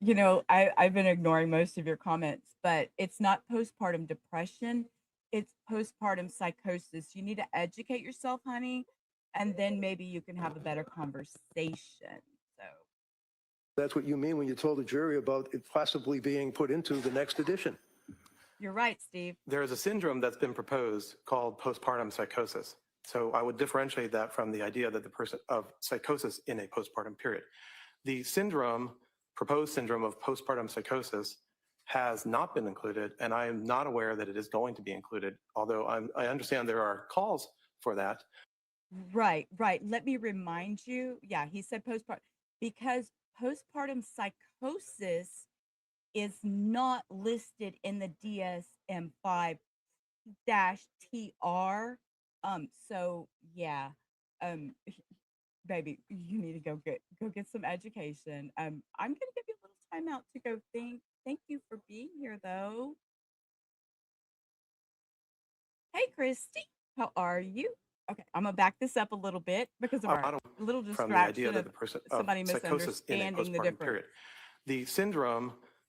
You know, I've been ignoring most of your comments, but it's not postpartum depression, it's postpartum psychosis. You need to educate yourself, honey, and then maybe you can have a better conversation. So, That's what you mean when you told the jury about it possibly being put into the next edition. you're right, Steve. There is a syndrome that's been proposed called postpartum psychosis. So I would differentiate that from the idea that the person of psychosis in a postpartum period. The proposed syndrome of postpartum psychosis has not been included, and I am not aware that it is going to be included, although I understand there are calls for that. Right, right. Let me remind you. Yeah, he said postpartum because postpartum psychosis is not listed in the DSM-5-TR. So yeah, baby, you need to go get some education. I'm gonna give you a little time out to go think. Thank you for being here, though. Hey, Christy, how are you? Okay, I'm gonna back this up a little bit because of I our don't little from the idea distraction that of the person of somebody psychosis in a misunderstanding the postpartum difference. period. The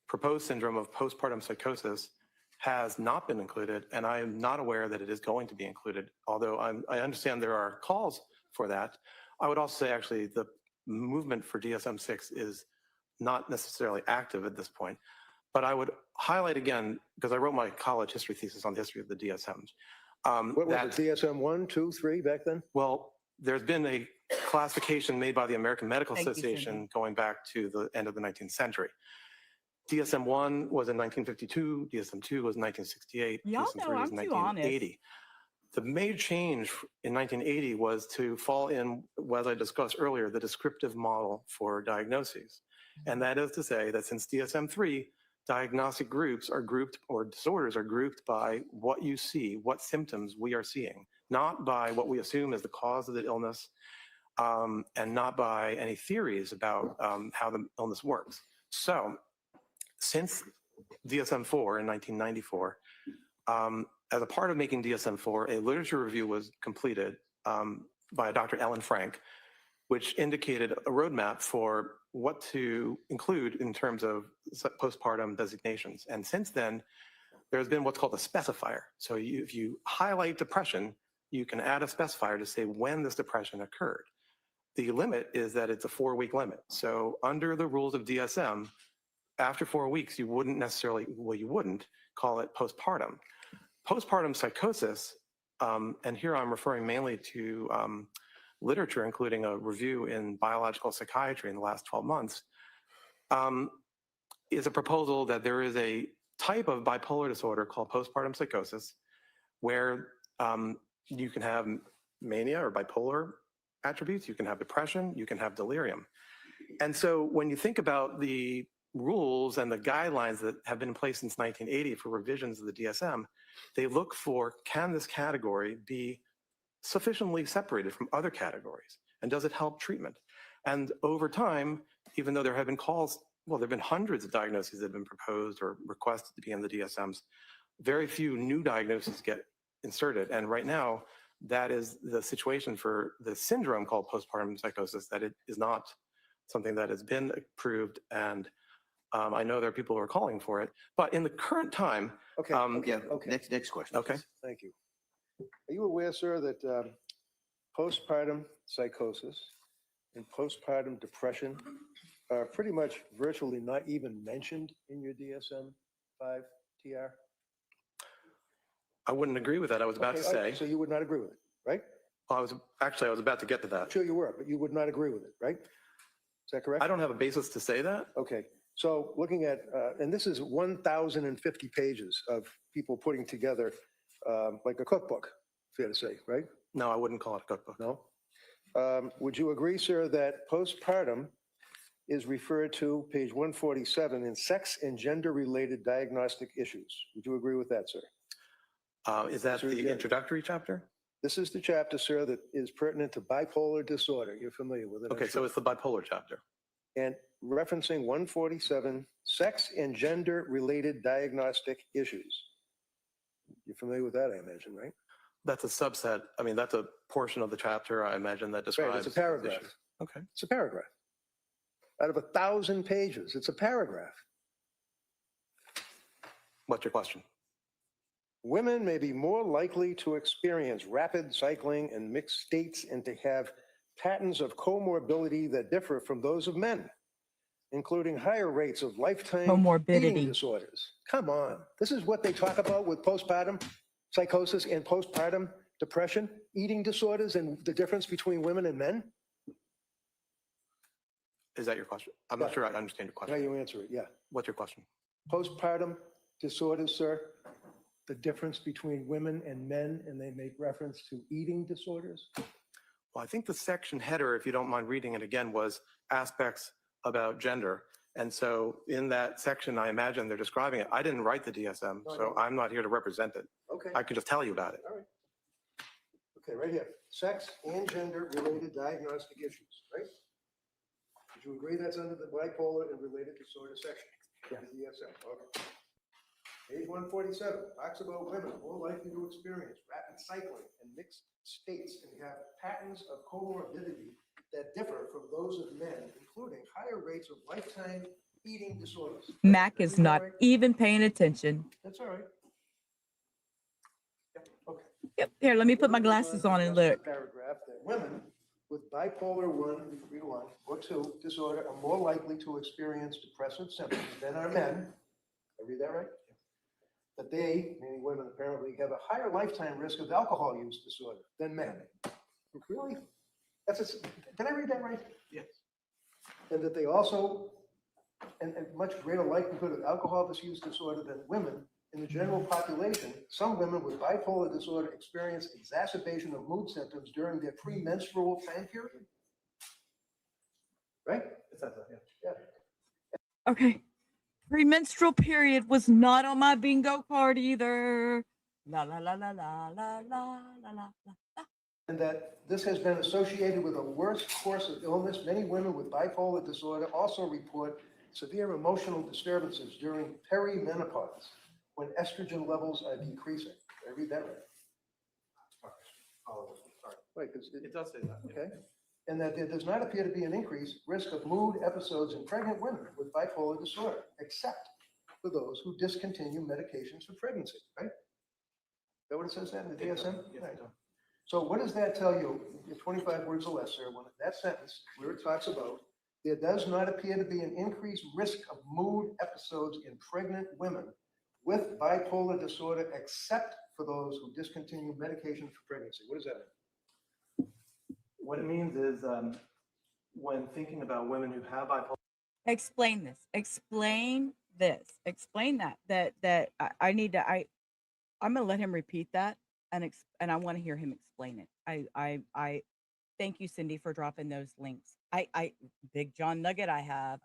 proposed syndrome of postpartum psychosis has not been included, and I am not aware that it is going to be included, although I understand there are calls for that. I would also say actually the movement for DSM-6 is not necessarily active at this point, but I would highlight again, because I wrote my college history thesis on the history of the DSMs. What was it, DSM 1, 2, 3 back then? Well, there's been a classification made by the American Medical Thank you, Association Cindy. going back to the end of the 19th century. DSM-1 was in 1952, DSM-2 was in 1968, Y'all DSM-3 know was I'm in too honest. 1980. The major change in 1980 was to fall in, as I discussed earlier, the descriptive model for diagnoses. And that is to say that since DSM-3, diagnostic groups are grouped, or disorders are grouped by what you see, what symptoms we are seeing, not by what we assume is the cause of the illness, and not by any theories about how the illness works. So since DSM-4 in 1994, as a part of making DSM-4, a literature review was completed by Dr. Ellen Frank, which indicated a roadmap for what to include in terms of postpartum designations. And since then, there's been what's called a specifier. So if you highlight depression, you can add a specifier to say when this depression occurred. The limit is that it's a 4-week limit. So under the rules of DSM, after 4 weeks, you wouldn't necessarily, well, you wouldn't call it postpartum. Postpartum psychosis, and here I'm referring mainly to literature, including a review in biological psychiatry in the last 12 months, is a proposal that there is a type of bipolar disorder called postpartum psychosis, where you can have mania or bipolar attributes, you can have depression, you can have delirium. And so when you think about the rules and the guidelines that have been in place since 1980 for revisions of the DSM, they look for, can this category be sufficiently separated from other categories? And does it help treatment? And over time, even though there have been calls, well, there have been hundreds of diagnoses that have been proposed or requested to be in the DSMs, very few new diagnoses get inserted. And right now, that is the situation for the syndrome called postpartum psychosis, that it is not something that has been approved. And I know there are people who are calling for it, but in the current time. Okay, Okay. Next question. Okay. please. Thank you. Are you aware, sir, that postpartum psychosis and postpartum depression are pretty much virtually not even mentioned in your DSM-5 TR? I wouldn't agree with that. I was about to say. So you would not agree with it, right? I was about to get to that. Sure you were, but you would not agree with it, right? Is that correct? I don't have a basis to say that. Okay, so looking at, and this is 1,050 pages of people putting together like a cookbook, fair to say, right? No, I wouldn't call it a cookbook. No? Would you agree, sir, that postpartum is referred to, page 147, in sex and gender-related diagnostic issues? Would you agree with that, sir? Is that Sir, the yeah. introductory chapter? This is the chapter, sir, that is pertinent to bipolar disorder. You're familiar with it. I'm Okay, so sure. it's the bipolar chapter. And referencing 147, sex and gender-related diagnostic issues. You're familiar with that, I imagine, right? That's a subset. I mean, that's a portion of the chapter, I imagine, that describes. Right, it's a paragraph. issues. Okay. It's a paragraph. out of 1,000 pages. It's a paragraph. What's your question? Women may be more likely to experience rapid cycling and mixed states and to have patterns of comorbidity that differ from those of men, including higher rates of lifetime Comorbidity. eating disorders. Come on. This is what they talk about with postpartum psychosis and postpartum depression, eating disorders, and the difference between women and men? Is that your question? I'm not sure I understand your How question. you answer it, yeah. What's your question? Postpartum disorders, sir, the difference between women and men, and they make reference to eating disorders? Well, I think the section header, if you don't mind reading it again, was aspects about gender. And so in that section, I imagine they're describing it. I didn't write the DSM, No, so no. I'm not here to represent it. Okay, I can just tell you about it. all right. Okay, right here, sex and gender-related diagnostic issues, right? Would you agree that's under the bipolar and related disorder section? Yeah. The DSM, okay. Page 147 talks about women more likely to experience rapid cycling and mixed states and have patterns of comorbidity that differ from those of men, including higher rates of lifetime eating disorders. Mac is Read that not right? even paying attention. That's all right. Yeah, okay. Yep. Here, let me put my glasses on and look. Paragraph that women with bipolar 1 or 2 disorder are more likely to experience depressive symptoms than are men. I read that right? That they, meaning women, apparently have a higher lifetime risk of alcohol use disorder than men. Really? Did I read that right? Yes. And that they also, and much greater likelihood of alcohol misuse disorder than women in the general population. Some women with bipolar disorder experience exacerbation of mood symptoms during their premenstrual time period. Right? It says that, yeah. Yeah. Okay. Premenstrual period was not on my bingo card either. La la la la la la la la la. And that this has been associated with a worse course of illness. Many women with bipolar disorder also report severe emotional disturbances during perimenopause when estrogen levels are decreasing. Did I read that right? Sorry. Right, because It does say that. yeah. okay. And that there does not appear to be an increased risk of mood episodes in pregnant women with bipolar disorder, except for those who discontinue medications for pregnancy, right? Is that what it says that in the It does, DSM? yes, Right. it does. So what does that tell you, in 25 words or less, sir, when that sentence where it talks about there does not appear to be an increased risk of mood episodes in pregnant women with bipolar disorder, except for those who discontinue medication for pregnancy? What does that mean? What it means is when thinking about women who have bipolar. Explain this. Explain this. Explain that. I need to. I'm gonna let him repeat that, and I want to hear him explain it. I thank you, Cindy, for dropping those links. I Big John Nugget. I have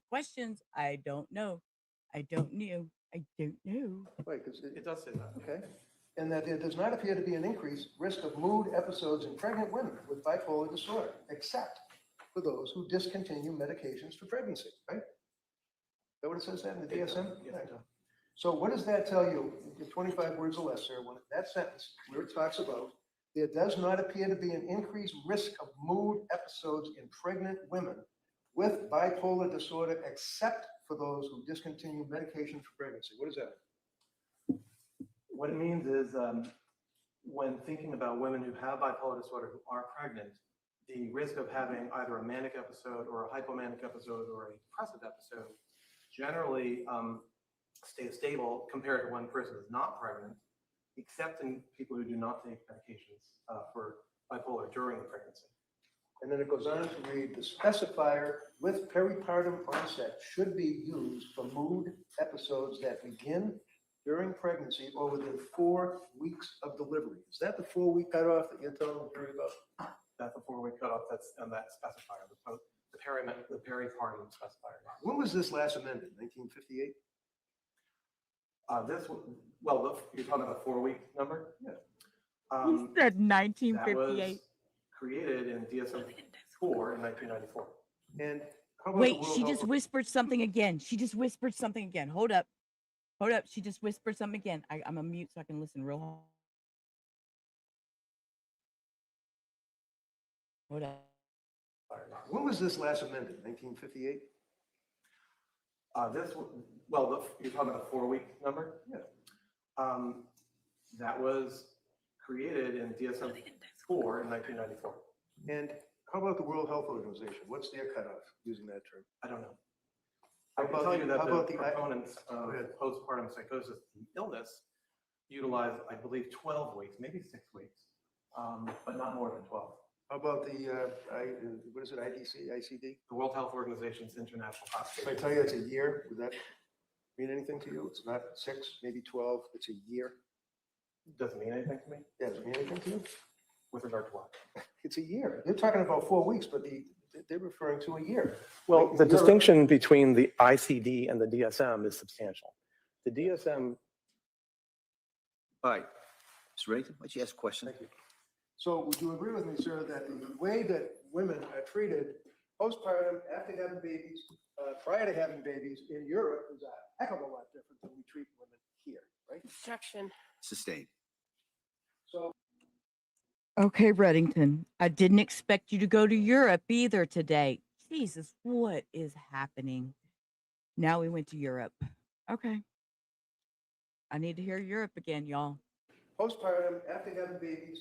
questions. I don't know. I don't know. Right, because It does say that. okay. And that there does not appear to be an increased risk of mood episodes in pregnant women with bipolar disorder, except for those who discontinue medications for pregnancy, right? Is that what it says that in the It does, DSM? yes, Right. it does. So what does that tell you, in 25 words or less, sir, when that sentence where it talks about there does not appear to be an increased risk of mood episodes in pregnant women with bipolar disorder, except for those who discontinue medication for pregnancy? What does that mean? What it means is when thinking about women who have bipolar disorder who are pregnant, the risk of having either a manic episode or a hypomanic episode or a depressive episode generally stays stable compared to when the person is not pregnant, except in people who do not take medications for bipolar during the pregnancy. And then it goes on to read, the specifier with peripartum onset should be used for mood episodes that begin during pregnancy or within 4 weeks of delivery. Is that the 4-week cutoff that you're telling me about? That's the 4-week cutoff that's on that specifier, the peripartum specifier. When was this last amended? 1958? You're talking about the 4-week number? Yeah. He said That 1958. was created in DSM-4 in 1994. And how about the Wait, World she Health just whispered something again. She just whispered something again. Hold up. She just whispered something again. I'm a mute so I can listen real hard. Hold up. When was this last amended? 1958? You're talking about the 4-week number? Yeah. That was created in DSM-4 in 1994. And how about the World Health Organization? What's their cutoff using that term? I don't know. How I can about tell the- you that how the about the- proponents Go of ahead. postpartum psychosis illness utilize, I believe, 12 weeks, maybe 6 weeks, but not more than 12. How about the, what is it, IDC, ICD? The World Health Organization's international If I classification. tell you it's a year, would that mean anything to you? It's not 6, maybe 12, it's a year. Doesn't mean anything to me Yeah, does it mean anything to you? with regard to what? It's a year. You're talking about 4 weeks, but they're referring to a year. Well, Like, the you're- distinction between the ICD and the DSM is substantial. The DSM, All right. Mr. Reagan, why don't you ask a question? Thank you. So would you agree with me, sir, that the way that women are treated postpartum, after having babies, prior to having babies in Europe is a heck of a lot different than we treat women here, right? Objection. Sustained. So Okay, Reddington, I didn't expect you to go to Europe either today. Jesus, what is happening? Now we went to Europe. Okay. I need to hear Europe again, y'all. postpartum, after having babies,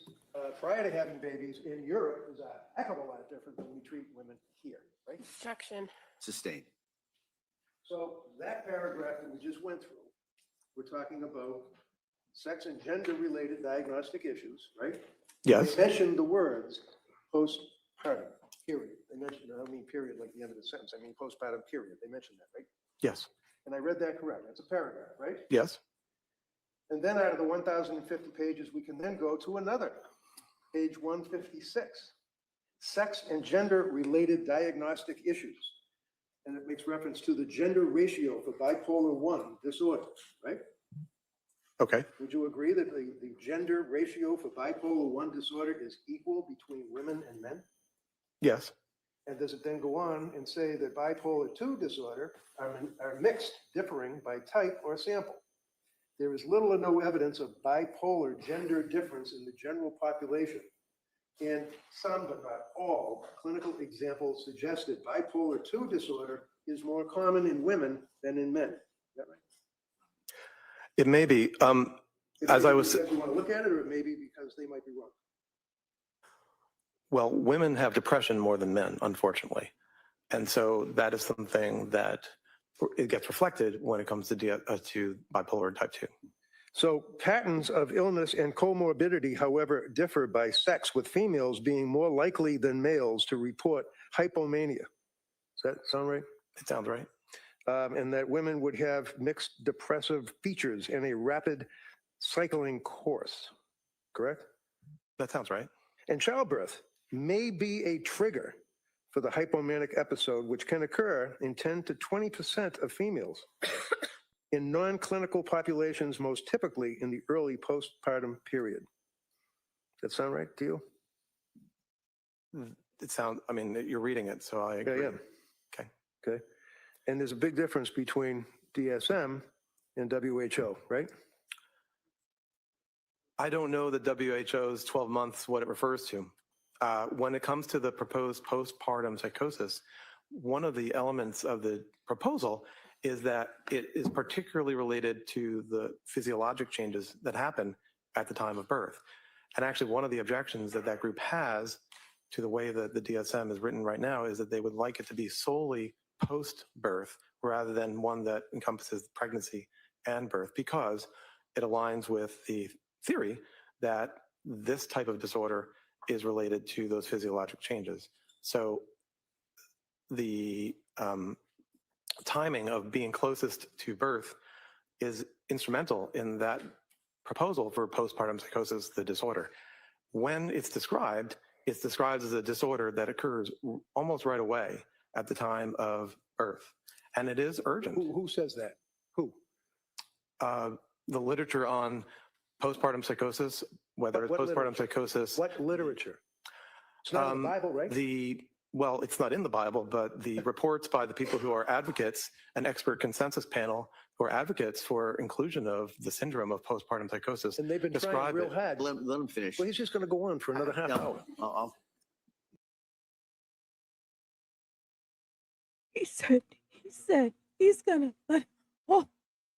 prior to having babies in Europe is a heck of a lot different than we treat women here, right? Objection. Sustained. So that paragraph that we just went through, we're talking about sex and gender-related diagnostic issues, right? yes, They mentioned the words postpartum, period. They mentioned, I don't mean period like the end of the sentence, I mean postpartum, period. They mentioned that, right? yes, And I read that correct. That's a paragraph, right? yes, And then out of the 1,050 pages, we can then go to another, page 156, sex and gender-related diagnostic issues. And it makes reference to the gender ratio for bipolar 1 disorder, right? okay, Would you agree that the gender ratio for bipolar 1 disorder is equal between women and men? yes, And does it then go on and say that bipolar 2 disorder are mixed, differing by type or sample? There is little or no evidence of bipolar gender difference in the general population. And some, but not all, clinical examples suggest that bipolar 2 disorder is more common in women than in men. Is that right? it may be. It As may I be was- because you want to look at it, or it may be because they might be wrong. Well, women have depression more than men, unfortunately. And so that is something that it gets reflected when it comes to bipolar type 2. So patterns of illness and comorbidity, however, differ by sex, with females being more likely than males to report hypomania. Does that sound right? It sounds right. And that women would have mixed depressive features and a rapid cycling course, correct? That sounds right. And childbirth may be a trigger for the hypomanic episode, which can occur in 10 to 20% of females. In non-clinical populations, most typically in the early postpartum period. That sound right to you? It sounds, I mean, you're reading it, so I agree. Yeah. Okay. Okay. And there's a big difference between DSM and WHO, right? I don't know the WHO's 12 months, what it refers to. When it comes to the proposed postpartum psychosis, one of the elements of the proposal is that it is particularly related to the physiologic changes that happen at the time of birth. And actually, one of the objections that that group has to the way that the DSM is written right now is that they would like it to be solely post-birth rather than one that encompasses pregnancy and birth, because it aligns with the theory that this type of disorder is related to those physiologic changes. So the timing of being closest to birth is instrumental in that proposal for postpartum psychosis, the disorder. When it's described as a disorder that occurs almost right away at the time of birth. And it is urgent. Who says that? Who? The literature on postpartum psychosis, whether it's What postpartum literature? psychosis. What literature? It's not in the Bible, right? Well, it's not in the Bible, but the reports by the people who are advocates, an expert consensus panel who are advocates for inclusion of the syndrome of postpartum psychosis. And they've been trying describe real it. hard. Let him finish. Well, he's just going to go on for another half No, hour. I'll He said he's gonna let. Oh,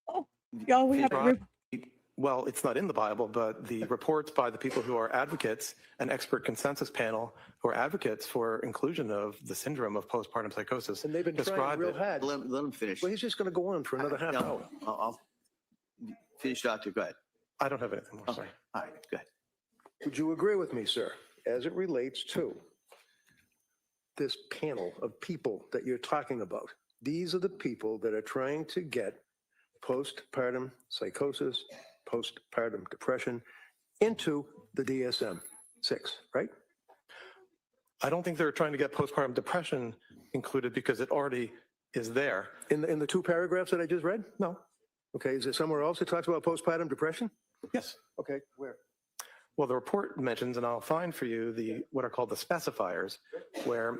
oh, y'all, we have Right. it. Well, it's not in the Bible, but the reports by the people who are advocates, an expert consensus panel who are advocates for inclusion of the syndrome of postpartum psychosis, And they've been trying describe real it. hard. Let him finish. Well, he's just going to go on for another half No, hour. I'll finish, Doctor. Go ahead. I don't have anything more. Okay. Sorry. All right, go ahead. Would you agree with me, sir, as it relates to this panel of people that you're talking about? These are the people that are trying to get postpartum psychosis, postpartum depression into the DSM-6, right? I don't think they're trying to get postpartum depression included because it already is there. In the 2 paragraphs that I just read? No. Okay, is there somewhere else that talks about postpartum depression? Yes. Okay, where? Well, the report mentions, and I'll find for you the what are called the specifiers, where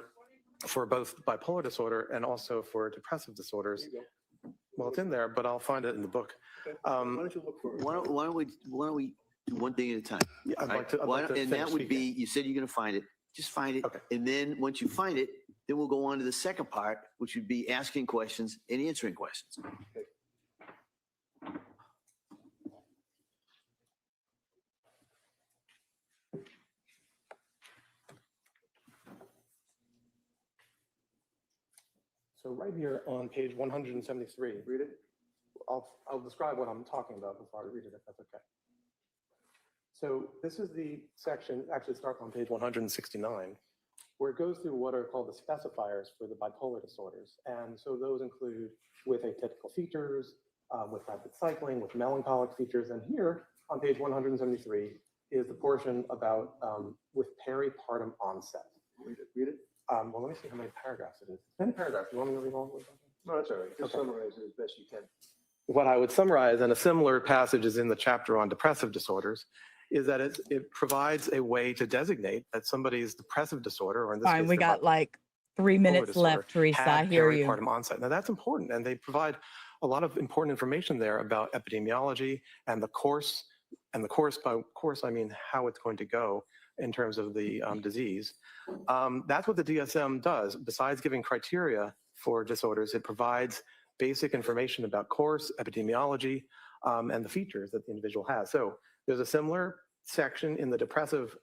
for both bipolar disorder and also for depressive disorders. Well, it's in there, but I'll find it in the book. Why don't you look for it? Why don't we do one thing at a time? Yeah, I'd right? like to And finish that would speaking. be, you said you're going to find it. Just find it. Okay. And then once you find it, then we'll go on to the second part, which would be asking questions and answering questions. So right here on page 173, read it. I'll describe what I'm talking about before I read it, if that's okay. So this is the section, actually it starts on page 169, where it goes through what are called the specifiers for the bipolar disorders. And so those include with atypical features, with rapid cycling, with melancholic features. And here on page 173 is the portion about with peripartum onset. Read it, read it. Well, let me see how many paragraphs it is. 10 paragraphs. You want me to read all of them? No, that's all right. Just Okay. summarize it as best you can. What I would summarize, and a similar passage is in the chapter on depressive disorders, is that it provides a way to designate that somebody's depressive disorder, or in this Fine, case, we their got like 3 bipolar minutes disorder, left, Teresa. I had hear you. peripartum onset. Now that's important, and they provide a lot of important information there about epidemiology and the course. And the course, by course, I mean how it's going to go in terms of the disease. That's what the DSM does. Besides giving criteria for disorders, it provides basic information about course, epidemiology, and the features that the individual has. So there's a similar section in the depressive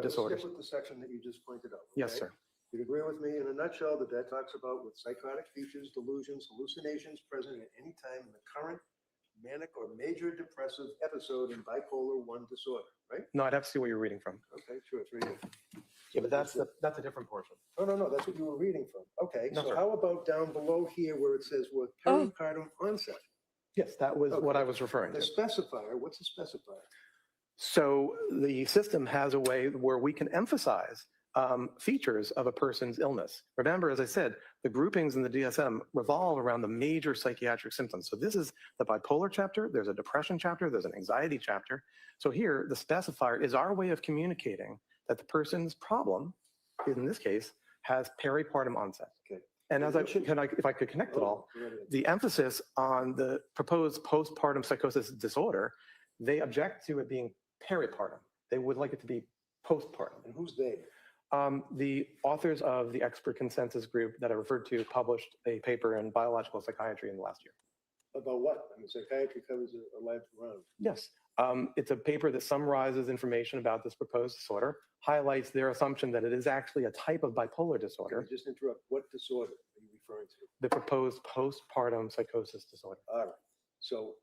disorders. Stick with the section that you just pointed out. Yes, okay? sir. You'd agree with me in a nutshell that that talks about with psychotic features, delusions, hallucinations present at any time in the current manic or major depressive episode in bipolar 1 disorder, right? No, I'd have to see what you're reading from. Okay, sure, it's right here. Yeah, but that's a different portion. No, that's what you were reading from. Okay, No, so sir. how about down below here where it says with Oh. peripartum onset? Yes, that was what I was referring The to. specifier, what's a specifier? So the system has a way where we can emphasize features of a person's illness. Remember, as I said, the groupings in the DSM revolve around the major psychiatric symptoms. So this is the bipolar chapter, there's a depression chapter, there's an anxiety chapter. So here, the specifier is our way of communicating that the person's problem, in this case, has peripartum onset. Okay. And as if I could connect it all, Right. the emphasis on the proposed postpartum psychosis disorder, they object to it being peripartum. They would like it to be postpartum. And who's they? The authors of the expert consensus group that I referred to published a paper in biological psychiatry in the last year. About what? I mean, psychiatry covers a life around. Yes. It's a paper that summarizes information about this proposed disorder, highlights their assumption that it is actually a type of bipolar Can disorder, I just interrupt? What disorder are you referring to? the proposed postpartum psychosis disorder. All right. So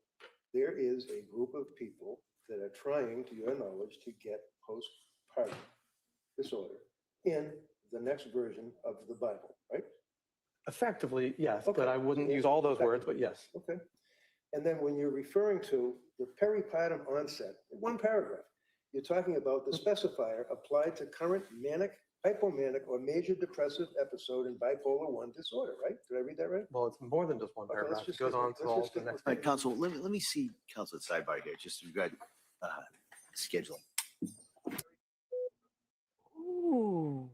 there is a group of people that are trying, to your knowledge, to get postpartum disorder in the next version of the Bible, right? Effectively, yes, Okay. but I wouldn't use all those words, but yes. Okay. And then when you're referring to the peripartum onset, in one paragraph, you're talking about the specifier applied to current manic, hypomanic, or major depressive episode in bipolar 1 disorder, right? Did I read that right? Well, it's more than just one Okay, let's paragraph. It just goes stick on with- to let's all just the stick next. with All right, Council, let me see Council sidebar here, just regard scheduling. Ooh.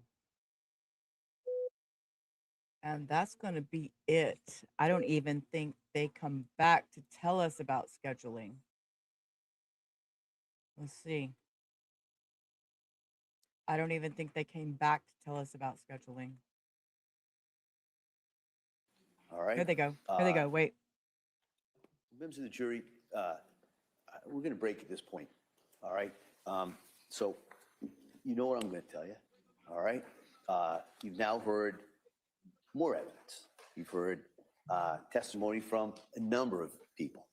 And that's going to be it. I don't even think they come back to tell us about scheduling. Let's see. I don't even think they came back to tell us about scheduling. All right. Here they go. Here they go. Wait. Members of the jury, we're going to break at this point. All right. So you know what I'm going to tell you. All right. You've now heard more evidence. You've heard testimony from a number of people.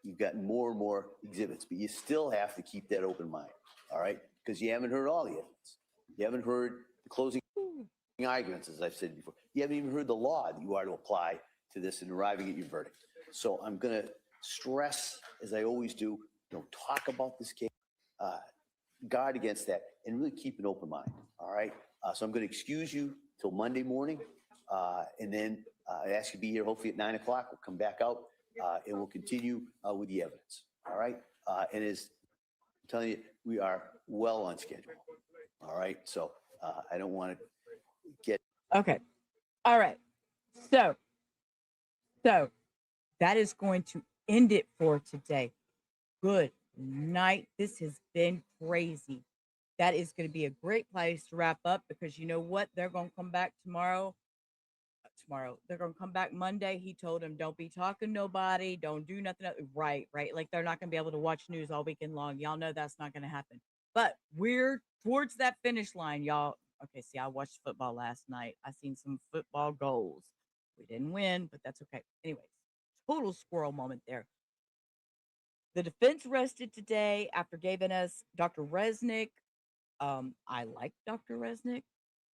You've gotten more and more exhibits, but you still have to keep that open mind. All right. Because you haven't heard all the evidence. You haven't heard the closing arguments, as I've said before. You haven't even heard the law that you are to apply to this in arriving at your verdict. So I'm going to stress, as I always do, don't talk about this case, guard against that, and really keep an open mind. All right. So I'm going to excuse you till Monday morning, and then I ask you to be here hopefully at 9 o'clock. We'll come back out and we'll continue with the evidence. All right. And as I'm telling you, we are well on schedule. All right. So I don't want to get. Okay. All right. So that is going to end it for today. Good night. This has been crazy. That is going to be a great place to wrap up, because you know what? They're going to come back tomorrow. They're going to come back Monday. He told him, don't be talking to nobody. Don't do nothing. Right. Like they're not going to be able to watch news all weekend long. Y'all know that's not going to happen. But we're towards that finish line, y'all. Okay, see, I watched football last night. I seen some football goals. We didn't win, but that's okay. Anyways, total squirrel moment there. The defense rested today after giving us Dr. Resnick. I like Dr. Resnick.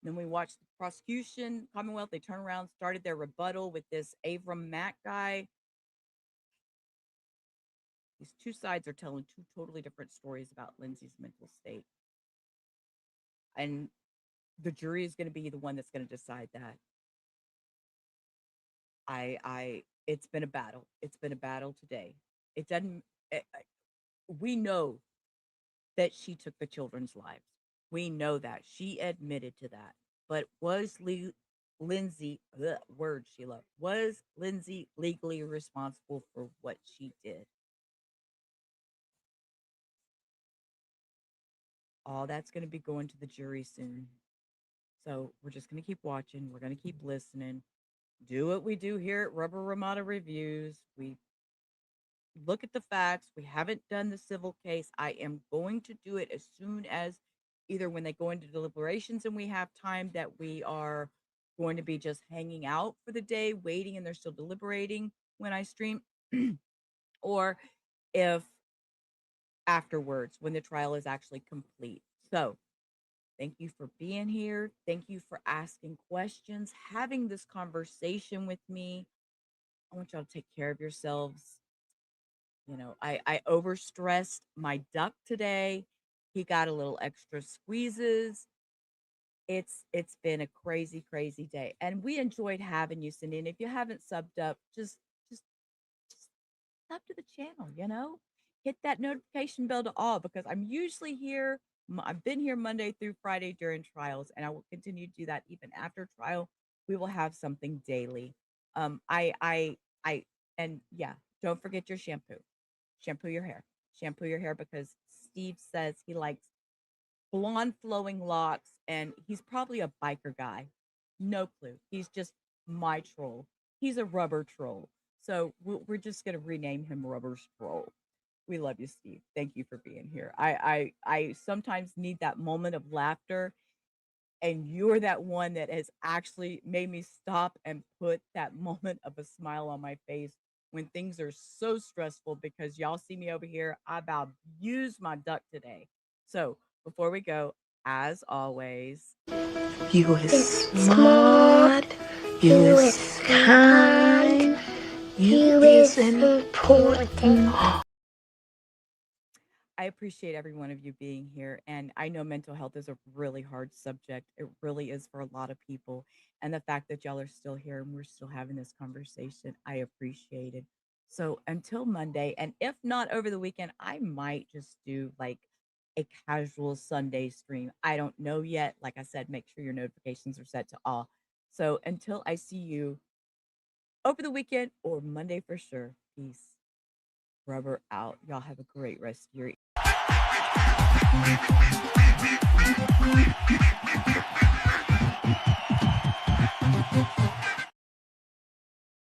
Then we watched the prosecution, Commonwealth. They turned around, started their rebuttal with this Avram Mack guy. These two sides are telling two totally different stories about Lindsay's mental state. And the jury is going to be the one that's going to decide that. It's been a battle. It's been a battle today. We know that she took the children's lives. We know that. She admitted to that. But was Lindsay, Sheila, was Lindsay legally responsible for what she did? All that's going to be going to the jury soon. So we're just going to keep watching. We're going to keep listening. Do what we do here at Rubber Ramada Reviews. We look at the facts. We haven't done the civil case. I am going to do it as soon as either when they go into deliberations and we have time that we are going to be just hanging out for the day, waiting, and they're still deliberating when I stream, or if afterwards when the trial is actually complete. So thank you for being here. Thank you for asking questions, having this conversation with me. I want y'all to take care of yourselves. You know, I overstressed my duck today. He got a little extra squeezes. It's been a crazy, crazy day. And we enjoyed having you, Cindy. And if you haven't subbed up, just sub to the channel, you know? Hit that notification bell to all, because I'm usually here. I've been here Monday through Friday during trials, and I will continue to do that even after trial. We will have something daily. And yeah, don't forget your shampoo. Shampoo your hair. Shampoo your hair, because Steve says he likes blonde flowing locks, and he's probably a biker guy. No clue. He's just my troll. He's a rubber troll. So we're just going to rename him Rubber Troll. We love you, Steve. Thank you for being here. I sometimes need that moment of laughter, and you're that one that has actually made me stop and put that moment of a smile on my face when things are so stressful, because y'all see me over here. I about used my duck today. So before we go, as always, you is smart, you is kind, you is important. I appreciate every one of you being here. And I know mental health is a really hard subject. It really is for a lot of people. And the fact that y'all are still here and we're still having this conversation, I appreciate it. So until Monday, and if not over the weekend, I might just do like a casual Sunday stream. I don't know yet. Like I said, make sure your notifications are set to all. So until I see you over the weekend or Monday for sure, peace. Rubber out. Y'all have a great rest of your evening.